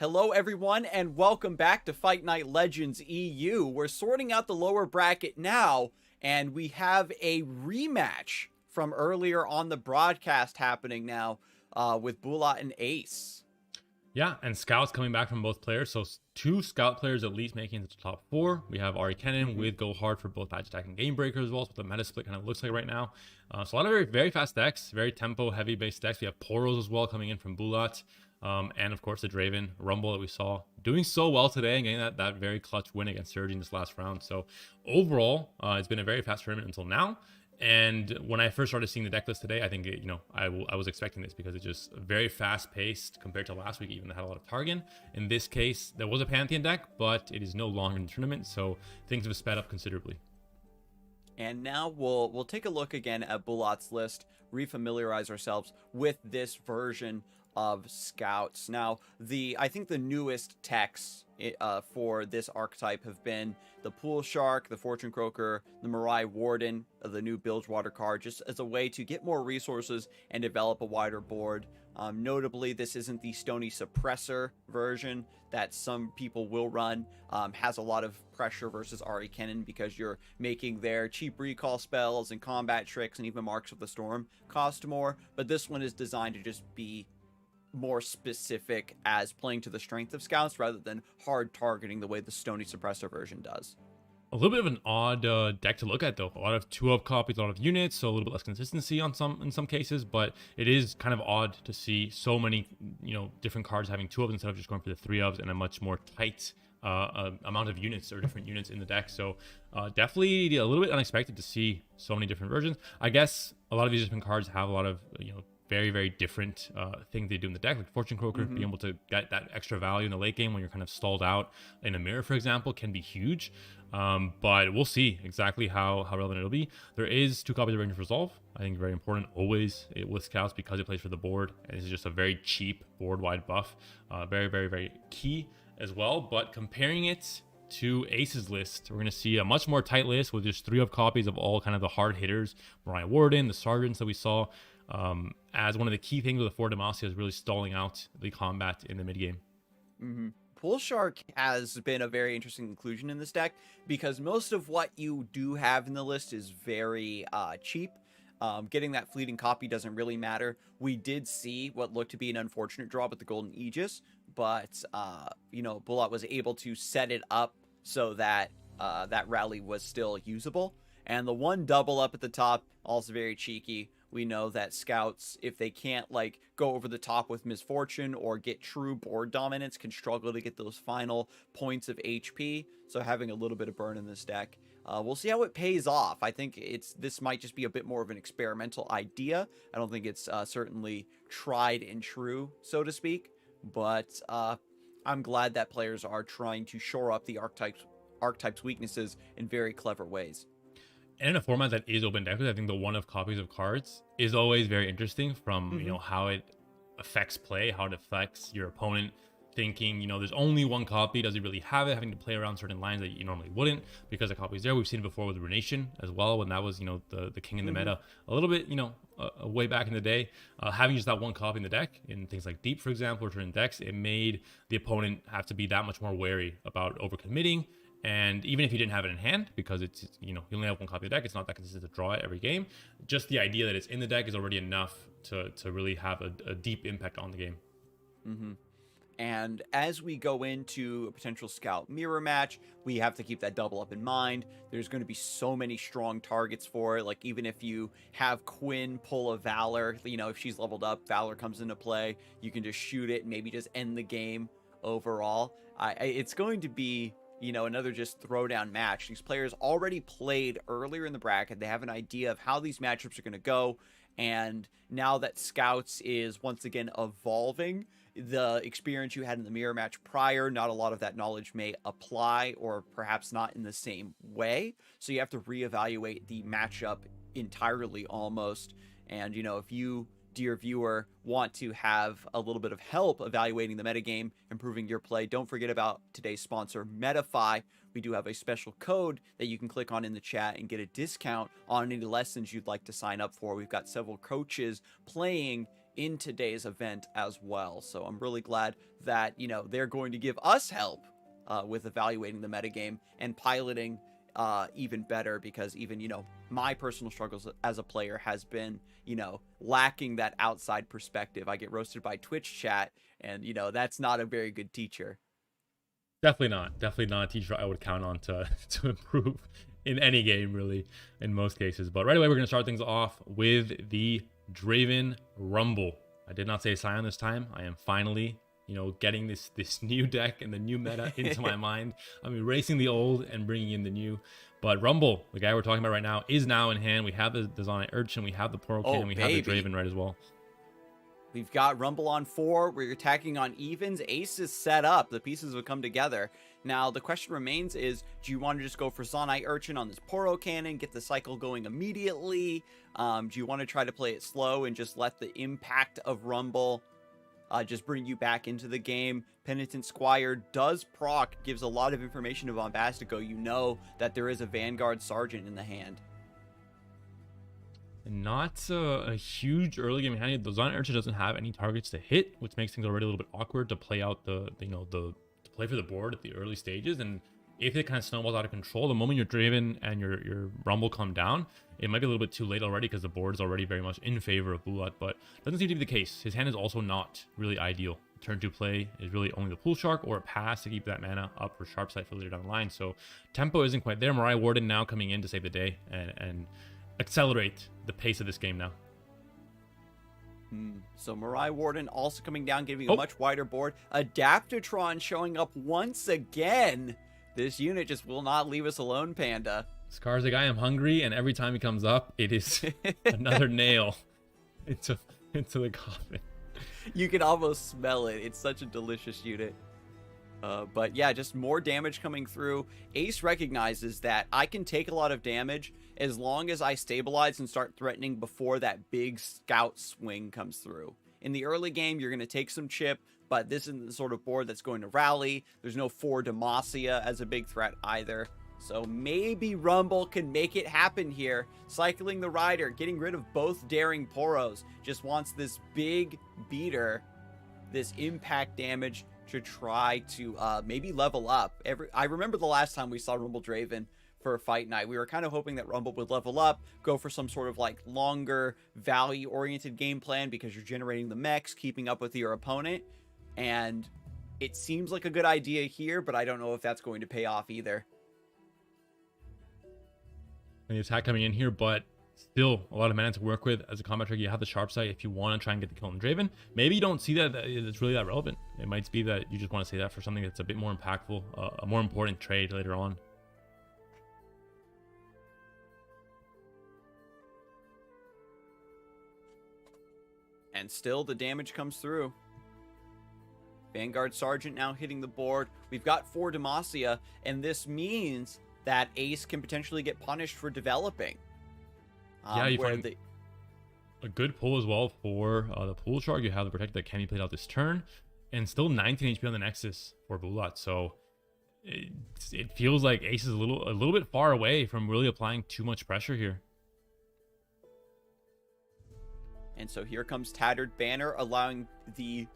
[SPEAKER 2] Hello, everyone, and welcome back to Fight Night Legends EU. We're sorting out the lower bracket now, and we have a rematch from earlier on the broadcast happening now with Bulat and Ace.
[SPEAKER 3] Yeah, and scouts coming back from both players. So 2 scout players at least making it to the top 4. We have Ari Kennen with Go Hard for both Badge Attack and Game Breaker as well. So what the meta split kind of looks like right now. So a lot of very, very fast decks, very tempo heavy based decks. We have Poros as well coming in from Bulat. And of course the Draven Rumble that we saw doing so well today and getting that very clutch win against Surge in this last round. So overall, it's been a very fast tournament until now. And when I first started seeing the deck list today, I think, I was expecting this because it's just very fast paced compared to last week, even that had a lot of Targon. In this case, there was a Pantheon deck, but it is no longer in the tournament. So things have sped up considerably.
[SPEAKER 2] And now we'll take a look again at Bulat's list, refamiliarize ourselves with this version of scouts. Now, I think the newest techs for this archetype have been the Pool Shark, the Fortune Croaker, the Mirai Warden, the new Bilgewater card, just as a way to get more resources and develop a wider board. Notably, this isn't the Stony Suppressor version that some people will run. Has a lot of pressure versus Ari Kennen because you're making their cheap recall spells and combat tricks and even Marks of the Storm cost more. But this one is designed to just be more specific as playing to the strength of scouts rather than hard targeting the way the Stony Suppressor version does.
[SPEAKER 3] A little bit of an odd deck to look at though. A lot of 2-up copies, a lot of units, so a little bit less consistency in some cases, but it is kind of odd to see so many different cards having 2-ups instead of just going for the 3-ups and a much more tight amount of units or different units in the deck. So definitely a little bit unexpected to see so many different versions. I guess a lot of these different cards have a lot of very, very different things they do in the deck. Like Fortune Croaker, being able to get that extra value in the late game when you're kind of stalled out in a mirror, for example, can be huge. But we'll see exactly how relevant it'll be. There is 2 copies of Range of Resolve. I think very important always with scouts because it plays for the board. And it's just a very cheap board-wide buff. Very, very, very key as well. But comparing it to Ace's list, we're going to see a much more tight list with just 3-up copies of all kind of the hard hitters. Mariah Warden, the Sergeants that we saw. As one of the key things with the 4 Demacia is really stalling out the combat in the mid game.
[SPEAKER 2] Pool Shark has been a very interesting inclusion in this deck because most of what you do have in the list is very cheap. Getting that fleeting copy doesn't really matter. We did see what looked to be an unfortunate draw with the Golden Aegis, but Bulat was able to set it up so that that rally was still usable. And the 1 double up at the top, also very cheeky. We know that scouts, if they can't go over the top with Misfortune or get true board dominance, can struggle to get those final points of HP. So having a little bit of burn in this deck, we'll see how it pays off. I think this might just be a bit more of an experimental idea. I don't think it's certainly tried and true, so to speak. But I'm glad that players are trying to shore up the archetype's weaknesses in very clever ways.
[SPEAKER 3] And in a format that is open decked, I think the 1-of copies of cards is always very interesting from how it affects play, how it affects your opponent thinking, there's only 1 copy, does he really have it, having to play around certain lines that you normally wouldn't because the copy's there. We've seen it before with Runation as well, when that was the king in the meta a little bit way back in the day. Having just that 1 copy in the deck in things like Deep, for example, or certain decks, it made the opponent have to be that much more wary about overcommitting. And even if you didn't have it in hand, because it's you only have 1 copy of the deck, it's not that consistent to draw it every game. Just the idea that it's in the deck is already enough to really have a deep impact on the game.
[SPEAKER 2] And as we go into a potential scout mirror match, we have to keep that double up in mind. There's going to be so many strong targets for it. Like even if you have Quinn pull a Valor, if she's leveled up, Valor comes into play, you can just shoot it and maybe just end the game overall. It's going to be another just throwdown match. These players already played earlier in the bracket. They have an idea of how these matchups are going to go. And now that Scouts is once again evolving, the experience you had in the mirror match prior, not a lot of that knowledge may apply, or perhaps not in the same way. So you have to reevaluate the matchup entirely almost. And, if you, dear viewer, want to have a little bit of help evaluating the metagame, improving your play, don't forget about today's sponsor, Metafy. We do have a special code that you can click on in the chat and get a discount on any lessons you'd like to sign up for. We've got several coaches playing in today's event as well. So I'm really glad that, you know, they're going to give us help with evaluating the metagame and piloting even better, because even, you know, my personal struggles as a player has been, you know, lacking that outside perspective. I get roasted by Twitch chat, and, you know, that's not a very good teacher.
[SPEAKER 3] Definitely not a teacher I would count on to improve in any game, really, in most cases. But right away, we're going to start things off with the Draven Rumble. I did not say Scion this time. I am finally, you know, getting this new deck and the new meta into my mind. I'm erasing the old and bringing in the new. But Rumble, the guy we're talking about right now, is now in hand. We have the Zonic Urchin, we have the Poro Cannon, we have the Draven right as well.
[SPEAKER 2] We've got Rumble on 4. We're attacking on evens. Ace is set up. The pieces have come together. Now, the question remains is, do you want to just go for Zonite Urchin on this Poro Cannon, get the cycle going immediately? Do you want to try to play it slow and just let the impact of Rumble just bring you back into the game? Penitent Squire does proc, gives a lot of information to Bombastico. You know that there is a Vanguard Sergeant in the hand.
[SPEAKER 3] Not a huge early game hand. The Zonic Urchin doesn't have any targets to hit, which makes things already a little bit awkward to play out to play for the board at the early stages. And if it kind of snowballs out of control, the moment your Draven and your Rumble come down, it might be a little bit too late already, because the board is already very much in favor of Bulat. But doesn't seem to be the case. His hand is also not really ideal. Turn 2 play is really only the Pool Shark or a pass to keep that mana up for Sharp Sight for later down the line. So tempo isn't quite there. Mariah Warden now coming in to save the day and accelerate the pace of this game now.
[SPEAKER 2] So Mariah Warden also coming down, giving a much wider board. Adaptatron showing up once again. This unit just will not leave us alone, Panda.
[SPEAKER 3] Scarzig, I am hungry, and every time he comes up, it is another nail into the coffin.
[SPEAKER 2] You can almost smell it. It's such a delicious unit. But yeah, just more damage coming through. Ace recognizes that I can take a lot of damage as long as I stabilize and start threatening before that big scout swing comes through. In the early game, you're going to take some chip, but this isn't the sort of board that's going to rally. There's no 4 Demacia as a big threat either. So maybe Rumble can make it happen here. Cycling the Rider, getting rid of both Daring Poros. Just wants this big beater, this impact damage to try to maybe level up. I remember the last time we saw Rumble Draven for a fight night, we were kind of hoping that Rumble would level up, go for some sort of like longer value-oriented game plan, because you're generating the mechs, keeping up with your opponent, and it seems like a good idea here, but I don't know if that's going to pay off either.
[SPEAKER 3] And the attack coming in here, but still a lot of mana to work with as a combat trick. You have the Sharp Sight if you want to try and get the kill on Draven. Maybe you don't see that it's really that relevant. It might be that you just want to say that for something that's a bit more impactful, a more important trade later on.
[SPEAKER 2] And still the damage comes through. Vanguard Sergeant now hitting the board. We've got 4 Demacia, and this means that Ace can potentially get punished for developing.
[SPEAKER 3] Yeah, you find a good pull as well for the Pool Shark. You have the Protector that can be played out this turn, and still 19 HP on the Nexus for Bulat. So it feels like Ace is a little bit far away from really applying too much pressure here.
[SPEAKER 2] And so here comes Tattered Banner, allowing the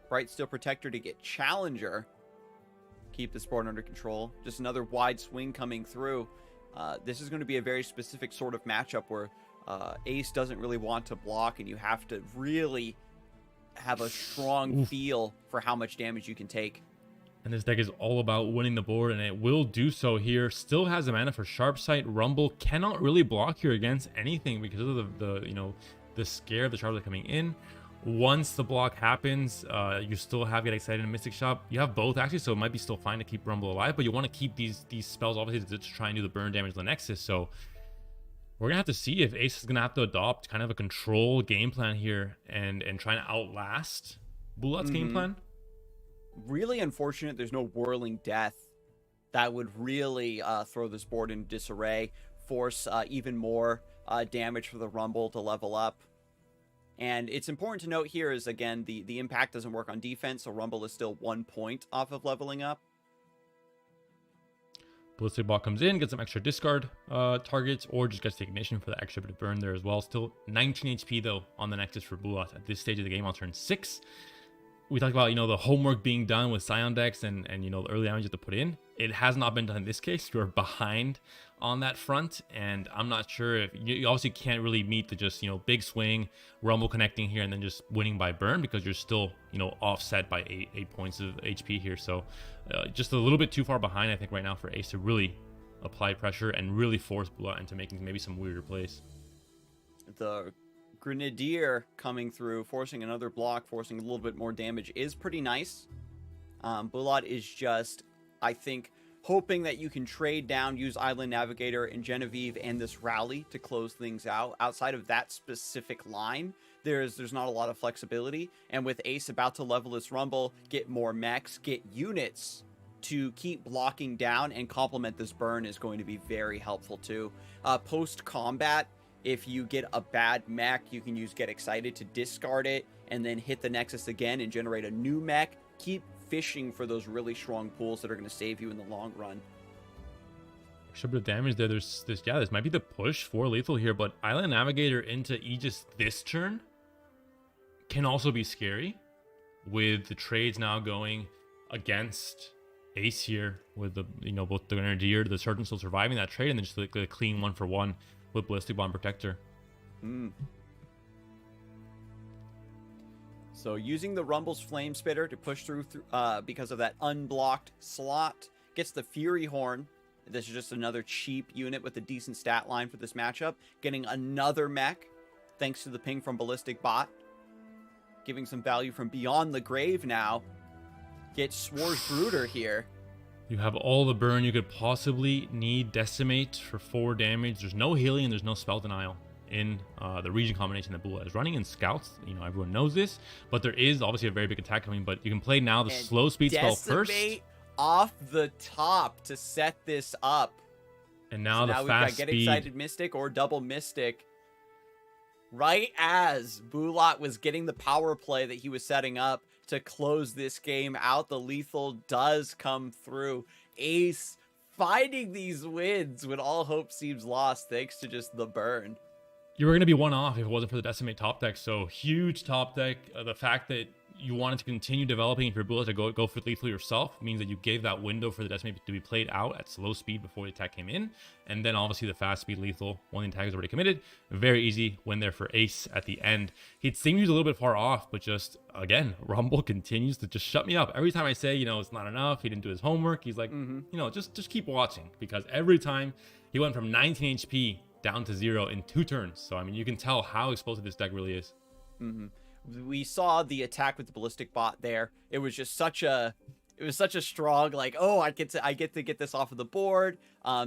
[SPEAKER 2] Bright Steel Protector to get Challenger. Keep this board under control. Just another wide swing coming through. This is going to be a very specific sort of matchup where Ace doesn't really want to block, and you have to really have a strong feel for how much damage you can take.
[SPEAKER 3] And this deck is all about winning the board, and it will do so here. Still has the mana for Sharp Sight. Rumble cannot really block here against anything because of the scare of the Sharp Sight coming in. Once the block happens, you still have Get Excited and Mystic Shop. You have both actually, so it might be still fine to keep Rumble alive, but you want to keep these spells obviously to try and do the burn damage to the Nexus. So we're gonna have to see if Ace is gonna have to adopt kind of a control game plan here and try to outlast Bulat's game plan.
[SPEAKER 2] Really unfortunate there's no Whirling Death. That would really throw this board in disarray, force even more damage for the Rumble to level up. And it's important to note here is, again, the impact doesn't work on defense, so Rumble is still 1 point off of leveling up.
[SPEAKER 3] Ballistic Bot comes in, gets some extra discard targets, or just gets the ignition for the extra bit of burn there as well. Still 19 HP though on the Nexus for Bulat at this stage of the game on turn 6. We talked about, the homework being done with Scion decks and the early damage you have to put in. It has not been done in this case. You're behind on that front, and I'm not sure if you obviously can't really meet the just, big swing, Rumble connecting here, and then just winning by burn because you're still, offset by 8 points of HP here. So just a little bit too far behind, I think, right now for Ace to really apply pressure and really force Bulat into making maybe some weirder plays.
[SPEAKER 2] The Grenadier coming through, forcing another block, forcing a little bit more damage is pretty nice. Bulat is just, I think, hoping that you can trade down, use Island Navigator and Genevieve and this rally to close things out. Outside of that specific line, there's not a lot of flexibility. And with Ace about to level this Rumble, get more mechs, get units to keep blocking down and complement this burn is going to be very helpful too. Post-combat, if you get a bad mech, you can use Get Excited to discard it and then hit the Nexus again and generate a new mech. Keep fishing for those really strong pools that are going to save you in the long run.
[SPEAKER 3] Extra bit of damage there. This might be the push for lethal here, but Island Navigator into Aegis this turn can also be scary with the trades now going against Ace here with the, both the Grenadier, the Sergeant still surviving that trade, and then just like a clean 1-for-1 with Ballistic Bomb Protector.
[SPEAKER 2] So using the Rumble's Flame Spitter to push through because of that unblocked slot, gets the Fury Horn. This is just another cheap unit with a decent stat line for this matchup. Getting another mech thanks to the ping from Ballistic Bot. Giving some value from Beyond the Grave now. Get Swords Brooder here.
[SPEAKER 3] You have all the burn you could possibly need. Decimate for 4 damage. There's no healing and there's no spell denial in the region combination that Bulat is running in Scouts. Everyone knows this, but there is obviously a very big attack coming, but you can play now the slow speed spell first.
[SPEAKER 2] Off the top to set this up.
[SPEAKER 3] And now
[SPEAKER 2] so
[SPEAKER 3] the
[SPEAKER 2] now
[SPEAKER 3] fast
[SPEAKER 2] we've got Get
[SPEAKER 3] speed.
[SPEAKER 2] Excited Mystic or Double Mystic. Right as Bulat was getting the power play that he was setting up to close this game out, the lethal does come through. Ace finding these wins when all hope seems lost thanks to just the burn.
[SPEAKER 3] You were going to be one off if it wasn't for the Decimate top deck. So huge top deck. The fact that you wanted to continue developing if you're Bulat to go for lethal yourself means that you gave that window for the Decimate to be played out at slow speed before the attack came in. And then obviously the fast speed lethal when the attack is already committed. Very easy win there for Ace at the end. He'd seem he's a little bit far off, but just again, Rumble continues to just shut me up. Every time I say, it's not enough, he didn't do his homework, he's like, just keep watching, because every time he went from 19 HP down to 0 in 2 turns. So I mean, you can tell how explosive this deck really is.
[SPEAKER 2] We saw the attack with the Ballistic Bot there. It was just such a strong, like, oh, I get to get this off of the board.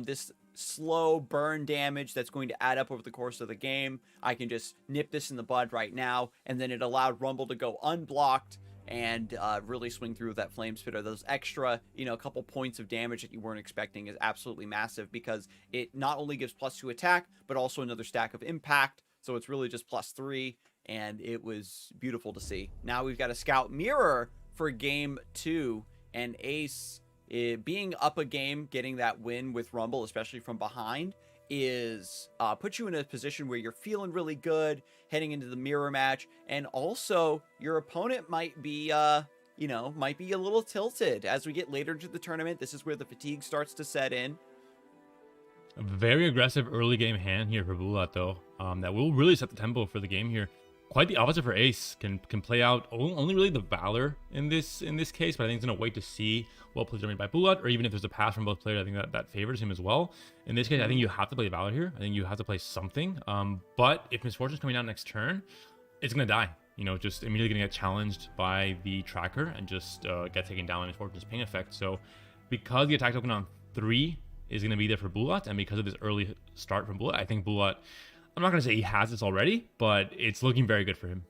[SPEAKER 2] This slow burn damage that's going to add up over the course of the game. I can just nip this in the bud right now. And then it allowed Rumble to go unblocked and really swing through with that Flame Spitter. Those extra, a couple points of damage that you weren't expecting is absolutely massive, because it not only gives +2 attack, but also another stack of impact. So it's really just +3. And it was beautiful to see. Now we've got a Scout Mirror for game 2. And Ace, being up a game, getting that win with Rumble, especially from behind, is puts you in a position where you're feeling really good heading into the mirror match. And also, your opponent might be, might be a little tilted. As we get later into the tournament, this is where the fatigue starts to set in.
[SPEAKER 3] A very aggressive early game hand here for Bulat, though. That will really set the tempo for the game here. Quite the opposite for Ace. Can play out only really the Valor in this case, but I think he's gonna wait to see what plays are made by Bulat, or even if there's a pass from both players, I think that favors him as well. In this case, I think you have to play Valor here. I think you have to play something. But if Misfortune's coming down next turn, it's gonna die. Just immediately gonna get challenged by the tracker and just get taken down by Misfortune's ping effect. So because the attack token on 3 is gonna be there for Bulat, and because of this early start from Bulat, I think Bulat, I'm not going to say he has this already, but it's looking very good for him.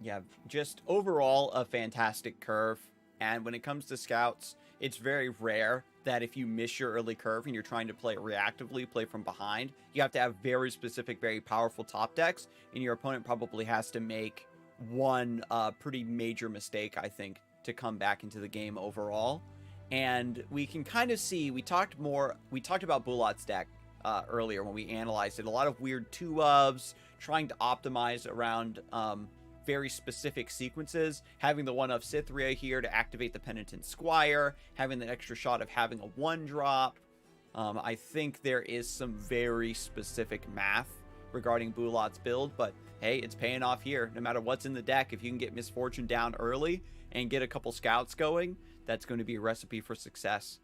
[SPEAKER 2] Yeah, just overall a fantastic curve. And when it comes to Scouts, it's very rare that if you miss your early curve and you're trying to play reactively, play from behind, you have to have very specific, very powerful top decks, and your opponent probably has to make one pretty major mistake, I think, to come back into the game overall. And we can kind of see, we talked about Bulat's deck earlier when we analyzed it. A lot of weird 2-ofs, trying to optimize around very specific sequences, having the 1-of Cythria here to activate the Penitent Squire, having that extra shot of having a 1-drop. I think there is some very specific math regarding Bulat's build, but hey, it's paying off here. No matter what's in the deck, if you can get Misfortune down early and get a couple scouts going, that's going to be a recipe for success.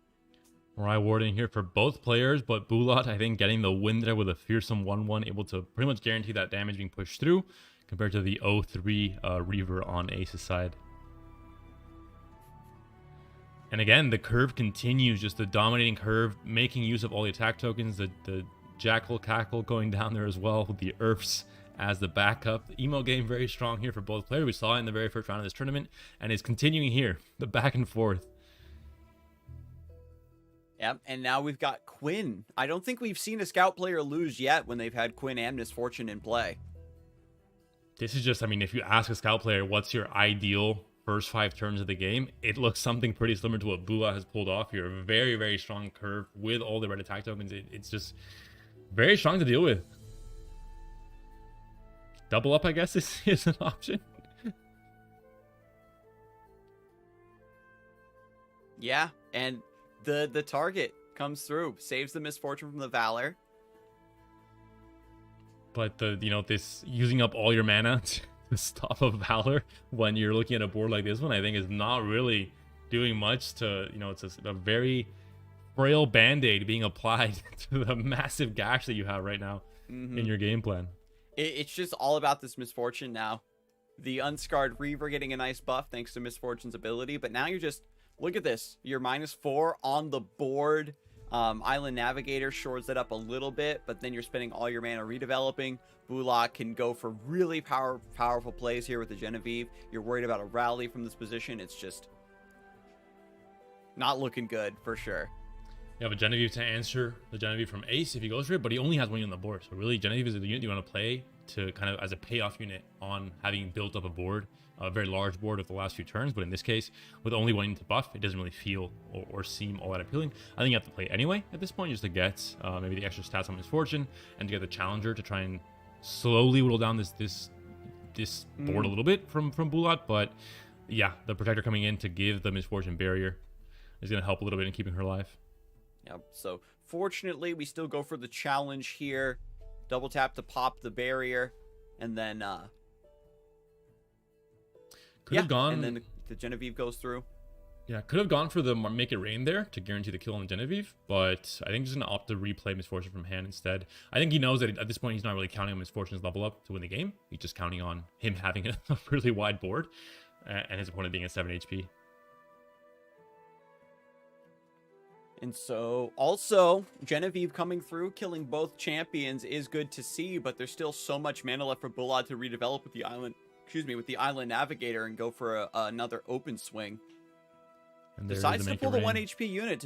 [SPEAKER 3] Mariah Warden here for both players, but Bulat, I think, getting the win there with a fearsome 1-1, able to pretty much guarantee that damage being pushed through, compared to the 0-3 Reaver on Ace's side. And again, the curve continues, just the dominating curve, making use of all the attack tokens, the Jackal Cackle going down there as well, with the Earths as the backup. The emo game very strong here for both players. We saw it in the very first round of this tournament, and is continuing here, the back and forth.
[SPEAKER 2] Yep, and now we've got Quinn. I don't think we've seen a scout player lose yet when they've had Quinn and Misfortune in play.
[SPEAKER 3] This is just, I mean, if you ask a scout player, what's your ideal first 5 turns of the game, it looks something pretty similar to what Bulat has pulled off here. A very, very strong curve with all the red attack tokens. It's just very strong to deal with. Double up, I guess, is an option.
[SPEAKER 2] Yeah, and the target comes through, saves the Misfortune from the Valor.
[SPEAKER 3] But this using up all your mana to stop a Valor when you're looking at a board like this one, I think is not really doing much to, it's a very frail band-aid being applied to the massive gash that you have right now in your game plan.
[SPEAKER 2] It's just all about this Misfortune now. The Unscarred Reaver getting a nice buff thanks to Misfortune's ability, but now you're just, look at this. You're -4 on the board. Island Navigator shores it up a little bit, but then you're spending all your mana redeveloping. Bulat can go for really powerful plays here with the Genevieve. You're worried about a rally from this position. It's just not looking good for sure.
[SPEAKER 3] You have a Genevieve to answer the Genevieve from Ace if he goes for it, but he only has 1 unit on the board. So really, Genevieve is the unit you want to play to kind of as a payoff unit on having built up a board, a very large board of the last few turns. But in this case, with only 1 unit to buff, it doesn't really feel or seem all that appealing. I think you have to play anyway at this point, just to get maybe the extra stats on Misfortune and to get the Challenger to try and slowly whittle down this board a little bit from Bulat. But yeah, the Protector coming in to give the Misfortune barrier is going to help a little bit in keeping her alive.
[SPEAKER 2] Yep, so fortunately, we still go for the challenge here. Double tap to pop the barrier, and then
[SPEAKER 3] could have gone,
[SPEAKER 2] and then the Genevieve goes through.
[SPEAKER 3] Yeah, could have gone for the Make It Rain there to guarantee the kill on the Genevieve, but I think he's going to opt to replay Misfortune from hand instead. I think he knows that at this point he's not really counting on Misfortune's level up to win the game. He's just counting on him having a really wide board and his opponent being at 7 HP.
[SPEAKER 2] And so, also, Genevieve coming through, killing both champions is good to see, but there's still so much mana left for Bulat to redevelop with the Island Navigator and go for another open swing.
[SPEAKER 3] And
[SPEAKER 2] Decides to pull the 1 HP unit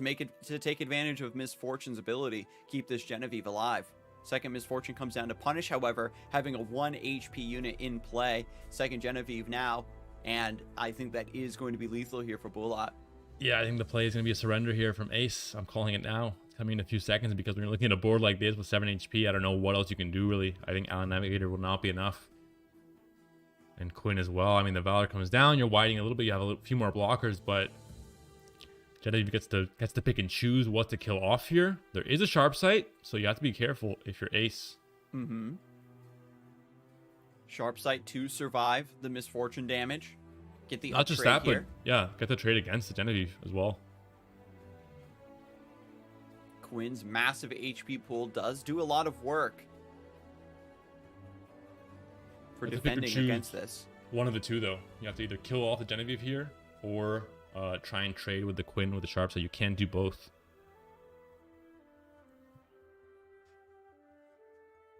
[SPEAKER 2] to take advantage of Misfortune's ability, keep this Genevieve alive. Second Misfortune comes down to punish, however, having a 1 HP unit in play. Second Genevieve now, and I think that is going to be lethal here for Bulat.
[SPEAKER 3] Yeah, I think the play is going to be a surrender here from Ace. I'm calling it now. It's coming in a few seconds because when you're looking at a board like this with 7 HP, I don't know what else you can do, really. I think Island Navigator will not be enough. And Quinn as well. I mean, the Valor comes down. You're widening a little bit. You have a few more blockers, but Genevieve gets to pick and choose what to kill off here. There is a sharp sight, so you have to be careful if you're Ace.
[SPEAKER 2] Sharp sight to survive the Misfortune damage. Get the
[SPEAKER 3] not just that,
[SPEAKER 2] here.
[SPEAKER 3] but yeah, get the trade against the Genevieve as well.
[SPEAKER 2] Quinn's massive HP pool does do a lot of work for defending against this.
[SPEAKER 3] One of the two, though. You have to either kill off the Genevieve here or try and trade with the Quinn with the sharp, so you can't do both.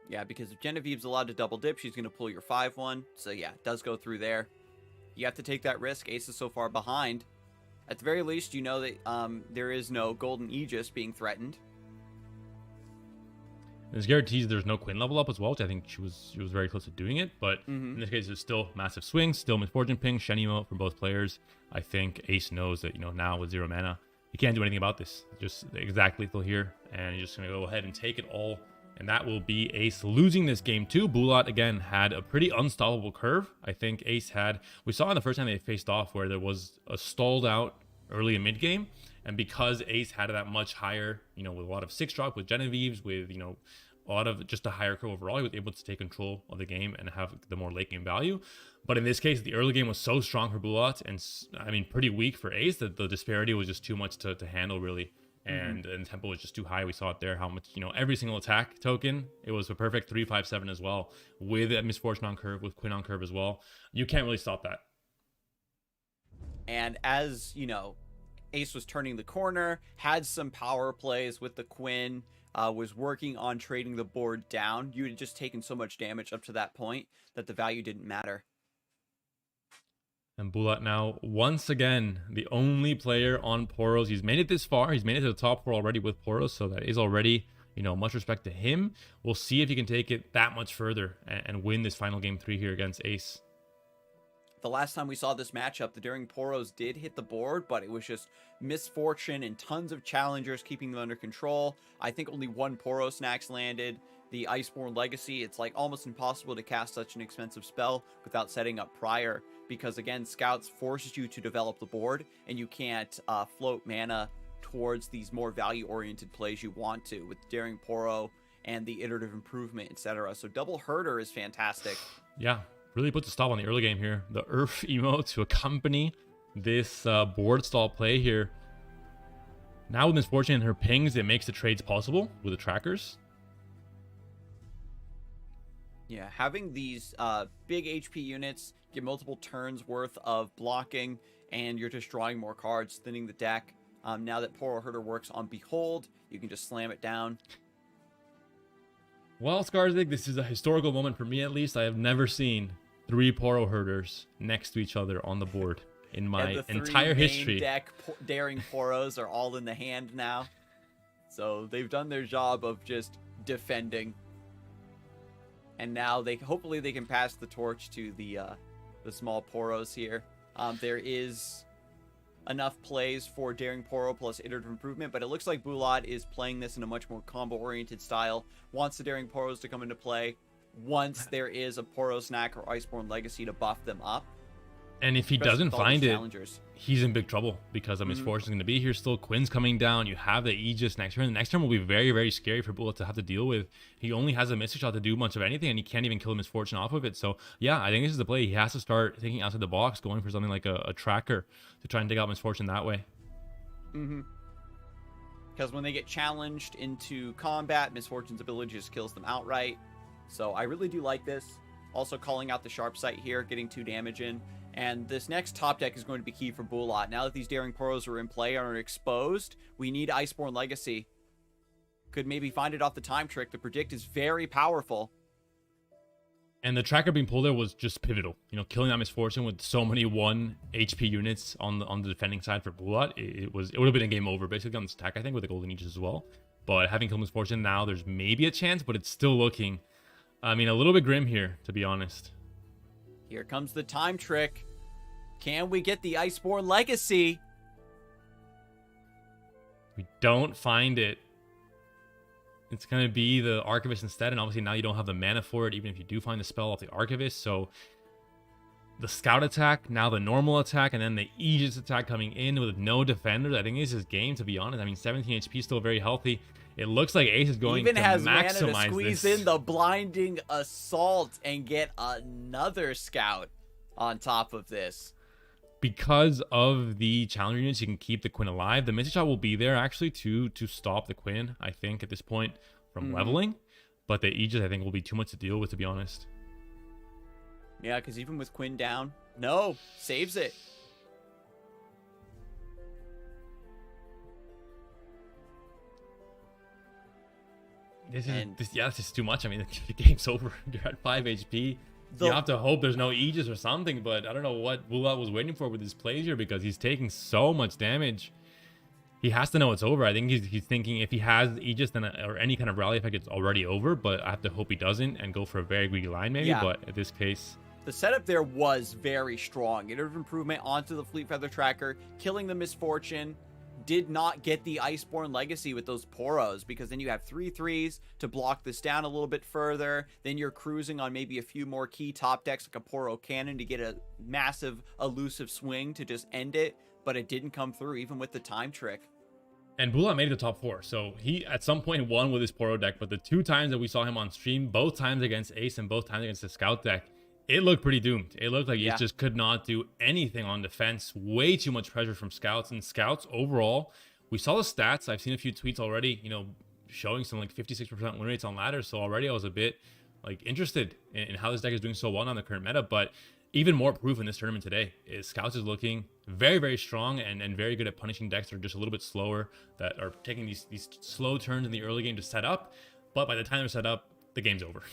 [SPEAKER 2] Yeah, because if Genevieve's allowed to double dip, she's going to pull your 5-1. So yeah, it does go through there. You have to take that risk. Ace is so far behind. At the very least, you know that there is no Golden Aegis being threatened.
[SPEAKER 3] There's guarantees there's no Quinn level up as well, which I think she was very close to doing it. But in this case, there's still massive swings, still Misfortune ping, Shen emote for both players. I think Ace knows that, now with 0 mana, he can't do anything about this. Just exact lethal here, and he's just going to go ahead and take it all. And that will be Ace losing this game too. Bulat, again, had a pretty unstoppable curve. I think Ace had, we saw in the first time they faced off where there was a stalled out early and mid game. And because Ace had that much higher, you know, with a lot of 6-drop, with Genevieve's, with, you know, a lot of just a higher curve overall, he was able to take control of the game and have the more late game value. But in this case, the early game was so strong for Bulat and, I mean, pretty weak for Ace that the disparity was just too much to handle, really. And tempo was just too high. We saw it there, how much, you know, every single attack token, it was a perfect 357 as well, with a Misfortune on curve, with Quinn on curve as well. You can't really stop that.
[SPEAKER 2] And as, you know, Ace was turning the corner, had some power plays with the Quinn, was working on trading the board down, you had just taken so much damage up to that point that the value didn't matter.
[SPEAKER 3] And Bulat now, once again, the only player on Poros. He's made it this far. He's made it to the top 4 already with Poros, so that is already, you know, much respect to him. We'll see if he can take it that much further and win this final game 3 here against Ace.
[SPEAKER 2] The last time we saw this matchup, the Daring Poros did hit the board, but it was just misfortune and tons of challengers keeping them under control. I think only 1 Poros Snax landed. The Iceborne Legacy, it's like almost impossible to cast such an expensive spell without setting up prior, because again, Scouts forces you to develop the board, and you can't float mana towards these more value-oriented plays you want to, with Daring Poro and the iterative improvement, etc. So Double Herder is fantastic.
[SPEAKER 3] Yeah, really puts a stop on the early game here. The Earth emote to accompany this board stall play here. Now with Misfortune and her pings, it makes the trades possible with the trackers.
[SPEAKER 2] Yeah, having these big HP units get multiple turns worth of blocking, and you're just drawing more cards, thinning the deck. Now that Poro Herder works on Behold, you can just slam it down.
[SPEAKER 3] Well, Scarzig, this is a historical moment for me, at least. I have never seen 3 Poro Herders next to each other on the board in my entire history.
[SPEAKER 2] Deck Daring Poros are all in the hand now, so they've done their job of just defending. And now hopefully they can pass the torch to the small Poros here. There is enough plays for Daring Poro plus iterative improvement, but it looks like Bulat is playing this in a much more combo-oriented style. Wants the Daring Poros to come into play once there is a Poro Snack or Iceborne Legacy to buff them up.
[SPEAKER 3] And if he doesn't find it,
[SPEAKER 2] challengers,
[SPEAKER 3] he's in big trouble because Misfortune is going to be here still. Quinn's coming down. You have the Aegis next turn. The next turn will be very, very scary for Bulat to have to deal with. He only has a Mystic Shot to do much of anything, and he can't even kill Misfortune off of it. So, yeah, I think this is the play. He has to start thinking outside the box, going for something like a tracker to try and dig out Misfortune that way.
[SPEAKER 2] Because when they get challenged into combat, Misfortune's ability just kills them outright. So I really do like this. Also calling out the Sharp Sight here, getting 2 damage in. And this next top deck is going to be key for Bulat. Now that these Daring Poros are in play and are exposed, we need Iceborne Legacy. Could maybe find it off the time trick. The Predict is very powerful.
[SPEAKER 3] And the tracker being pulled there was just pivotal. You know, killing that Misfortune with so many 1 HP units on the defending side for Bulat, it would have been a game over basically on this attack, I think, with the Golden Aegis as well. But having killed Misfortune now, there's maybe a chance, but it's still looking, I mean, a little bit grim here, to be honest.
[SPEAKER 2] Here comes the time trick. Can we get the Iceborne Legacy?
[SPEAKER 3] We don't find it. It's going to be the Archivist instead, and obviously now you don't have the mana for it, even if you do find the spell off the Archivist. So the Scout attack, now the normal attack, and then the Aegis attack coming in with no defenders. I think this is game, to be honest. I mean, 17 HP still very healthy. It looks like Ace is going to
[SPEAKER 2] has
[SPEAKER 3] maximize
[SPEAKER 2] mana to squeeze in the Blinding Assault and get another Scout on top of this.
[SPEAKER 3] Because of the challenger units, you can keep the Quinn alive. The Mystic Shot will be there actually to stop the Quinn, I think, at this point from leveling. But the Aegis, I think, will be too much to deal with, to be honest.
[SPEAKER 2] Yeah, because even with Quinn down, no, saves it.
[SPEAKER 3] This is too much. I mean, the game's over. You're at 5 HP. You have to hope there's no Aegis or something, but I don't know what Bulat was waiting for with his plays here because he's taking so much damage. He has to know it's over. I think he's thinking if he has Aegis then or any kind of rally effect, it's already over, but I have to hope he doesn't and go for a very greedy line maybe, but in this case...
[SPEAKER 2] The setup there was very strong. Iterative improvement onto the Fleet Feather Tracker, killing the Misfortune, did not get the Iceborne Legacy with those Poros, because then you have 3/3s to block this down a little bit further. Then you're cruising on maybe a few more key top decks like a Poro Cannon to get a massive elusive swing to just end it, but it didn't come through even with the time trick.
[SPEAKER 3] And Bula made it to top 4, so he at some point won with his Poro deck, but the 2 times that we saw him on stream, both times against Ace and both times against the Scout deck, it looked pretty doomed. It looked like he just could not do anything on defense. Way too much pressure from Scouts, and Scouts overall, we saw the stats. I've seen a few tweets already, showing some like 56% win rates on ladders, so already I was a bit like interested in how this deck is doing so well on the current meta. But even more proof in this tournament today is Scouts is looking very, very strong and very good at punishing decks that are just a little bit slower, that are taking these slow turns in the early game to set up. But by the time they're set up, the game's over.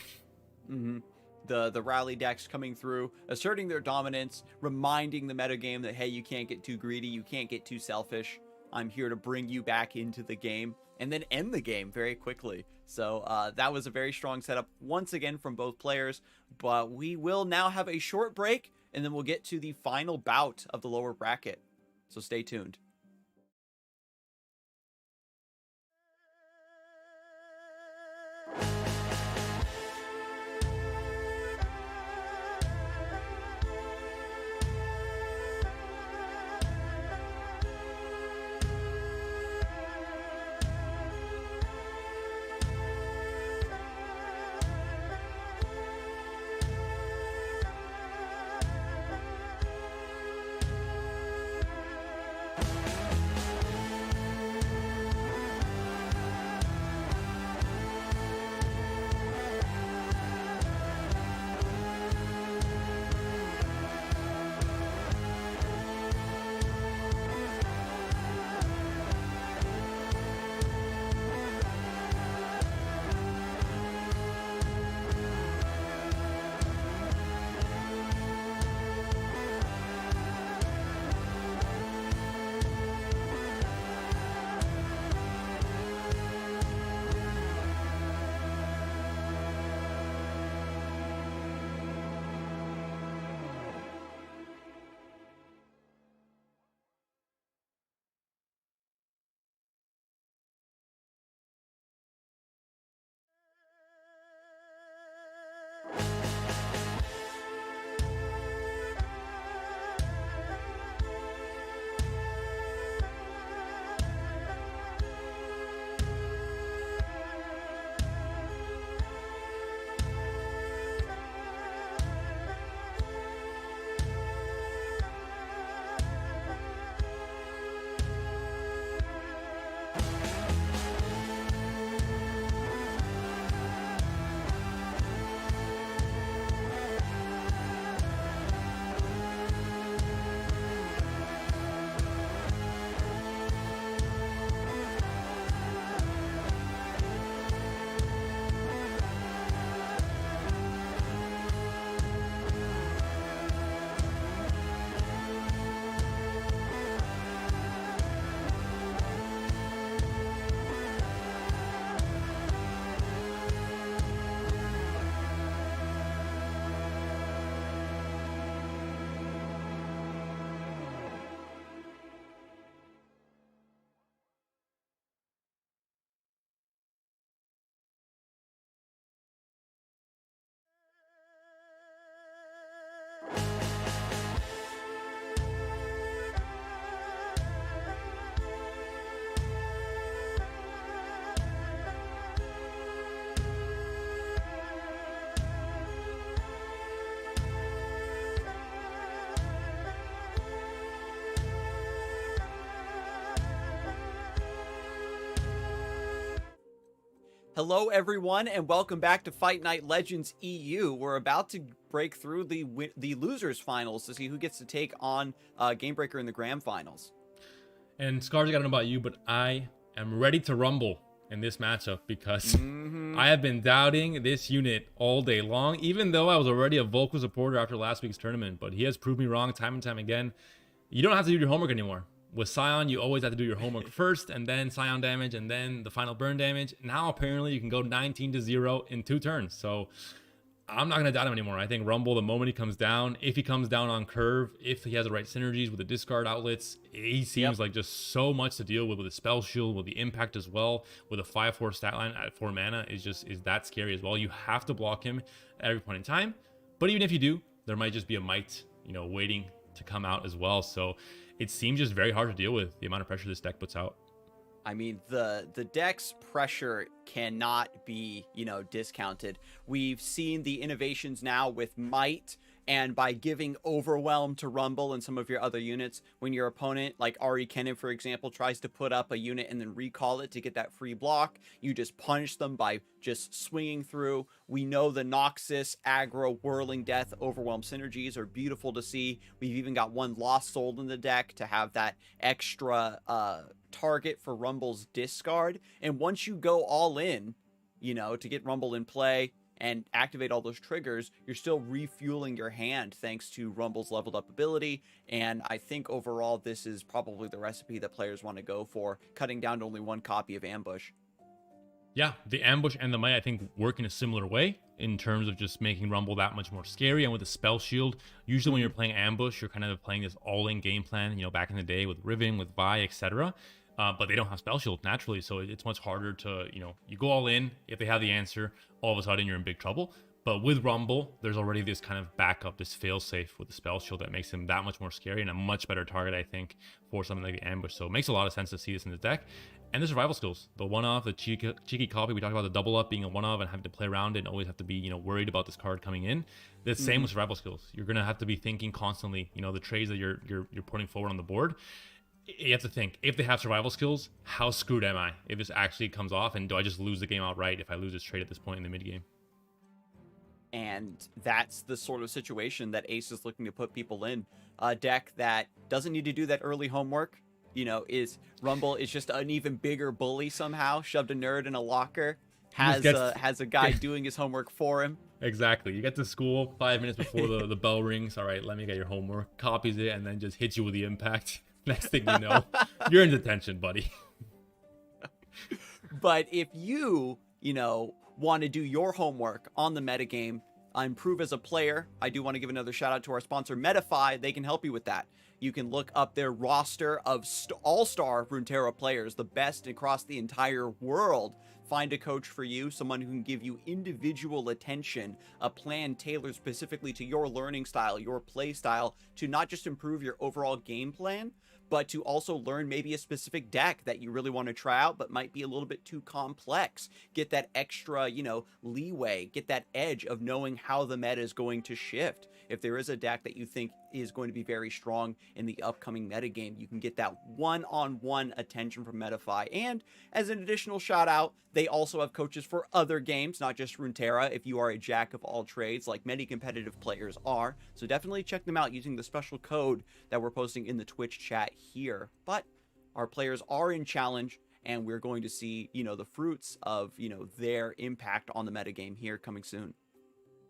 [SPEAKER 2] The rally decks coming through, asserting their dominance, reminding the metagame that, hey, you can't get too greedy, you can't get too selfish. I'm here to bring you back into the game, and then end the game very quickly. So that was a very strong setup once again from both players. But we will now have a short break, and then we'll get to the final bout of the lower bracket. So stay tuned. Hello, everyone, and welcome back to Fight Night Legends EU. We're about to break through the losers finals to see who gets to take on Gamebreaker in the grand finals.
[SPEAKER 3] And Scarzig, I don't know about you, but I am ready to rumble in this matchup because I have been doubting this unit all day long, even though I was already a vocal supporter after last week's tournament. But he has proved me wrong time and time again. You don't have to do your homework anymore. With Scion, you always have to do your homework first, and then Scion damage, and then the final burn damage. Now, apparently, you can go 19-0 in 2 turns. So, I'm not going to doubt him anymore. I think Rumble, the moment he comes down, if he comes down on curve, if he has the right synergies with the discard outlets, he seems like just so much to deal with the spell shield, with the impact as well, with a 5/4 stat line at 4 mana is that scary as well. You have to block him at every point in time. But even if you do, there might just be a might, waiting to come out as well. So it seems just very hard to deal with the amount of pressure this deck puts out.
[SPEAKER 2] I mean, the deck's pressure cannot be, discounted. We've seen the innovations now with Might, and by giving Overwhelm to Rumble and some of your other units, when your opponent, like Ari Kennen, for example, tries to put up a unit and then recall it to get that free block, you just punish them by just swinging through. We know the Noxus, Aggro, Whirling Death, Overwhelm synergies are beautiful to see. We've even got one Lost Soul in the deck to have that extra target for Rumble's discard. And once you go all in, to get Rumble in play and activate all those triggers, you're still refueling your hand thanks to Rumble's leveled up ability. And I think overall, this is probably the recipe that players want to go for, cutting down to only one copy of Ambush.
[SPEAKER 3] Yeah, the Ambush and the Might, I think, work in a similar way in terms of just making Rumble that much more scary. And with the Spell Shield, usually when you're playing Ambush, you're kind of playing this all-in game plan, back in the day with Riven, with Vi, etc. But they don't have Spell Shield naturally, so it's much harder to, you go all in. If they have the answer, all of a sudden you're in big trouble. But with Rumble, there's already this kind of backup, this fail-safe with the Spell Shield that makes him that much more scary and a much better target, I think, for something like the Ambush. So it makes a lot of sense to see this in the deck. And the survival skills, the one-off, the cheeky copy. We talked about the double-up being a one-off and having to play around it and always have to be, worried about this card coming in. The same with survival skills. You're going to have to be thinking constantly, the trades that you're putting forward on the board. You have to think, if they have survival skills, how screwed am I if this actually comes off, and do I just lose the game outright if I lose this trade at this point in the mid-game?
[SPEAKER 2] And that's the sort of situation that Ace is looking to put people in. A deck that doesn't need to do that early homework, is Rumble is just an even bigger bully somehow, shoved a nerd in a locker, has a guy doing his homework for him.
[SPEAKER 3] Exactly. You get to school 5 minutes before the bell rings. All right, let me get your homework. Copies it and then just hits you with the impact. Next thing you know, you're in detention, buddy.
[SPEAKER 2] But if you, want to do your homework on the metagame, improve as a player, I do want to give another shout out to our sponsor, Metafy. They can help you with that. You can look up their roster of all-star Runeterra players, the best across the entire world. Find a coach for you, someone who can give you individual attention, a plan tailored specifically to your learning style, your play style, to not just improve your overall game plan, but to also learn maybe a specific deck that you really want to try out, but might be a little bit too complex. Get that extra, leeway, get that edge of knowing how the meta is going to shift. If there is a deck that you think is going to be very strong in the upcoming metagame, you can get that one-on-one attention from Metafy. And as an additional shout out, they also have coaches for other games, not just Runeterra, if you are a jack of all trades, like many competitive players are. So definitely check them out using the special code that we're posting in the Twitch chat here. But our players are in challenge, and we're going to see, the fruits of, their impact on the metagame here coming soon.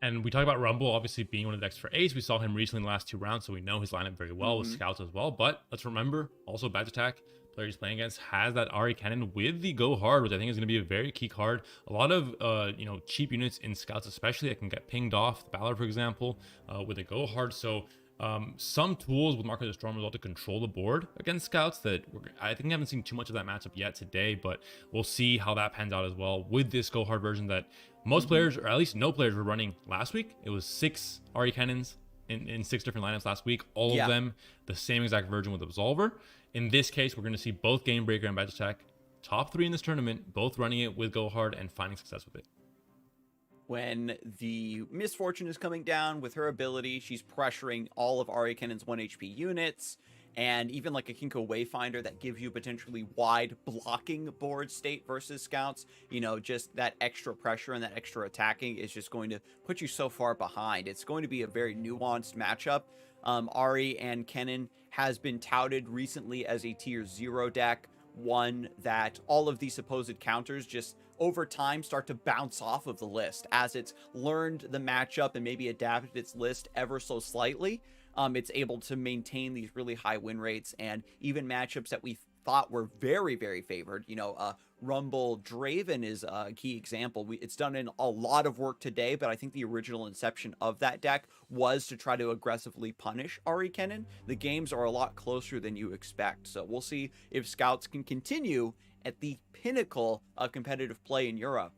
[SPEAKER 3] And we talk about Rumble obviously being one of the decks for Ace. We saw him recently in the last 2 rounds, so we know his lineup very well with Scouts as well. But let's remember, also Badge Attack, player he's playing against has that Ari Kennen with the Go Hard, which I think is going to be a very key card. A lot of, cheap units in Scouts especially that can get pinged off. The Ballard, for example, with a Go Hard. So some tools with Mark of the Storm as well to control the board against Scouts that I think I haven't seen too much of that matchup yet today, but we'll see how that pans out as well with this Go Hard version that most players, or at least no players, were running last week. It was 6 Ari Kennens in 6 different lineups last week. All of them the same exact version with Absolver. In this case, we're going to see both Game Breaker and Badge Attack, top 3 in this tournament, both running it with Go Hard and finding success with it.
[SPEAKER 2] When the Misfortune is coming down with her ability, she's pressuring all of Ari Kennen's 1 HP units, and even like a Kinko Wayfinder that gives you potentially wide blocking board state versus Scouts, just that extra pressure and that extra attacking is just going to put you so far behind. It's going to be a very nuanced matchup. Ari and Kennen has been touted recently as a tier 0 deck, one that all of these supposed counters just over time start to bounce off of the list as it's learned the matchup and maybe adapted its list ever so slightly. It's able to maintain these really high win rates, and even matchups that we thought were very, very favored. Rumble Draven is a key example. It's done in a lot of work today, but I think the original inception of that deck was to try to aggressively punish Ari Kennen. The games are a lot closer than you expect, so we'll see if Scouts can continue at the pinnacle of competitive play in Europe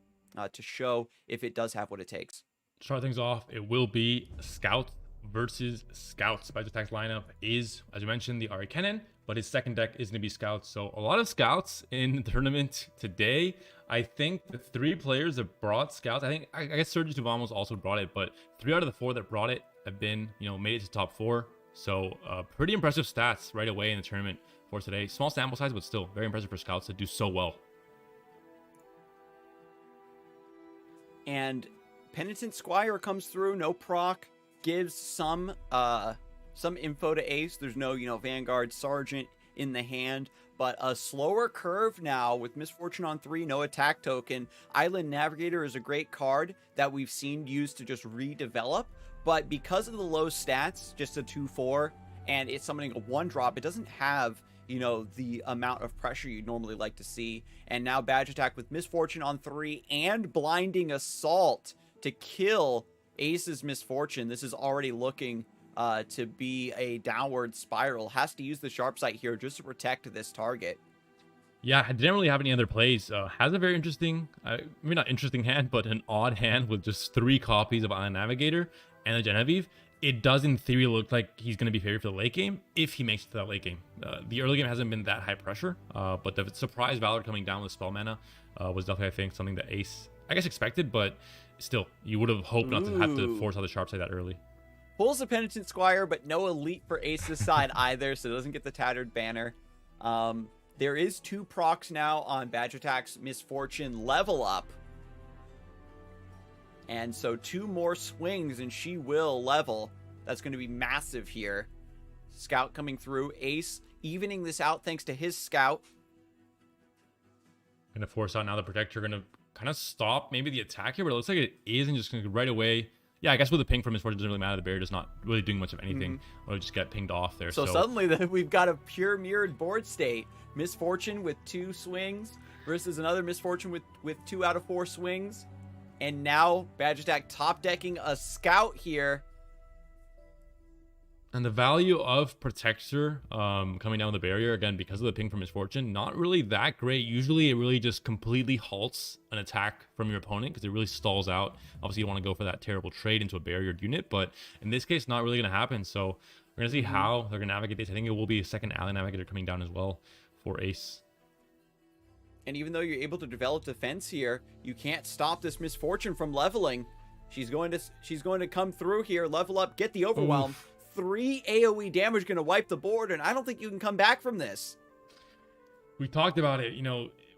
[SPEAKER 2] to show if it does have what it takes.
[SPEAKER 3] To start things off, it will be Scout versus Scouts. BadgerAttack's lineup is, as you mentioned, the Ari Kennen, but his second deck is going to be Scouts. So a lot of Scouts in the tournament today. I think the 3 players that brought Scouts, I guess Sergio Tuvamos also brought it, but 3 out of the 4 that brought it have been, made it to top 4. So pretty impressive stats right away in the tournament for today. Small sample size, but still very impressive for Scouts to do so well.
[SPEAKER 2] And Penitent Squire comes through, no proc, gives some info to Ace. There's no, Vanguard Sergeant in the hand, but a slower curve now with Misfortune on 3, no attack token. Island Navigator is a great card that we've seen used to just redevelop, but because of the low stats, just a 2/4, and it's summoning a 1-drop, it doesn't have, the amount of pressure you'd normally like to see. And now BadgerAttack with Misfortune on 3 and Blinding Assault to kill Ace's Misfortune. This is already looking to be a downward spiral. Has to use the Sharp Sight here just to protect this target.
[SPEAKER 3] Yeah, I didn't really have any other plays. Has a very interesting, maybe not interesting hand, but an odd hand with just 3 copies of Island Navigator and a Genevieve. It does in theory look like he's going to be favored for the late game if he makes it to that late game. The early game hasn't been that high pressure, but the surprise Valor coming down with Spell Mana was definitely, I think, something that Ace, I guess, expected, but still, you would have hoped not to have to force out the Sharp Sight that early.
[SPEAKER 2] Pulls the Penitent Squire, but no elite for Ace's side either, so it doesn't get the Tattered Banner. There is 2 procs now on BadgerAttack's Misfortune level up. And so 2 more swings and she will level. That's going to be massive here. Scout coming through. Ace evening this out thanks to his Scout.
[SPEAKER 3] Going to force out now the Protector. Going to kind of stop maybe the attack here, but it looks like it isn't just going to right away. Yeah, I guess with the ping from Misfortune doesn't really matter. The barrier is not really doing much of anything. Or just get pinged off there.
[SPEAKER 2] So suddenly we've got a pure mirrored board state. Misfortune with 2 swings versus another Misfortune with 2 out of 4 swings. And now BadgerAttack top decking a Scout here.
[SPEAKER 3] And the value of Protector coming down the barrier, again, because of the ping from Misfortune, not really that great. Usually it really just completely halts an attack from your opponent because it really stalls out. Obviously you want to go for that terrible trade into a barriered unit, but in this case, not really going to happen. So we're going to see how they're going to navigate this. I think it will be a second Ally Navigator coming down as well for Ace.
[SPEAKER 2] And even though you're able to develop defense here, you can't stop this Misfortune from leveling. She's going to come through here, level up, get the overwhelm. Oof. 3 AoE damage going to wipe the board, and I don't think you can come back from this.
[SPEAKER 3] We talked about it,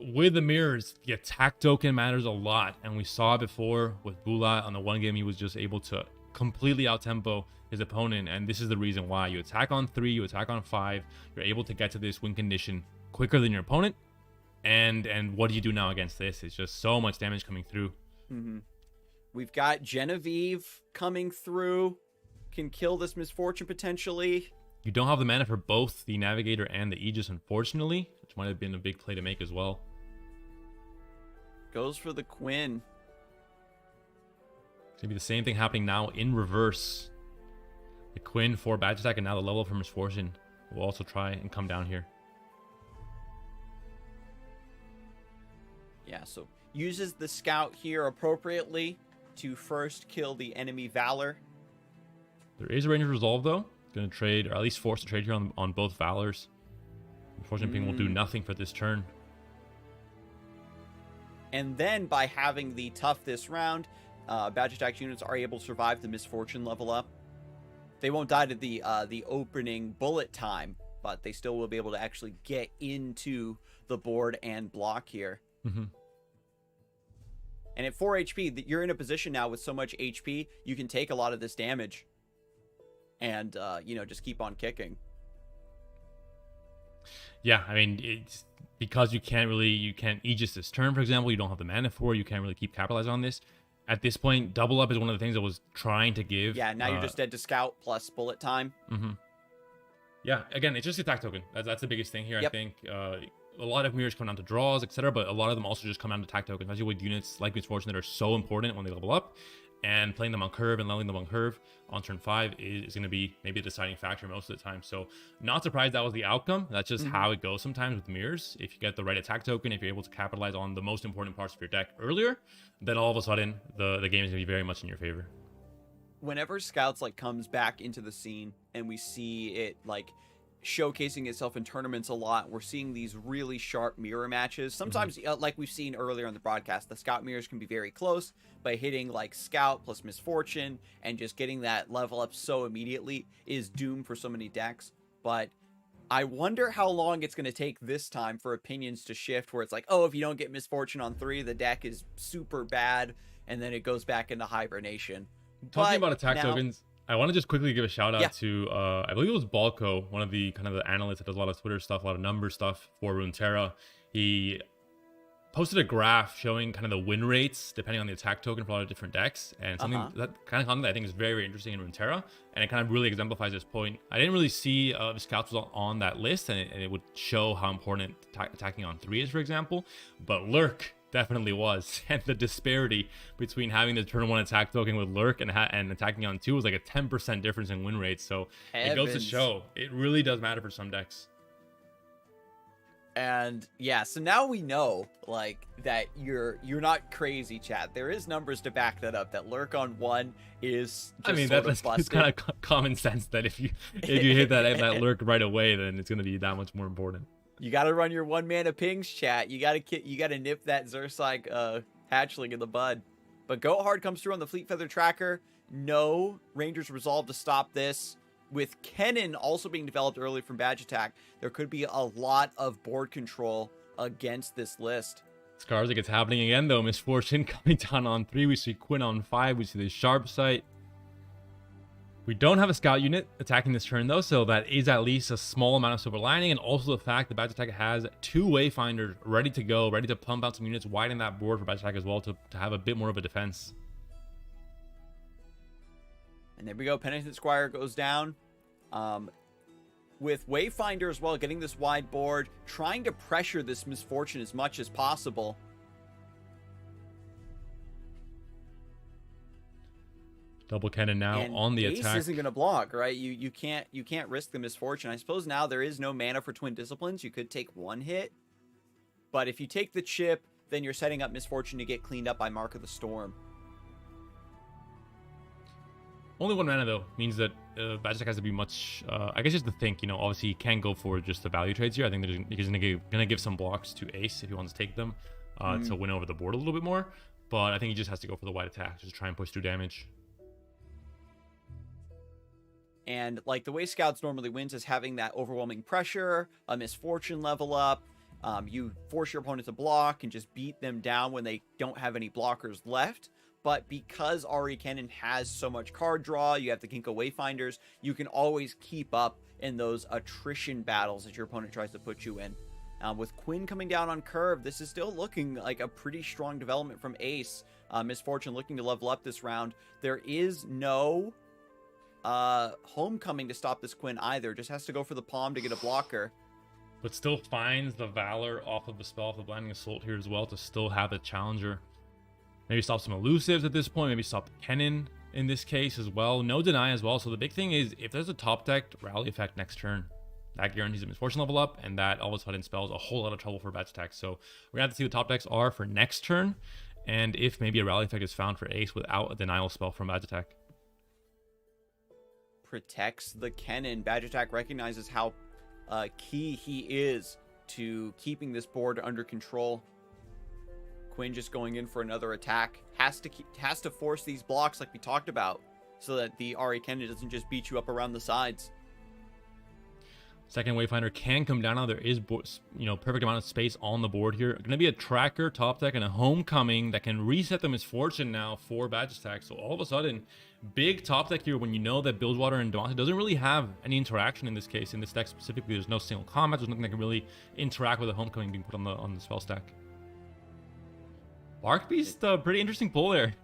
[SPEAKER 3] with the mirrors, the attack token matters a lot, and we saw it before with Bula on the one game. He was just able to completely out-tempo his opponent, and this is the reason why. You attack on 3, you attack on 5, you're able to get to this win condition quicker than your opponent. And what do you do now against this? It's just so much damage coming through.
[SPEAKER 2] We've got Genevieve coming through. Can kill this Misfortune potentially.
[SPEAKER 3] You don't have the mana for both the Navigator and the Aegis, unfortunately, which might have been a big play to make as well.
[SPEAKER 2] Goes for the Quinn.
[SPEAKER 3] It's going to be the same thing happening now in reverse. The Quinn for BadgerAttack and now the level for Misfortune will also try and come down here.
[SPEAKER 2] Yeah, so uses the Scout here appropriately to first kill the enemy Valor.
[SPEAKER 3] There is a range of resolve though. It's going to trade, or at least force a trade here on both Valors. Unfortunately, ping will do nothing for this turn.
[SPEAKER 2] And then by having the tough this round, BadgerAttack units are able to survive the Misfortune level up. They won't die to the opening bullet time, but they still will be able to actually get into the board and block here. And at 4 HP, you're in a position now with so much HP, you can take a lot of this damage. And, just keep on kicking.
[SPEAKER 3] Yeah, I mean, it's because you can't Aegis this turn, for example. You don't have the mana for it. You can't really keep capitalizing on this. At this point, double up is one of the things I was trying to give.
[SPEAKER 2] Yeah, now you're just dead to Scout plus bullet time.
[SPEAKER 3] Yeah, again, it's just attack token. That's the biggest thing here.
[SPEAKER 2] Yep.
[SPEAKER 3] I think a lot of mirrors come down to draws, etc., but a lot of them also just come down to attack tokens, especially with units like Misfortune that are so important when they level up. And playing them on curve and leveling them on curve on turn 5 is going to be maybe a deciding factor most of the time. So not surprised that was the outcome. That's just how it goes sometimes with mirrors. If you get the right attack token, if you're able to capitalize on the most important parts of your deck earlier, then all of a sudden the game is going to be very much in your favor.
[SPEAKER 2] Whenever Scouts like comes back into the scene and we see it like showcasing itself in tournaments a lot, we're seeing these really sharp mirror matches. Sometimes, like we've seen earlier in the broadcast, the Scout mirrors can be very close, by hitting like Scout plus Misfortune and just getting that level up so immediately is doom for so many decks. But I wonder how long it's going to take this time for opinions to shift, where it's like, oh, if you don't get Misfortune on 3, the deck is super bad, and then it goes back into hibernation.
[SPEAKER 3] Talking about attack tokens, I want to just quickly give a shout out to I believe it was Balco, one of the kind of the analysts that does a lot of Twitter stuff, a lot of number stuff for Runeterra. He posted a graph showing kind of the win rates depending on the attack token for a lot of different decks, and something that I think is very, very interesting in Runeterra, and it kind of really exemplifies this point. I didn't really see the Scouts was on that list, and it would show how important attacking on 3 is, for example, but Lurk definitely was, and the disparity between having the turn 1 attack token with Lurk and attacking on 2 was like a 10% difference in win rates. So it goes to show it really does matter for some decks.
[SPEAKER 2] And yeah, so now we know like that you're not crazy, chat. There is numbers to back that up, that Lurk on 1 is just, I mean, that's
[SPEAKER 3] kind of common sense that if you hit that Lurk right away, then it's going to be that much more important.
[SPEAKER 2] You got to run your 1 mana pings, chat. You got to nip that Scarzig hatchling in the bud. But Go Hard comes through on the Fleet Feather tracker. No, Rangers resolve to stop this. With Kennen also being developed early from Badge Attack, there could be a lot of board control against this list.
[SPEAKER 3] Scarzig, it's happening again though. Misfortune coming down on 3. We see Quinn on 5. We see the Sharp Sight. We don't have a Scout unit attacking this turn though, so that is at least a small amount of silver lining, and also the fact that Badge Attack has 2 Wayfinders ready to go, ready to pump out some units, widen that board for Badge Attack as well to have a bit more of a defense.
[SPEAKER 2] And there we go. Penitent Squire goes down. With Wayfinder as well, getting this wide board, trying to pressure this Misfortune as much as possible.
[SPEAKER 3] Double Cannon now
[SPEAKER 2] and
[SPEAKER 3] on the
[SPEAKER 2] Ace
[SPEAKER 3] attack.
[SPEAKER 2] Isn't going to block, right? You can't risk the Misfortune. I suppose now there is no mana for Twin Disciplines. You could take 1 hit, but if you take the chip, then you're setting up Misfortune to get cleaned up by Mark of the Storm.
[SPEAKER 3] Only 1 mana though means that Badge Attack has to be much. I guess just to think, obviously he can go for just the value trades here. I think that he's gonna give some blocks to Ace if he wants to take them to win over the board a little bit more. But I think he just has to go for the wide attack just to try and push through damage.
[SPEAKER 2] And like the way Scouts normally wins is having that overwhelming pressure, a Misfortune level up. You force your opponent to block and just beat them down when they don't have any blockers left. But because Ari Kennen has so much card draw, you have the Ginkgo Wayfinders, you can always keep up in those attrition battles that your opponent tries to put you in. With Quinn coming down on curve, this is still looking like a pretty strong development from Ace. Misfortune looking to level up this round. There is no Homecoming to stop this Quinn either. Just has to go for the palm to get a blocker.
[SPEAKER 3] But still finds the Valor off of the spell, off the Blinding Assault here as well, to still have a challenger. Maybe stop some elusives at this point. Maybe stop Kennen in this case as well. No deny as well. So the big thing is, if there's a top decked rally effect next turn, that guarantees a Misfortune level up, and that all of a sudden spells a whole lot of trouble for Badge Attack. So we're gonna have to see what top decks are for next turn, and if maybe a rally effect is found for Ace without a denial spell from Badge Attack.
[SPEAKER 2] Protects the Kennen. Badge Attack recognizes how key he is to keeping this board under control. Quinn just going in for another attack. Has to force these blocks like we talked about, so that the Ari Kennen doesn't just beat you up around the sides.
[SPEAKER 3] Second Wayfinder can come down now. There is, perfect amount of space on the board here. Going to be a tracker, top deck, and a Homecoming that can reset the Misfortune now for Badge Attack. So all of a sudden, big top deck here when you know that Bilgewater and Devontae doesn't really have any interaction in this case. In this deck specifically, there's no single combat. There's nothing that can really interact with a Homecoming being put on the spell stack. Bark Beast, pretty interesting pull there.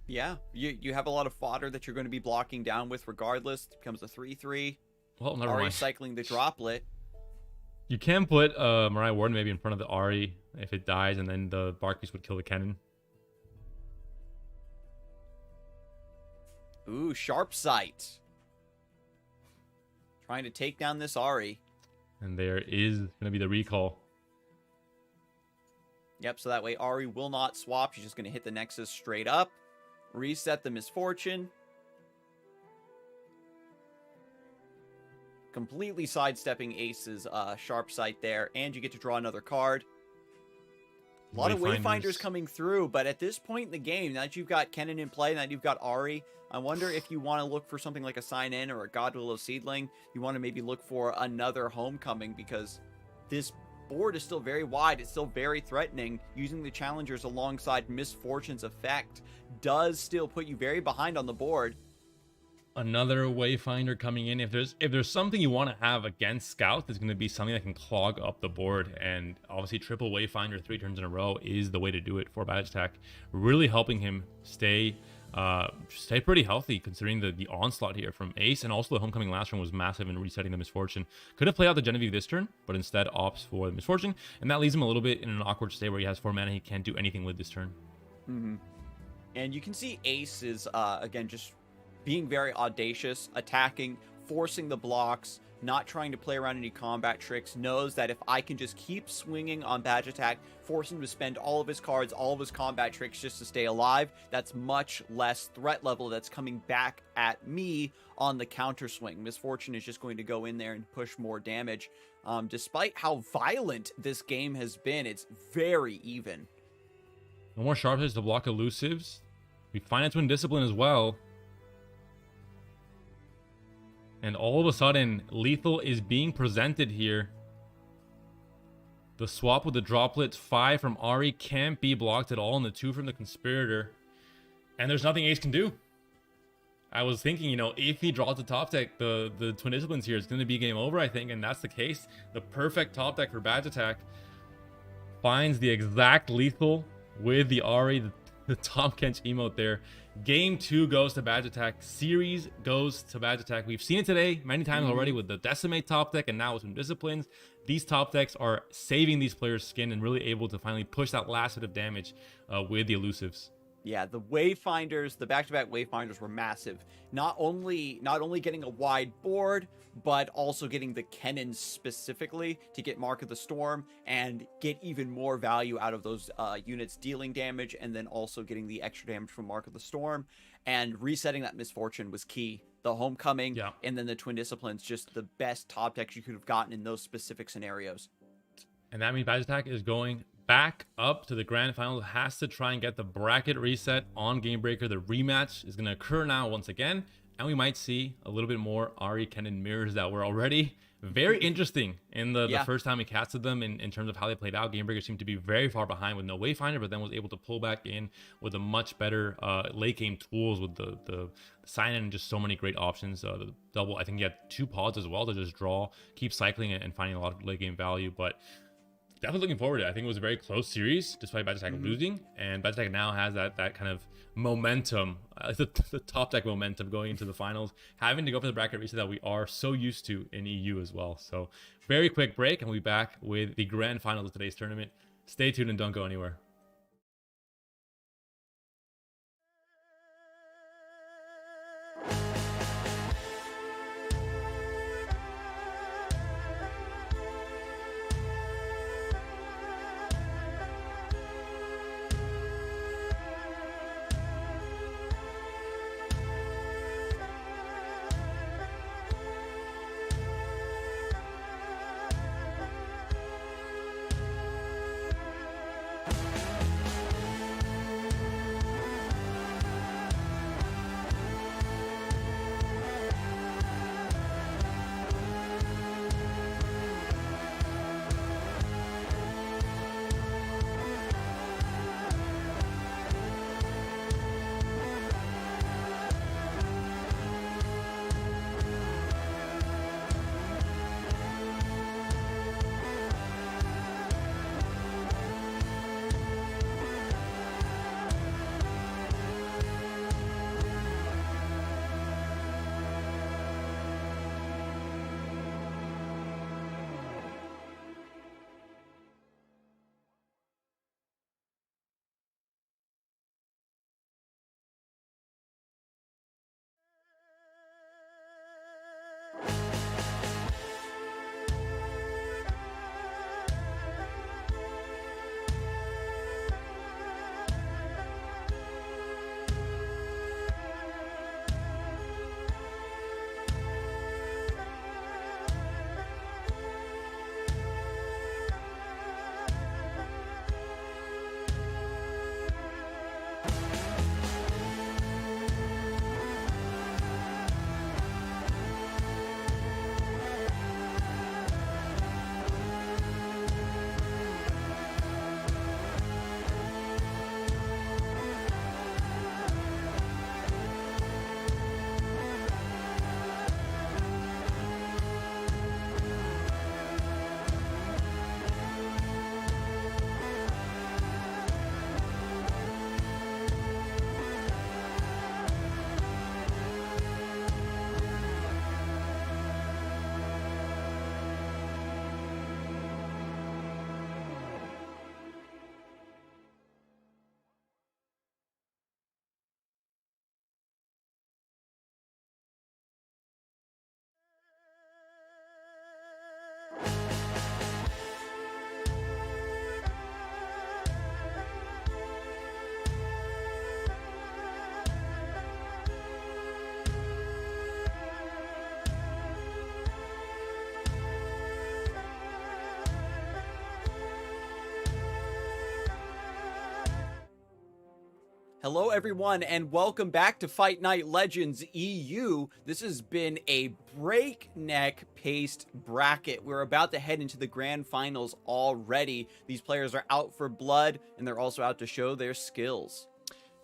[SPEAKER 2] Yeah, you have a lot of fodder that you're going to be blocking down with regardless. It becomes a 3/3.
[SPEAKER 3] Well, never
[SPEAKER 2] Ari
[SPEAKER 3] mind.
[SPEAKER 2] cycling the droplet.
[SPEAKER 3] You can put Mariah Warden maybe in front of the Ari if it dies, and then the Barkeys would kill the cannon.
[SPEAKER 2] Ooh, sharp sight. Trying to take down this Ari.
[SPEAKER 3] And there is going to be the recall.
[SPEAKER 2] Yep, so that way Ari will not swap. She's just going to hit the Nexus straight up. Reset the Misfortune. Completely sidestepping Ace's sharp sight there. And you get to draw another card. A lot of Wayfinders coming through, but at this point in the game, now that you've got Kennen in play, now that you've got Ari, I wonder if you want to look for something like a Sign-In or a Godwillow Seedling. You want to maybe look for another Homecoming, because this board is still very wide. It's still very threatening. Using the Challengers alongside Misfortune's effect does still put you very behind on the board.
[SPEAKER 3] Another Wayfinder coming in. If there's something you want to have against Scout, there's going to be something that can clog up the board, and obviously triple Wayfinder 3 turns in a row is the way to do it for Badge Attack, really helping him stay pretty healthy considering the onslaught here from Ace, and also the Homecoming last turn was massive in resetting the Misfortune. Could have played out the Genevieve this turn, but instead opts for the Misfortune, and that leaves him a little bit in an awkward state where he has 4 mana. He can't do anything with this turn.
[SPEAKER 2] And you can see Ace is again just being very audacious, attacking, forcing the blocks, not trying to play around any combat tricks, knows that if I can just keep swinging on Badge Attack, force him to spend all of his cards, all of his combat tricks just to stay alive, that's much less threat level that's coming back at me on the counter swing. Misfortune is just going to go in there and push more damage. Despite how violent this game has been, it's very even.
[SPEAKER 3] No more sharp hits to block elusives. We find Twin Discipline as well. And all of a sudden, lethal is being presented here. The swap with the droplets, 5 from Ari can't be blocked at all, and the 2 from the Conspirator. And there's nothing Ace can do. I was thinking, you know, if he draws the top deck, the Twin Disciplines here is going to be game over, I think, and that's the case. The perfect top deck for Badge Attack finds the exact lethal with the Ari, the Tom Kench emote there. Game 2 goes to Badge Attack. Series goes to Badge Attack. We've seen it today many times already with the Decimate top deck, and now with some Disciplines. These top decks are saving these players' skin and really able to finally push that last bit of damage with the elusives.
[SPEAKER 2] Yeah, the Wayfinders, the back-to-back Wayfinders were massive. Not only getting a wide board, but also getting the Kennen specifically to get Mark of the Storm and get even more value out of those units dealing damage, and then also getting the extra damage from Mark of the Storm. And resetting that Misfortune was key. The Homecoming, and then the Twin Disciplines, just the best top decks you could have gotten in those specific scenarios.
[SPEAKER 3] And that means Badge Attack is going back up to the grand final. Has to try and get the bracket reset on Game Breaker. The rematch is going to occur now once again, and we might see a little bit more Ari Kennen mirrors that were already very interesting in the first time we casted them in terms of how they played out. Game Breaker seemed to be very far behind with no Wayfinder, but then was able to pull back in with a much better late game tools with the sign-in and just so many great options. The double, I think you had 2 pods as well to just draw, keep cycling it, and finding a lot of late game value, but definitely looking forward to it. I think it was a very close series despite Badge Attack losing, and Badge Attack now has that kind of momentum, the top deck momentum going into the finals, having to go for the bracket reset that we are so used to in EU as well. So very quick break, and we'll be back with the grand finals of today's tournament. Stay tuned and don't go anywhere.
[SPEAKER 2] Hello everyone and welcome back to Fight Night Legends EU. This has been a breakneck paced bracket. We're about to head into the grand finals already. These players are out for blood and they're also out to show their skills.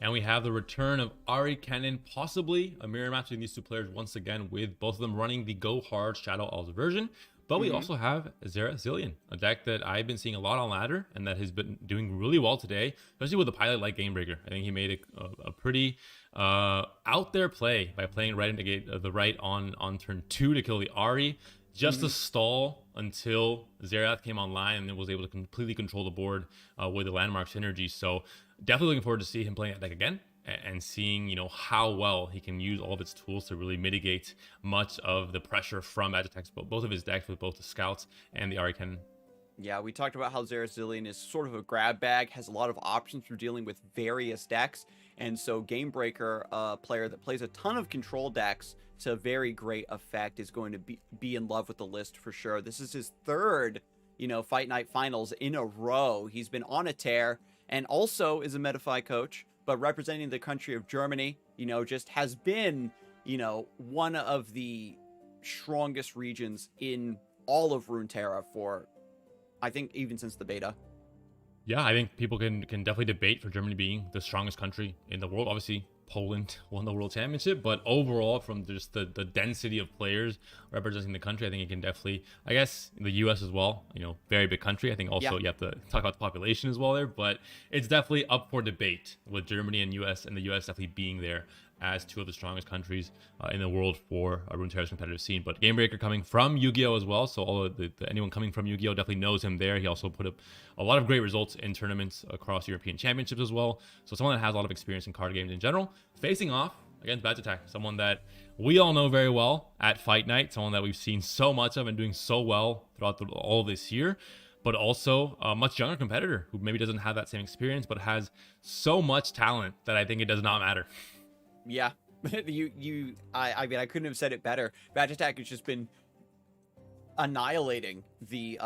[SPEAKER 3] And we have the return of Ari Cannon, possibly a mirror match between these two players once again, with both of them running the Go Hard Shadow Owls version. But we also have Scarzig, a deck that I've been seeing a lot on ladder and that has been doing really well today, especially with the pilot like Gamebreaker. I think he made a pretty out there play by playing right into the right on turn 2 to kill the Ari, just to stall until Xerath came online and then was able to completely control the board with the landmark synergy. So definitely looking forward to see him playing that deck again and seeing, you know, how well he can use all of its tools to really mitigate much of the pressure from Agitek's, both of his decks with both the Scouts and the Ari Cannon.
[SPEAKER 2] Yeah, we talked about how Scarzig is sort of a grab bag, has a lot of options for dealing with various decks, and so Gamebreaker, a player that plays a ton of control decks to very great effect, is going to be in love with the list for sure. This is his third, you know, Fight Night Finals in a row. He's been on a tear and also is a Metafy coach, but representing the country of Germany, you know, just has been, you know, one of the strongest regions in all of Runeterra for, I think, even since the beta.
[SPEAKER 3] Yeah, I think people can definitely debate for Germany being the strongest country in the world. Obviously, Poland won the World Championship, but overall, from just the density of players representing the country, I think it can definitely, I guess, the U.S. as well, you know, very big country. I think also you have to talk about the population as well there, but it's definitely up for debate with Germany and U.S. and the U.S. definitely being there as two of the strongest countries in the world for Runeterra's competitive scene. But Gamebreaker coming from Yu-Gi-Oh as well, so all of anyone coming from Yu-Gi-Oh definitely knows him there. He also put up a lot of great results in tournaments across European championships as well. So someone that has a lot of experience in card games in general, facing off against Agitek, someone that we all know very well at Fight Night, someone that we've seen so much of and doing so well throughout all this year, but also a much younger competitor who maybe doesn't have that same experience, but has so much talent that I think it does not matter.
[SPEAKER 2] Yeah, I mean, I couldn't have said it better. Agitek has just been annihilating the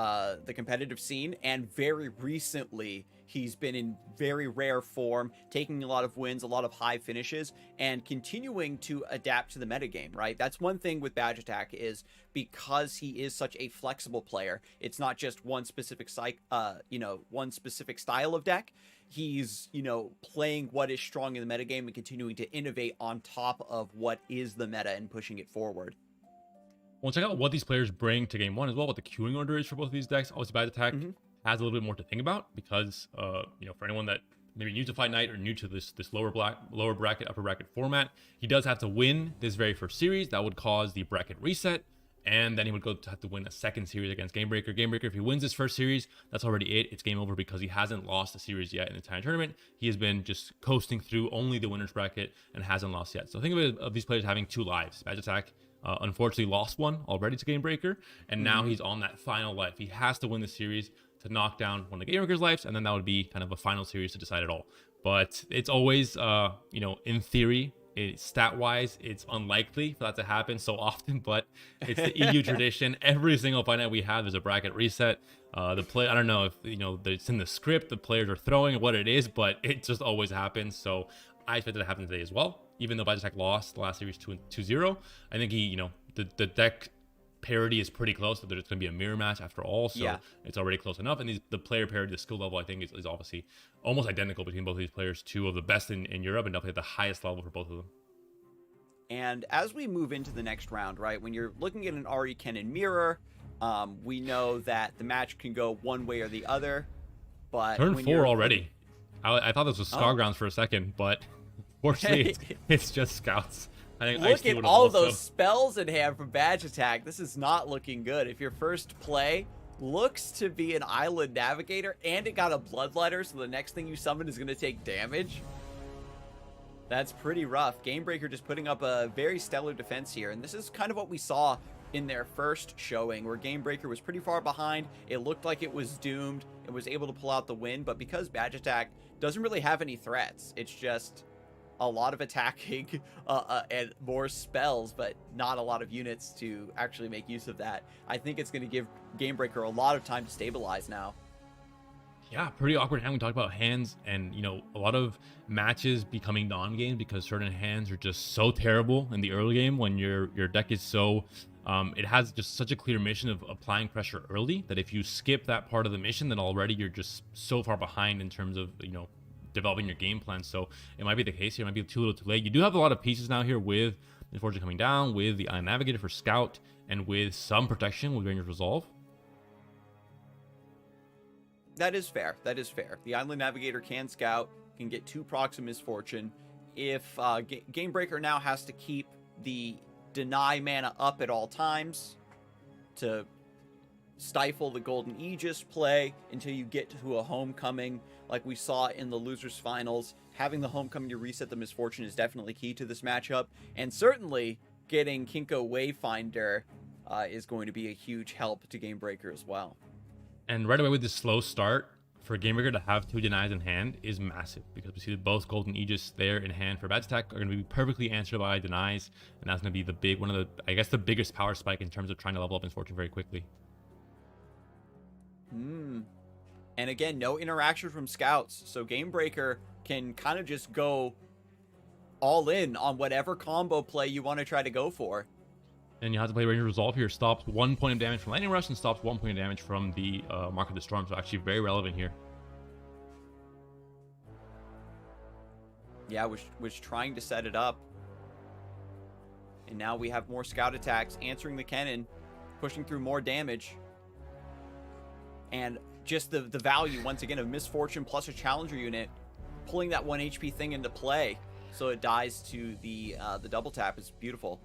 [SPEAKER 2] competitive scene, and very recently he's been in very rare form, taking a lot of wins, a lot of high finishes, and continuing to adapt to the metagame, right? That's one thing with Agitek, is because he is such a flexible player, it's not just one specific one specific style of deck. He's, you know, playing what is strong in the metagame and continuing to innovate on top of what is the meta and pushing it forward.
[SPEAKER 3] Well, check out what these players bring to game one as well, what the queuing order is for both of these decks. Obviously, Agitek has a little bit more to think about because, you know, for anyone that maybe new to Fight Night or new to this lower bracket, upper bracket format, he does have to win this very first series. That would cause the bracket reset, and then he would have to win a second series against Gamebreaker. Gamebreaker, if he wins his first series, that's already it. It's game over because he hasn't lost a series yet in the entire tournament. He has been just coasting through only the winner's bracket and hasn't lost yet. So think of it of these players having two lives. Agitek unfortunately lost one already to Gamebreaker, and now he's on that final life. He has to win the series to knock down one of the Gamebreaker's lives, and then that would be kind of a final series to decide it all. But it's always, you know, in theory, stat-wise, it's unlikely for that to happen so often, but it's the EU tradition. Every single Fight Night we have is a bracket reset. I don't know if, you know, it's in the script, the players are throwing what it is, but it just always happens. So I expect it to happen today as well. Even though Agitek lost the last series 2-0, I think he, you know, the deck parity is pretty close, so there's going to be a mirror match after all, so it's already close enough. And the player parity, the skill level, I think is obviously almost identical between both of these players, two of the best in Europe, and definitely at the highest level for both of them.
[SPEAKER 2] And as we move into the next round, right, when you're looking at an Ari Cannon mirror, we know that the match can go one way or the other, but
[SPEAKER 3] turn 4 already. I thought this was Scargrounds for a second, but fortunately it's just Scouts. I think
[SPEAKER 2] look at all those spells in hand from Agitek. This is not looking good. If your first play looks to be an Island Navigator and it got a Bloodletter, so the next thing you summon is going to take damage, that's pretty rough. Gamebreaker just putting up a very stellar defense here, and this is kind of what we saw in their first showing, where Gamebreaker was pretty far behind. It looked like it was doomed. It was able to pull out the win, but because Agitek doesn't really have any threats, it's just a lot of attacking and more spells, but not a lot of units to actually make use of that. I think it's going to give Gamebreaker a lot of time to stabilize now.
[SPEAKER 3] Yeah, pretty awkward hand. We talked about hands and, you know, a lot of matches becoming non-games because certain hands are just so terrible in the early game when your deck is so it has just such a clear mission of applying pressure early that if you skip that part of the mission, then already you're just so far behind in terms of, you know, developing your game plan. So it might be the case here. It might be too little too late. You do have a lot of pieces now here with Misfortune coming down, with the Island Navigator for Scout, and with some protection with Ranger's Resolve.
[SPEAKER 2] That is fair. That is fair. The Island Navigator can scout, can get 2 procs of Misfortune. If Gamebreaker now has to keep the deny mana up at all times to stifle the Golden Aegis play until you get to a homecoming like we saw in the losers finals, having the homecoming to reset the Misfortune is definitely key to this matchup, and certainly getting Kinko Wayfinder is going to be a huge help to Gamebreaker as well.
[SPEAKER 3] And right away with this slow start, for Gamebreaker to have 2 denies in hand is massive because we see that both Golden Aegis there in hand for Badge Attack are going to be perfectly answered by denies, and that's going to be the one of the, I guess, the biggest power spike in terms of trying to level up Misfortune very quickly.
[SPEAKER 2] And again, no interaction from scouts, so Gamebreaker can kind of just go all in on whatever combo play you want to try to go for.
[SPEAKER 3] And you have to play Ranger's Resolve here. Stops 1 point of damage from Lightning Rush and stops 1 point of damage from the Mark of the Storm. So actually very relevant here.
[SPEAKER 2] Yeah, was trying to set it up. And now we have more scout attacks answering the cannon, pushing through more damage. And just the value, once again, of Misfortune plus a Challenger unit, pulling that 1 HP thing into play so it dies to the double tap is beautiful.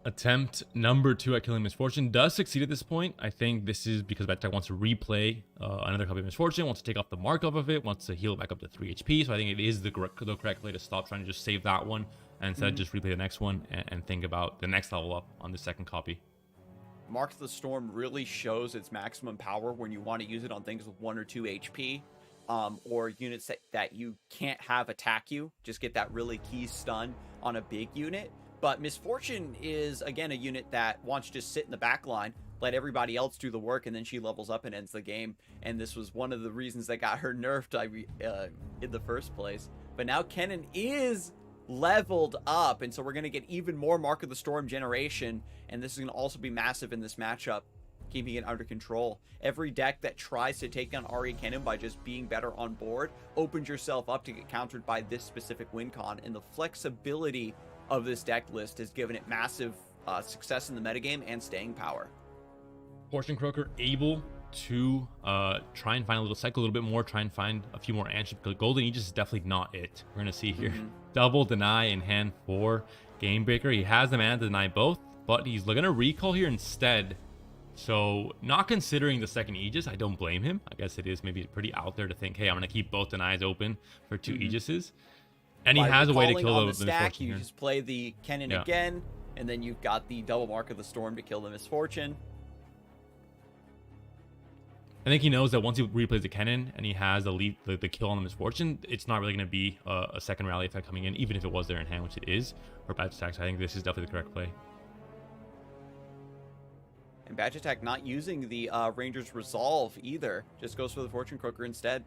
[SPEAKER 3] Attempt number 2 at killing Misfortune does succeed at this point. I think this is because Badge Attack wants to replay another copy of Misfortune, wants to take off the mark off of it, wants to heal it back up to 3 HP. So I think it is the correct play to stop trying to just save that one and instead just replay the next one and think about the next level up on the second copy.
[SPEAKER 2] Mark of the Storm really shows its maximum power when you want to use it on things with 1 or 2 HP, or units that you can't have attack you. Just get that really key stun on a big unit. But Misfortune is, again, a unit that wants to just sit in the back line, let everybody else do the work, and then she levels up and ends the game. And this was one of the reasons that got her nerfed in the first place. But now Kennen is leveled up, and so we're going to get even more Mark of the Storm generation, and this is going to also be massive in this matchup, keeping it under control. Every deck that tries to take down Arya Kennen by just being better on board opens yourself up to get countered by this specific win con, and the flexibility of this deck list has given it massive success in the metagame and staying power.
[SPEAKER 3] Fortune Croaker able to try and find a little cycle a little bit more, try and find a few more answers, because Golden Aegis is definitely not it. We're going to see here double deny in hand for Gamebreaker. He has the mana to deny both, but he's going to recall here instead. So not considering the second Aegis, I don't blame him. I guess it is maybe pretty out there to think, hey, I'm going to keep both denies open for 2 Aegises. And he has a way to kill the
[SPEAKER 2] stack. You
[SPEAKER 3] here.
[SPEAKER 2] just play the Kennen again, and then you've got the double Mark of the Storm to kill the Misfortune.
[SPEAKER 3] I think he knows that once he replays the Kennen and he has the kill on the Misfortune, it's not really going to be a second rally effect coming in, even if it was there in hand, which it is, for Badge Attack. So I think this is definitely the correct play.
[SPEAKER 2] And Badge Attack not using the Ranger's Resolve either, just goes for the Fortune Croaker instead.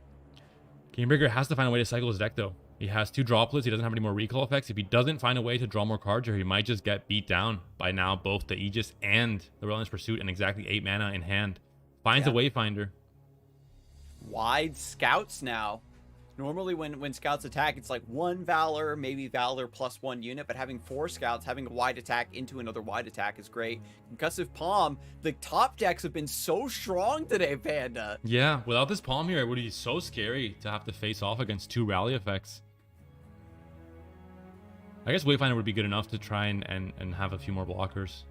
[SPEAKER 3] Gamebreaker has to find a way to cycle his deck, though. He has 2 droplets. He doesn't have any more recall effects. If he doesn't find a way to draw more cards, or he might just get beat down by now both the Aegis and the Relentless Pursuit and exactly 8 mana in hand. Finds a Wayfinder.
[SPEAKER 2] Wide scouts now. Normally when scouts attack, it's like 1 Valor, maybe Valor plus 1 unit, but having 4 scouts, having a wide attack into another wide attack is great. Concussive Palm, the top decks have been so strong today, Panda.
[SPEAKER 3] Yeah, without this Palm here, it would be so scary to have to face off against 2 rally effects. I guess Wayfinder would be good enough to try and have a few more blockers.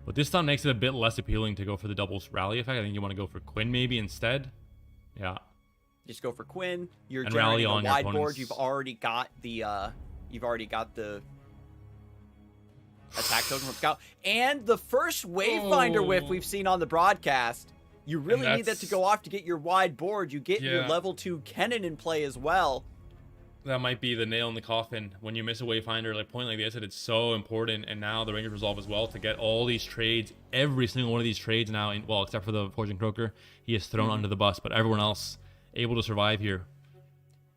[SPEAKER 3] But this time makes it a bit less appealing to go for the doubles rally effect. I think you want to go for Quinn maybe instead. Yeah.
[SPEAKER 2] Just go for Quinn. You're
[SPEAKER 3] and
[SPEAKER 2] generating
[SPEAKER 3] rally on
[SPEAKER 2] a wide
[SPEAKER 3] your
[SPEAKER 2] board. You've already got the attack token from Scout. And the first Wayfinder whiff we've seen on the broadcast. You really need that to go off to get your wide board. You get your level 2 Kennen in play as well.
[SPEAKER 3] That might be the nail in the coffin. When you miss a Wayfinder, like point like this, it's so important. And now the Ranger's Resolve as well to get all these trades. Every single one of these trades now, well, except for the Fortune Croaker, he is thrown under the bus. But everyone else able to survive here.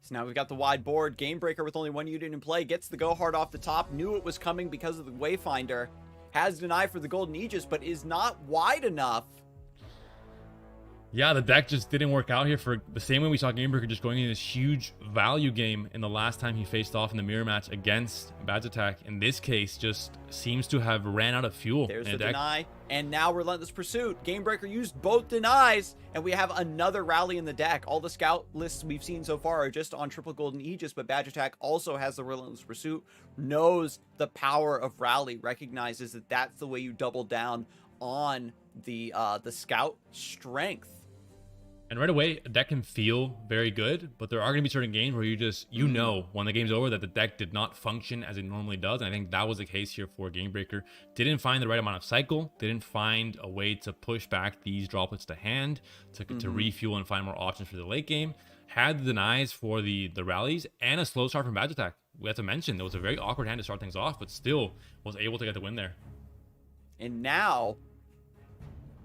[SPEAKER 2] So now we've got the wide board. Gamebreaker with only one unit in play gets the go hard off the top. Knew it was coming because of the Wayfinder. Has deny for the Golden Aegis, but is not wide enough.
[SPEAKER 3] Yeah, the deck just didn't work out here for the same way we saw Gamebreaker just going in this huge value game in the last time he faced off in the mirror match against Badge Attack. In this case, just seems to have ran out of fuel.
[SPEAKER 2] There's
[SPEAKER 3] in
[SPEAKER 2] the
[SPEAKER 3] deck.
[SPEAKER 2] deny, and now Relentless Pursuit. Gamebreaker used both denies, and we have another rally in the deck. All the scout lists we've seen so far are just on triple Golden Aegis, but Badge Attack also has the Relentless Pursuit, knows the power of rally, recognizes that that's the way you double down on the scout strength.
[SPEAKER 3] And right away, a deck can feel very good, but there are going to be certain games where you know when the game's over that the deck did not function as it normally does. And I think that was the case here for Gamebreaker. Didn't find the right amount of cycle, didn't find a way to push back these droplets to hand, to refuel and find more options for the late game. Had the denies for the rallies and a slow start from Badge Attack. We have to mention, it was a very awkward hand to start things off, but still was able to get the win there.
[SPEAKER 2] And now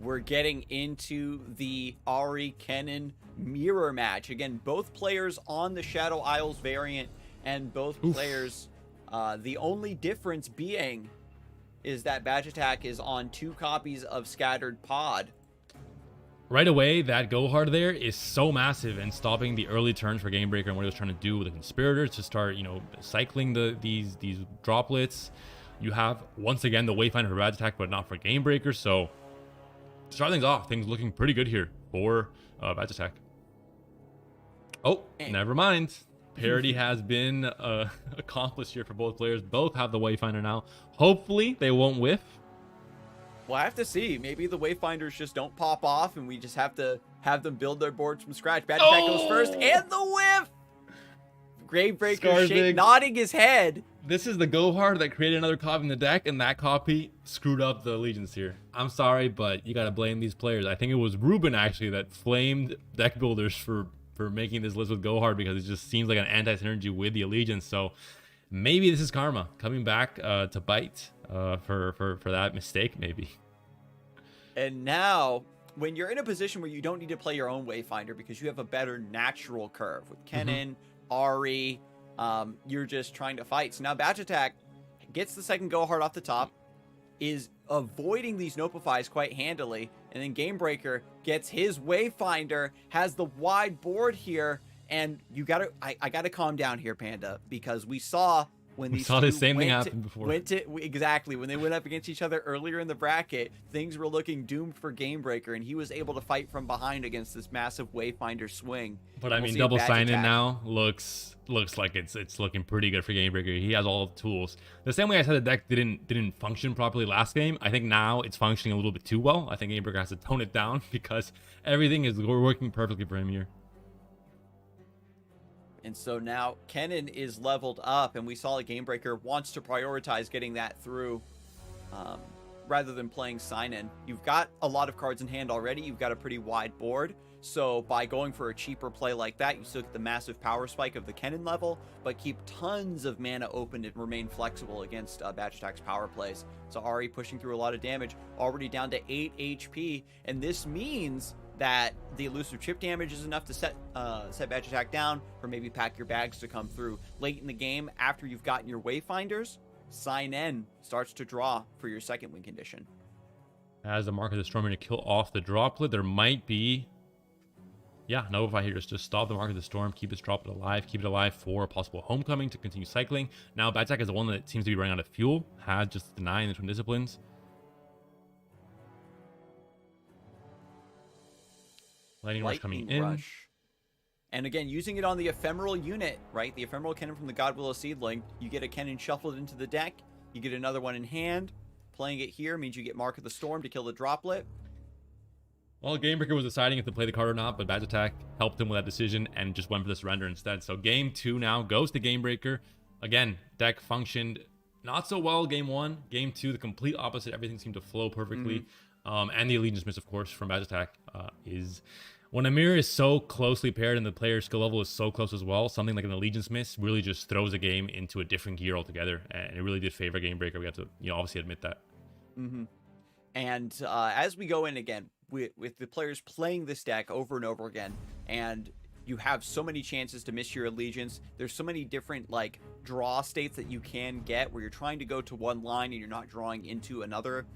[SPEAKER 2] we're getting into the Ahri Kennen mirror match. Again, both players on the Shadow Isles variant, and both players, the only difference being is that Badge Attack is on 2 copies of Scattered Pod.
[SPEAKER 3] Right away, that go hard there is so massive and stopping the early turns for Gamebreaker and what he was trying to do with the Conspirators to start, cycling these droplets. You have, once again, the Wayfinder for Badge Attack, but not for Gamebreaker, so to start things off, things looking pretty good here for Badge Attack. Oh, never mind. Parity has been accomplished here for both players. Both have the Wayfinder now. Hopefully, they won't whiff.
[SPEAKER 2] Well, I have to see. Maybe the Wayfinders just don't pop off, and we just have to have them build their boards from scratch. Badge Attack goes first, and the whiff! Gravebreaker nodding his head.
[SPEAKER 3] This is the go hard that created another copy in the deck, and that copy screwed up the allegiance here. I'm sorry, but you gotta blame these players. I think it was Ruben actually that flamed deck builders for making this list with go hard, because it just seems like an anti-synergy with the allegiance. So maybe this is karma coming back to bite for that mistake, maybe.
[SPEAKER 2] And now, when you're in a position where you don't need to play your own Wayfinder because you have a better natural curve with Kennen, Ahri, you're just trying to fight. So now Badge Attack gets the second go hard off the top, is avoiding these Nopifies quite handily, and then Gamebreaker gets his Wayfinder, has the wide board here, and I gotta calm down here, Panda, because we saw when these
[SPEAKER 3] the same thing happen before.
[SPEAKER 2] Exactly, when they went up against each other earlier in the bracket, things were looking doomed for Gamebreaker, and he was able to fight from behind against this massive Wayfinder swing.
[SPEAKER 3] But I mean, double sign-in now looks like it's looking pretty good for Gamebreaker. He has all the tools. The same way I said the deck didn't function properly last game, I think now it's functioning a little bit too well. I think Gamebreaker has to tone it down because everything is working perfectly for him here.
[SPEAKER 2] And so now Kennen is leveled up, and we saw that Gamebreaker wants to prioritize getting that through rather than playing sign-in. You've got a lot of cards in hand already. You've got a pretty wide board. So by going for a cheaper play like that, you still get the massive power spike of the Kennen level, but keep tons of mana open and remain flexible against Badge Attack's power plays. So Ahri pushing through a lot of damage, already down to 8 HP, and this means that the elusive chip damage is enough to set Badge Attack down, or maybe pack your bags to come through. Late in the game, after you've gotten your Wayfinders, Sign-In starts to draw for your second win condition.
[SPEAKER 3] As the Mark of the Storm to kill off the droplet, there might be... Yeah, Notify here just stop the Mark of the Storm, keep this droplet alive, keep it alive for a possible homecoming to continue cycling. Now, Badge Attack is the one that seems to be running out of fuel, has just denying the Twin Disciplines. Lightning Rush coming in.
[SPEAKER 2] And again, using it on the ephemeral unit, right? The ephemeral Kennen from the Godwillow Seedling. You get a Kennen shuffled into the deck. You get another one in hand. Playing it here means you get Mark of the Storm to kill the droplet.
[SPEAKER 3] Well, Gamebreaker was deciding if to play the card or not, but Badge Attack helped him with that decision and just went for the surrender instead. So game 2 now goes to Gamebreaker. Again, deck functioned not so well game 1. Game 2, the complete opposite. Everything seemed to flow perfectly. And the Allegiance miss, of course, from Badge Attack is... When a mirror is so closely paired and the player's skill level is so close as well, something like an Allegiance miss really just throws a game into a different gear altogether. And it really did favor Gamebreaker. We have to, obviously admit that.
[SPEAKER 2] And as we go in again, with the players playing this deck over and over again, and you have so many chances to miss your allegiance. There's so many different like draw states that you can get where you're trying to go to one line and you're not drawing into another.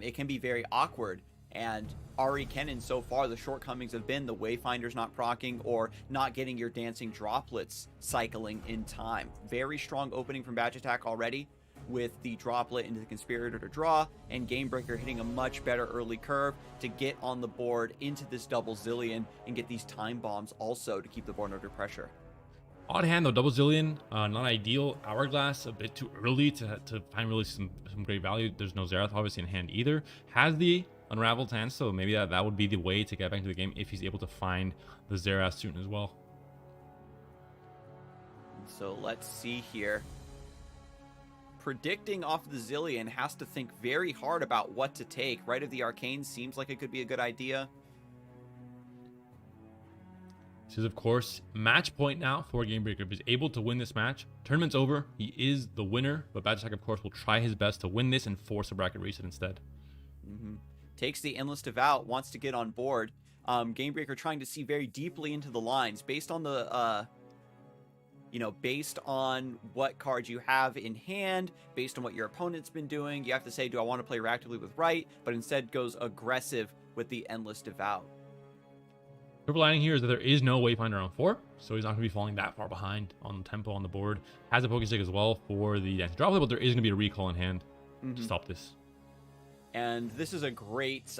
[SPEAKER 2] It can be very awkward. And Ari Kennen, so far, the shortcomings have been the Wayfinder's not proccing or not getting your dancing droplets cycling in time. Very strong opening from Badge Attack already, with the droplet into the Conspirator to draw, and Gamebreaker hitting a much better early curve to get on the board into this double Zillion and get these time bombs also to keep the board under pressure.
[SPEAKER 3] Odd hand though, double Zillion, not ideal. Hourglass, a bit too early to find really some great value. There's no Xerath obviously in hand either. Has the unraveled hand, so maybe that would be the way to get back into the game if he's able to find the Xerath soon as well.
[SPEAKER 2] So let's see here. Predicting off the Zillion has to think very hard about what to take. Right of the Arcane seems like it could be a good idea.
[SPEAKER 3] This is, of course, match point now for Gamebreaker. If he's able to win this match, tournament's over. He is the winner, but Badge Attack, of course, will try his best to win this and force a bracket reset instead.
[SPEAKER 2] Takes the Endless Devout, wants to get on board. Gamebreaker trying to see very deeply into the lines based on the, based on what cards you have in hand, based on what your opponent's been doing. You have to say, do I want to play reactively with right? But instead goes aggressive with the Endless Devout.
[SPEAKER 3] Silver lining here is that there is no Wayfinder on 4, so he's not going to be falling that far behind on the tempo on the board. Has a Pokestick as well for the Dancing Droplet, but there is going to be a recall in hand to stop this.
[SPEAKER 2] And this is a great,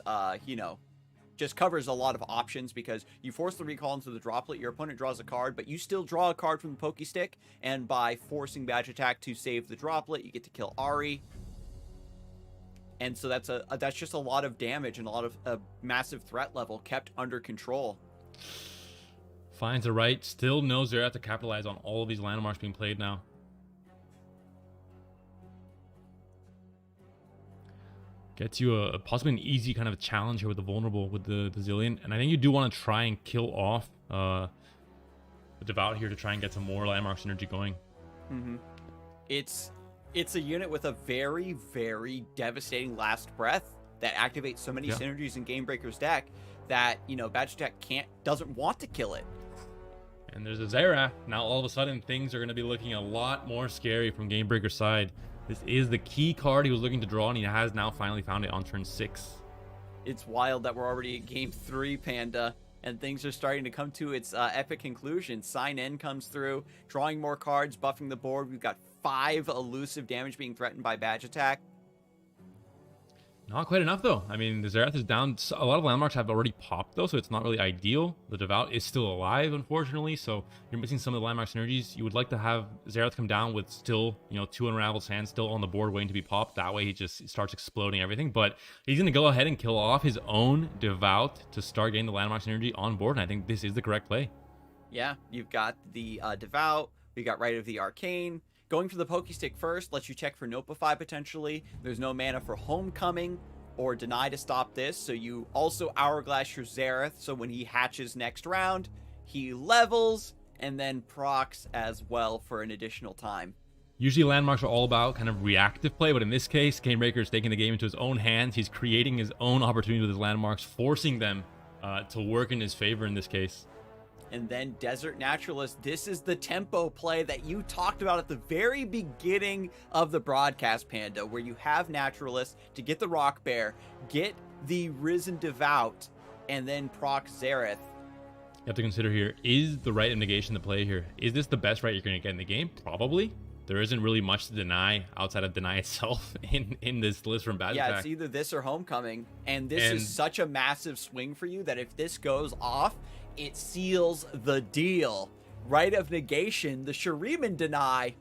[SPEAKER 2] just covers a lot of options because you force the recall into the droplet, your opponent draws a card, but you still draw a card from the Pokestick, and by forcing Badge Attack to save the droplet, you get to kill Ari. And so that's just a lot of damage and a lot of massive threat level kept under control.
[SPEAKER 3] Finds the right, still knows they're to capitalize on all of these landmarks being played now. Gets you a possibly an easy kind of challenge here with the vulnerable with the Zillion, and I think you do want to try and kill off the Devout here to try and get some more landmark synergy going.
[SPEAKER 2] It's a unit with a very, very devastating last breath that activates so many synergies in Gamebreaker's deck that, Badge Attack doesn't want to kill it.
[SPEAKER 3] And there's a Xerath. Now all of a sudden things are going to be looking a lot more scary from Gamebreaker's side. This is the key card he was looking to draw, and he has now finally found it on turn 6.
[SPEAKER 2] It's wild that we're already at game 3, Panda, and things are starting to come to its epic conclusion. Sign N comes through, drawing more cards, buffing the board. We've got 5 elusive damage being threatened by Badge Attack.
[SPEAKER 3] Not quite enough, though. I mean, the Xerath is down. A lot of landmarks have already popped, though, so it's not really ideal. The Devout is still alive, unfortunately, so you're missing some of the landmark synergies. You would like to have Xerath come down with still, 2 Unraveled Sands still on the board waiting to be popped. That way he just starts exploding everything, but he's going to go ahead and kill off his own Devout to start getting the landmark synergy on board, and I think this is the correct play.
[SPEAKER 2] Yeah, you've got the Devout, we got Right of the Arcane. Going for the Pokestick first lets you check for Notify potentially. There's no mana for Homecoming or Deny to stop this, so you also Hourglass your Xerath, so when he hatches next round, he levels and then procs as well for an additional time.
[SPEAKER 3] Usually landmarks are all about kind of reactive play, but in this case, Gamebreaker is taking the game into his own hands. He's creating his own opportunity with his landmarks, forcing them to work in his favor in this case.
[SPEAKER 2] And then Desert Naturalist, this is the tempo play that you talked about at the very beginning of the broadcast, Panda, where you have Naturalist to get the Rock Bear, get the Risen Devout, and then proc Xerath.
[SPEAKER 3] You have to consider here, is the right of negation the play here? Is this the best right you're going to get in the game? Probably. There isn't really much to deny outside of Deny itself in this list from Badge Attack.
[SPEAKER 2] Yeah, it's either this or Homecoming, and this is such a massive swing for you that if this goes off, it seals the deal. Right of negation, the Shuriman Deny.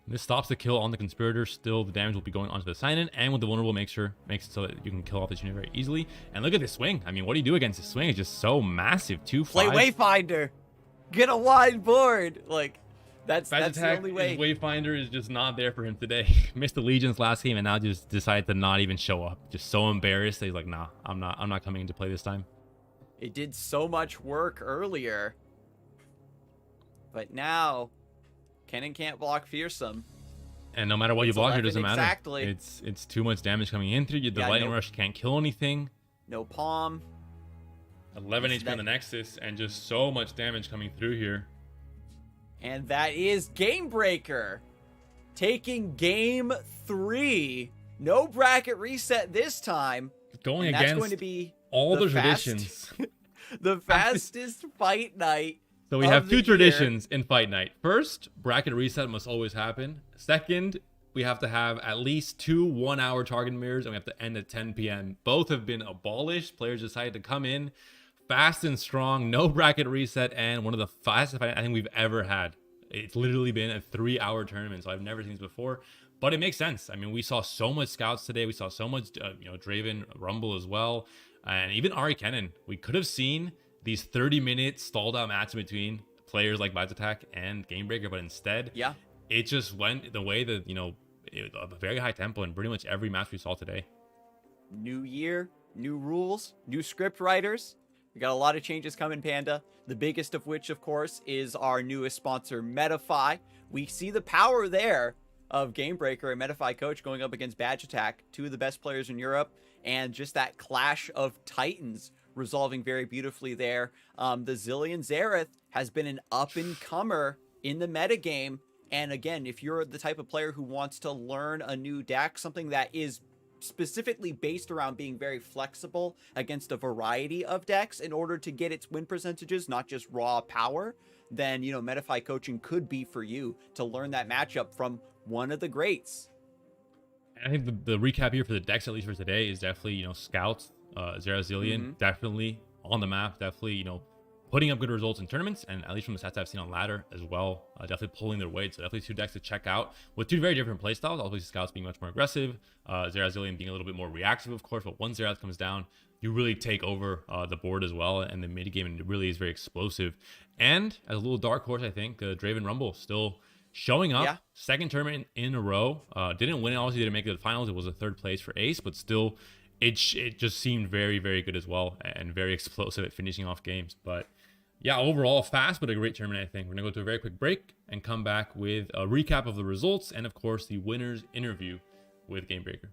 [SPEAKER 3] This stops the kill on the Conspirator. Still, the damage will be going onto the Sign-In, and with the Vulnerable makes it so that you can kill off this unit very easily. And look at this swing. I mean, what do you do against this swing? It's just so massive. 2-5.
[SPEAKER 2] Play Wayfinder. Get a wide board. That's the only way.
[SPEAKER 3] Wayfinder is just not there for him today. Missed Allegiance last game, and now just decided to not even show up. Just so embarrassed that he's like, nah, I'm not coming into play this time.
[SPEAKER 2] It did so much work earlier, but now Kennen can't block Fearsome.
[SPEAKER 3] And no matter what you block, it doesn't matter.
[SPEAKER 2] Exactly.
[SPEAKER 3] It's too much damage coming in through you. The Lightning Rush can't kill anything.
[SPEAKER 2] No Palm.
[SPEAKER 3] 11 HP on the Nexus, and just so much damage coming through here.
[SPEAKER 2] And that is Game Breaker taking game 3. No bracket reset this time.
[SPEAKER 3] Going
[SPEAKER 2] and
[SPEAKER 3] against
[SPEAKER 2] that's going to be
[SPEAKER 3] all the traditions.
[SPEAKER 2] The fastest fight night.
[SPEAKER 3] So we have two traditions in Fight Night. First, bracket reset must always happen. Second, we have to have at least 2 1-hour target mirrors, and we have to end at 10 p.m. Both have been abolished. Players decided to come in fast and strong, no bracket reset, and one of the fastest fight I think we've ever had. It's literally been a 3-hour tournament, so I've never seen this before. But it makes sense. I mean, we saw so much scouts today. We saw so much, Draven Rumble as well, and even Ari Kennen. We could have seen these 30-minute stalled out matches between players like Attack and Game Breaker, but instead, it just went the way that a very high tempo in pretty much every match we saw today.
[SPEAKER 2] New year, new rules, new script writers. We got a lot of changes coming, Panda. The biggest of which, of course, is our newest sponsor, Metafy. We see the power there of Game Breaker and Metafy Coach going up against Attack, 2 of the best players in Europe, and just that clash of titans resolving very beautifully there. The Zillion Xerath has been an up-and-comer in the metagame, and again, if you're the type of player who wants to learn a new deck, something that is specifically based around being very flexible against a variety of decks in order to get its win percentages, not just raw power, then, Metafy coaching could be for you to learn that matchup from one of the greats.
[SPEAKER 3] I think the recap here for the decks, at least for today, is definitely, Scouts, Xerath Zillion, definitely on the map, definitely, putting up good results in tournaments, and at least from the stats I've seen on ladder as well, definitely pulling their weight. So definitely 2 decks to check out with 2 very different playstyles. Obviously, Scouts being much more aggressive, Xerath Zillion being a little bit more reactive, of course. But once Xerath comes down, you really take over the board as well, and the mid game really is very explosive. And as a little dark horse, I think Draven Rumble still showing up, second tournament in a row. Didn't win it, obviously didn't make it to the finals. It was a 3rd place for Ace, but still, it just seemed very, very good as well, and very explosive at finishing off games. But yeah, overall fast, but a great tournament, I think. We're going to go to a very quick break and come back with a recap of the results and, of course, the winner's interview with Game Breaker.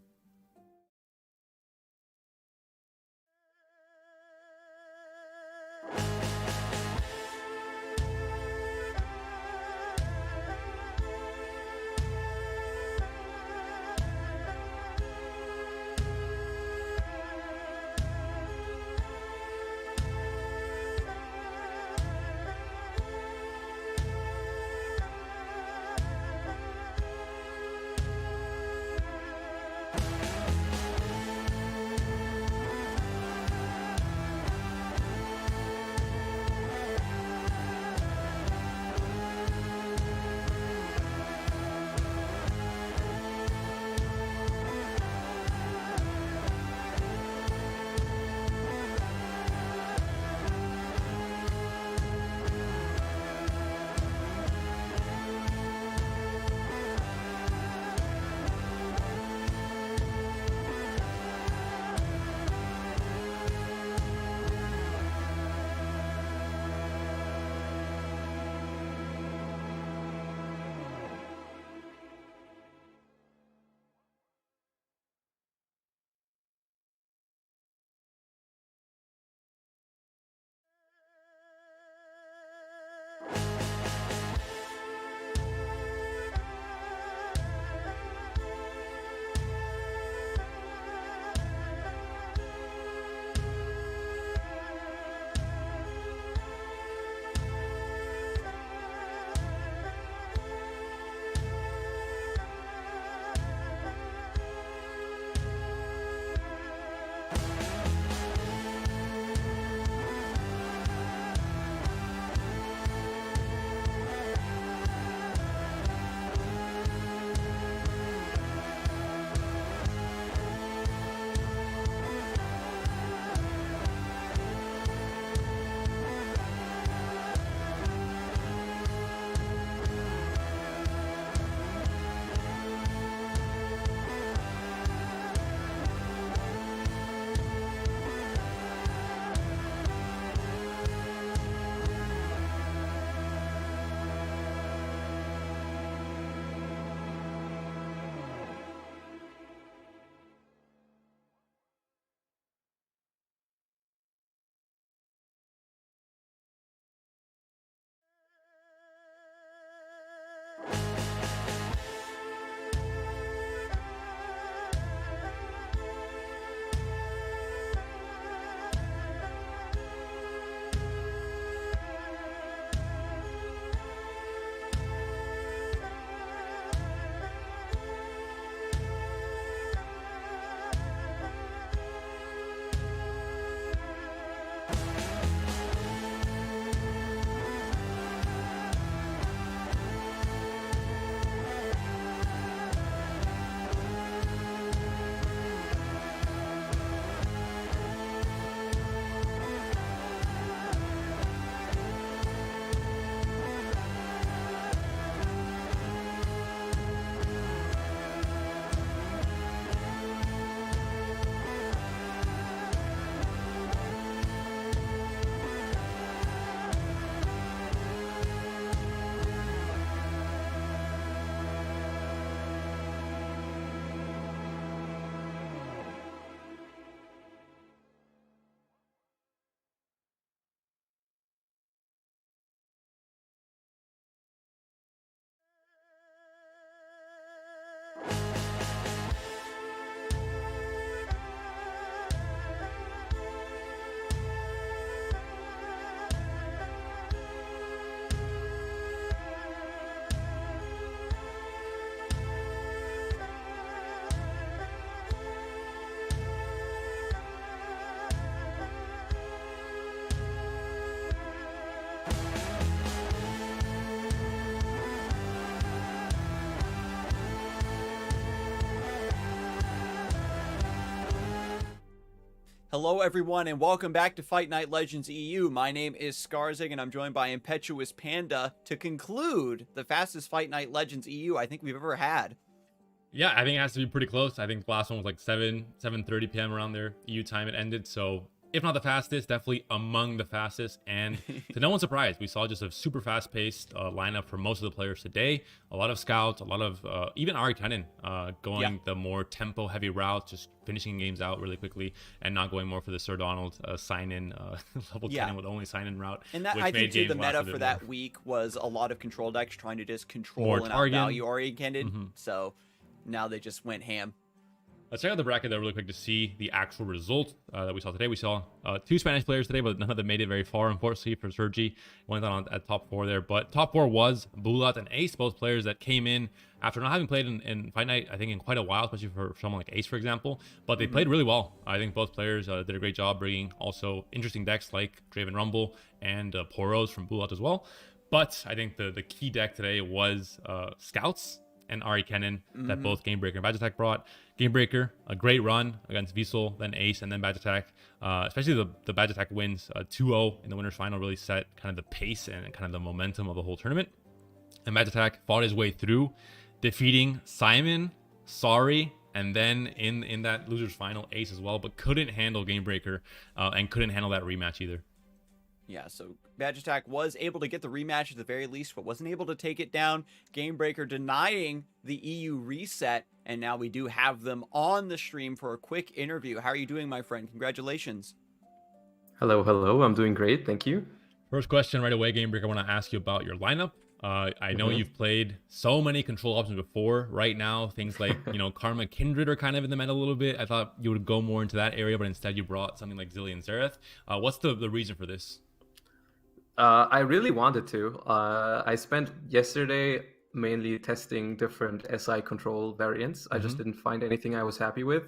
[SPEAKER 2] Hello, everyone, and welcome back to Fight Night Legends EU. My name is Scarzig, and I'm joined by ImpetuousPanda to conclude the fastest Fight Night Legends EU I think we've ever had.
[SPEAKER 3] Yeah, I think it has to be pretty close. I think the last one was like 7:30 p.m. around there EU time it ended. So if not the fastest, definitely among the fastest. And to no one's surprise, we saw just a super fast-paced lineup for most of the players today. A lot of scouts, a lot of even Ari Kennen going the more tempo-heavy route, just finishing games out really quickly and not going more for the Sir Donald sign-in level 10 with only sign-in route.
[SPEAKER 2] And that, I think, too, the meta for that week was a lot of control decks trying to just control and outvalue Ari Kennen. So now they just went ham.
[SPEAKER 3] Let's check out the bracket though really quick to see the actual result that we saw today. We saw 2 Spanish players today, but none of them made it very far, unfortunately, for Sergi. Went on at top 4 there. But top 4 was Bulat and Ace, both players that came in after not having played in Fight Night, I think, in quite a while, especially for someone like Ace, for example. But they played really well. I think both players did a great job bringing also interesting decks like Draven Rumble and Poros from Bulat as well. But I think the key deck today was Scouts and Ari Kennen that both Gamebreaker and Badge Attack brought. Gamebreaker, a great run against Vissel, then Ace, and then Badge Attack. Especially the Badge Attack wins 2-0 in the winners final really set kind of the pace and kind of the momentum of the whole tournament. And Badge Attack fought his way through, defeating Simon, Sorry, and then in that losers final, Ace as well, but couldn't handle Gamebreaker and couldn't handle that rematch either.
[SPEAKER 2] Yeah, so Badge Attack was able to get the rematch at the very least, but wasn't able to take it down. Gamebreaker denying the EU reset, and now we do have them on the stream for a quick interview. How are you doing, my friend? Congratulations.
[SPEAKER 4] Hello, hello. I'm doing great, thank you.
[SPEAKER 3] First question right away, Gamebreaker, I want to ask you about your lineup. I know you've played so many control options before. Right now, things like, Karma Kindred are kind of in the meta a little bit. I thought you would go more into that area, but instead you brought something like Zillion Zereth. What's the reason for this?
[SPEAKER 4] I really wanted to. I spent yesterday mainly testing different SI control variants. I just didn't find anything I was happy with.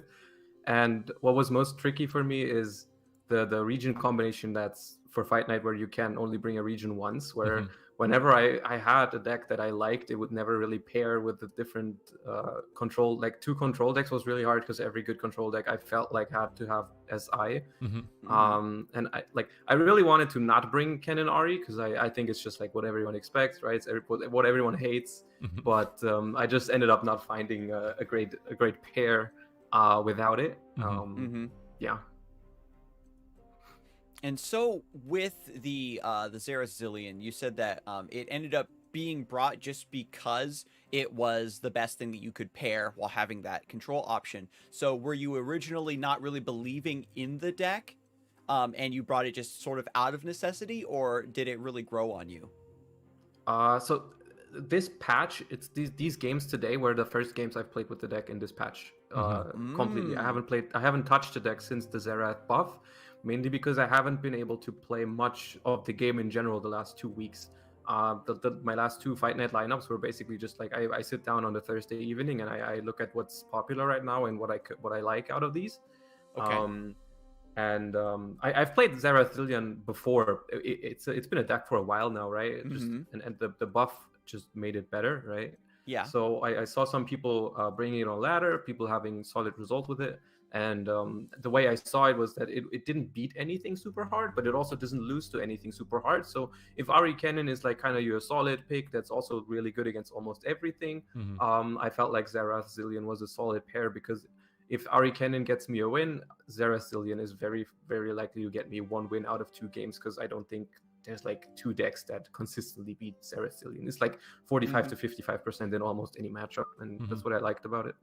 [SPEAKER 4] And what was most tricky for me is the region combination that's for Fight Night, where you can only bring a region once, where whenever I had a deck that I liked, it would never really pair with the different control. Like 2 control decks was really hard because every good control deck I felt like had to have SI. And I really wanted to not bring Ken and Ari because I think it's just like what everyone expects, right? It's what everyone hates. But I just ended up not finding a great pair without it. Yeah.
[SPEAKER 2] And so with the Zereth Zillion, you said that it ended up being brought just because it was the best thing that you could pair while having that control option. So were you originally not really believing in the deck and you brought it just sort of out of necessity, or did it really grow on you?
[SPEAKER 4] So this patch, it's these games today were the first games I've played with the deck in this patch completely. I haven't touched the deck since the Zerath buff. Mainly because I haven't been able to play much of the game in general the last 2 weeks. My last 2 Fight Night lineups were basically just like I sit down on the Thursday evening and I look at what's popular right now and what I like out of these.
[SPEAKER 2] Okay.
[SPEAKER 4] I've played Zerath Zillion before. It's been a deck for a while now, right? And the buff just made it better, right?
[SPEAKER 2] Yeah.
[SPEAKER 4] So I saw some people bringing it on ladder, people having solid results with it. And the way I saw it was that it didn't beat anything super hard, but it also doesn't lose to anything super hard. So if Ari Kennen is like kind of your solid pick, that's also really good against almost everything. I felt like Zerath Zillion was a solid pair because if Ari Kennen gets me a win, Zerath Zillion is very, very likely to get me 1 win out of 2 games because I don't think there's like 2 decks that consistently beat Zerath Zillion. It's like 45 to 55% in almost any matchup, and that's what I liked about it.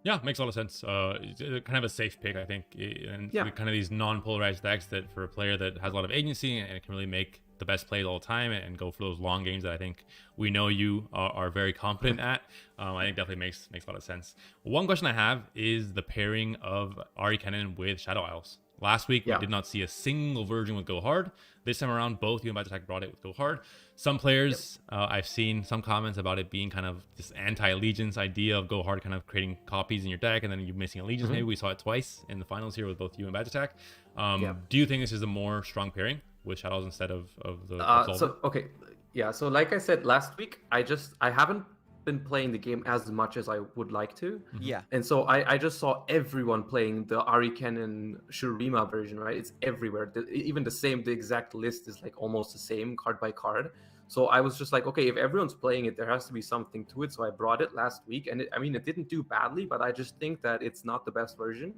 [SPEAKER 3] Yeah, makes a lot of sense. Kind of a safe pick, I think, and kind of these non-polarized decks that for a player that has a lot of agency and it can really make the best plays all the time and go for those long games that I think we know you are very confident at. I think definitely makes a lot of sense. One question I have is the pairing of Ari Kennen with Shadow Isles. Last week, we did not see a single version with Go Hard. This time around, both you and Badge Attack brought it with Go Hard. Some players, I've seen some comments about it being kind of this anti-allegiance idea of Go Hard kind of creating copies in your deck and then you're missing allegiance. Maybe we saw it twice in the finals here with both you and Badge Attack. Do you think this is a more strong pairing with Shadows instead of the Absolver?
[SPEAKER 4] So like I said last week, I haven't been playing the game as much as I would like to.
[SPEAKER 2] Yeah.
[SPEAKER 4] And so I just saw everyone playing the Arikennen Shurima version, right? It's everywhere. Even the exact list is like almost the same card by card. So I was just like, okay, if everyone's playing it, there has to be something to it. So I brought it last week, and it didn't do badly, but I just think that it's not the best version.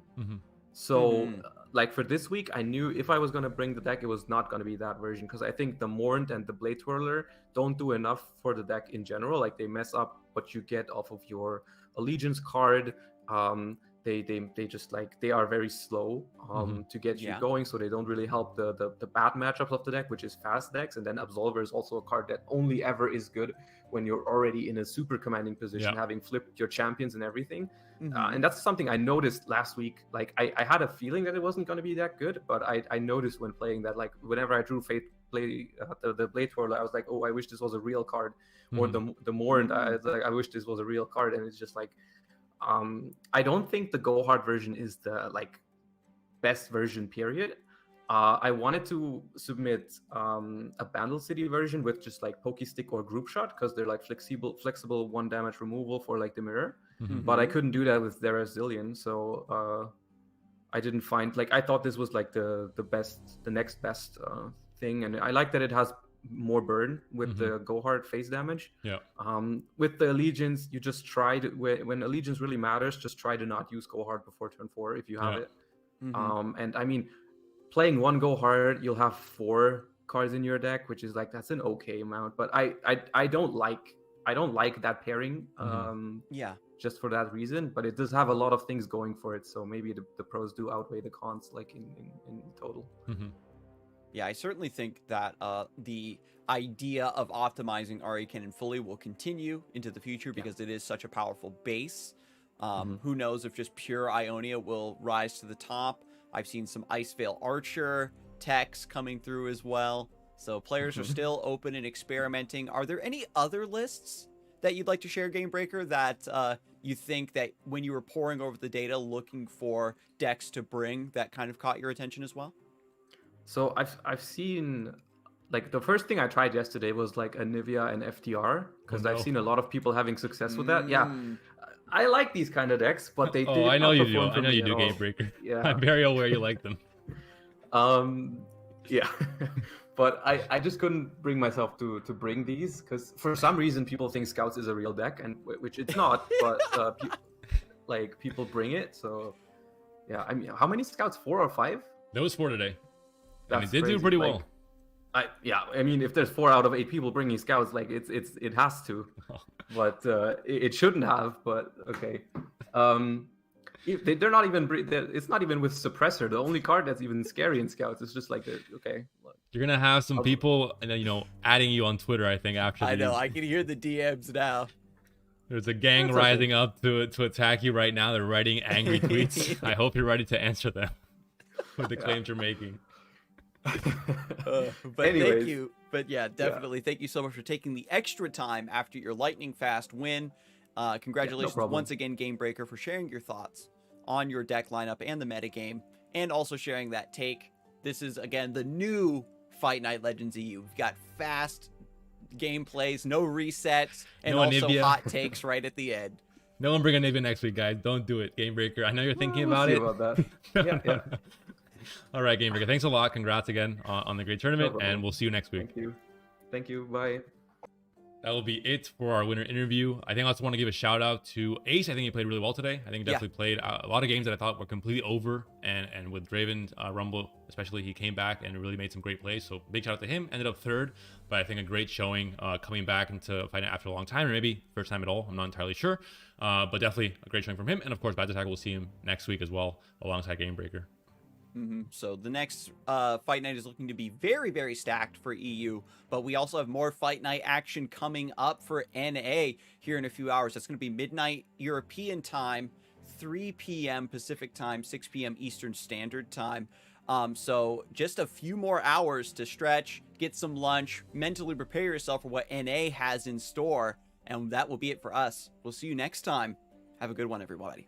[SPEAKER 4] So like for this week, I knew if I was going to bring the deck, it was not going to be that version, because I think the Mornt and the Blade Twirler don't do enough for the deck in general. Like they mess up what you get off of your Allegiance card. They just like, they are very slow to get you going, so they don't really help the bad matchups of the deck, which is fast decks. And then Absolver is also a card that only ever is good when you're already in a super commanding position, having flipped your champions and everything. And that's something I noticed last week. Like I had a feeling that it wasn't going to be that good, but I noticed when playing that, like whenever I drew the Blade Twirler, I was like, oh, I wish this was a real card. Or the Morn, I wish this was a real card. And it's just like, I don't think the Go Hard version is the like best version, period. I wanted to submit a Bandle City version with just like Pokestick or Group Shot, because they're like flexible 1 damage removal for like the mirror. But I couldn't do that with Darius Zillion, so I didn't find, like, I thought this was like the next best thing, and I like that it has more burn with the Go Hard face damage. With the Allegiance, you just try to, when Allegiance really matters, just try to not use Go Hard before turn 4 if you have it. And I mean, playing 1 Go Hard, you'll have 4 cards in your deck, which is like, that's an okay amount, but I don't like that pairing. Just for that reason, but it does have a lot of things going for it, so maybe the pros do outweigh the cons, like in total.
[SPEAKER 2] Yeah, I certainly think that the idea of optimizing Arikennen fully will continue into the future, because it is such a powerful base. Who knows if just pure Ionia will rise to the top. I've seen some Iceveil Archer techs coming through as well, so players are still open and experimenting. Are there any other lists that you'd like to share, Gamebreaker, that you think that when you were poring over the data looking for decks to bring, that kind of caught your attention as well?
[SPEAKER 4] So I've seen, like, the first thing I tried yesterday was like Anivia and FTR, because I've seen a lot of people having success with that. I like these kind of decks, but they did
[SPEAKER 3] I know
[SPEAKER 4] not
[SPEAKER 3] you do.
[SPEAKER 4] perform for
[SPEAKER 3] I know
[SPEAKER 4] me
[SPEAKER 3] you
[SPEAKER 4] at
[SPEAKER 3] do,
[SPEAKER 4] all.
[SPEAKER 3] Gamebreaker.
[SPEAKER 4] Yeah.
[SPEAKER 3] I'm very aware you like them.
[SPEAKER 4] Yeah. But I just couldn't bring myself to bring these, because for some reason people think Scouts is a real deck, and which it's not, but people bring it. So yeah, I mean, how many Scouts? 4 or 5?
[SPEAKER 3] There was 4 today.
[SPEAKER 4] That's
[SPEAKER 3] and it did
[SPEAKER 4] crazy.
[SPEAKER 3] do pretty well.
[SPEAKER 4] I mean, if there's 4 out of 8 people bringing Scouts, like it has to, but it shouldn't have. But okay, they're not even. It's not even with Suppressor. The only card that's even scary in Scouts is just like okay. Look.
[SPEAKER 3] You're gonna have some people, adding you on Twitter. I think after.
[SPEAKER 2] I know. I can hear the DMs now.
[SPEAKER 3] There's a gang rising up to attack you right now. They're writing angry tweets. I hope you're ready to answer them with the claims you're making.
[SPEAKER 2] But anyways, thank you. But yeah, definitely thank you so much for taking the extra time after your lightning fast win. Congratulations once again, Gamebreaker, for sharing your thoughts on your deck lineup and the metagame, and also sharing that take. This is, again, the new Fight Night Legends EU. We've got fast gameplays, no resets, and also hot takes right at the end.
[SPEAKER 3] No one bring Anivia next week, guys. Don't do it, Gamebreaker. I know you're thinking about it.
[SPEAKER 4] About that.
[SPEAKER 3] No. All right, Gamebreaker. Thanks a lot. Congrats again on the great tournament, and we'll see you next week.
[SPEAKER 4] Thank you. Bye.
[SPEAKER 3] That will be it for our winner interview. I think I also want to give a shout out to Ace. I think he played really well today. I think he definitely played a lot of games that I thought were completely over, and with Draven Rumble especially, he came back and really made some great plays. So big shout out to him. Ended up 3rd, but I think a great showing coming back into fighting after a long time, or maybe first time at all. I'm not entirely sure, but definitely a great showing from him. And of course, Bad Attack, we'll see him next week as well alongside Gamebreaker.
[SPEAKER 2] So the next Fight Night is looking to be very, very stacked for EU, but we also have more Fight Night action coming up for NA here in a few hours. That's going to be midnight European time, 3 p.m. Pacific time, 6 p.m. Eastern Standard Time. So just a few more hours to stretch, get some lunch, mentally prepare yourself for what NA has in store, and that will be it for us. We'll see you next time. Have a good one, everybody.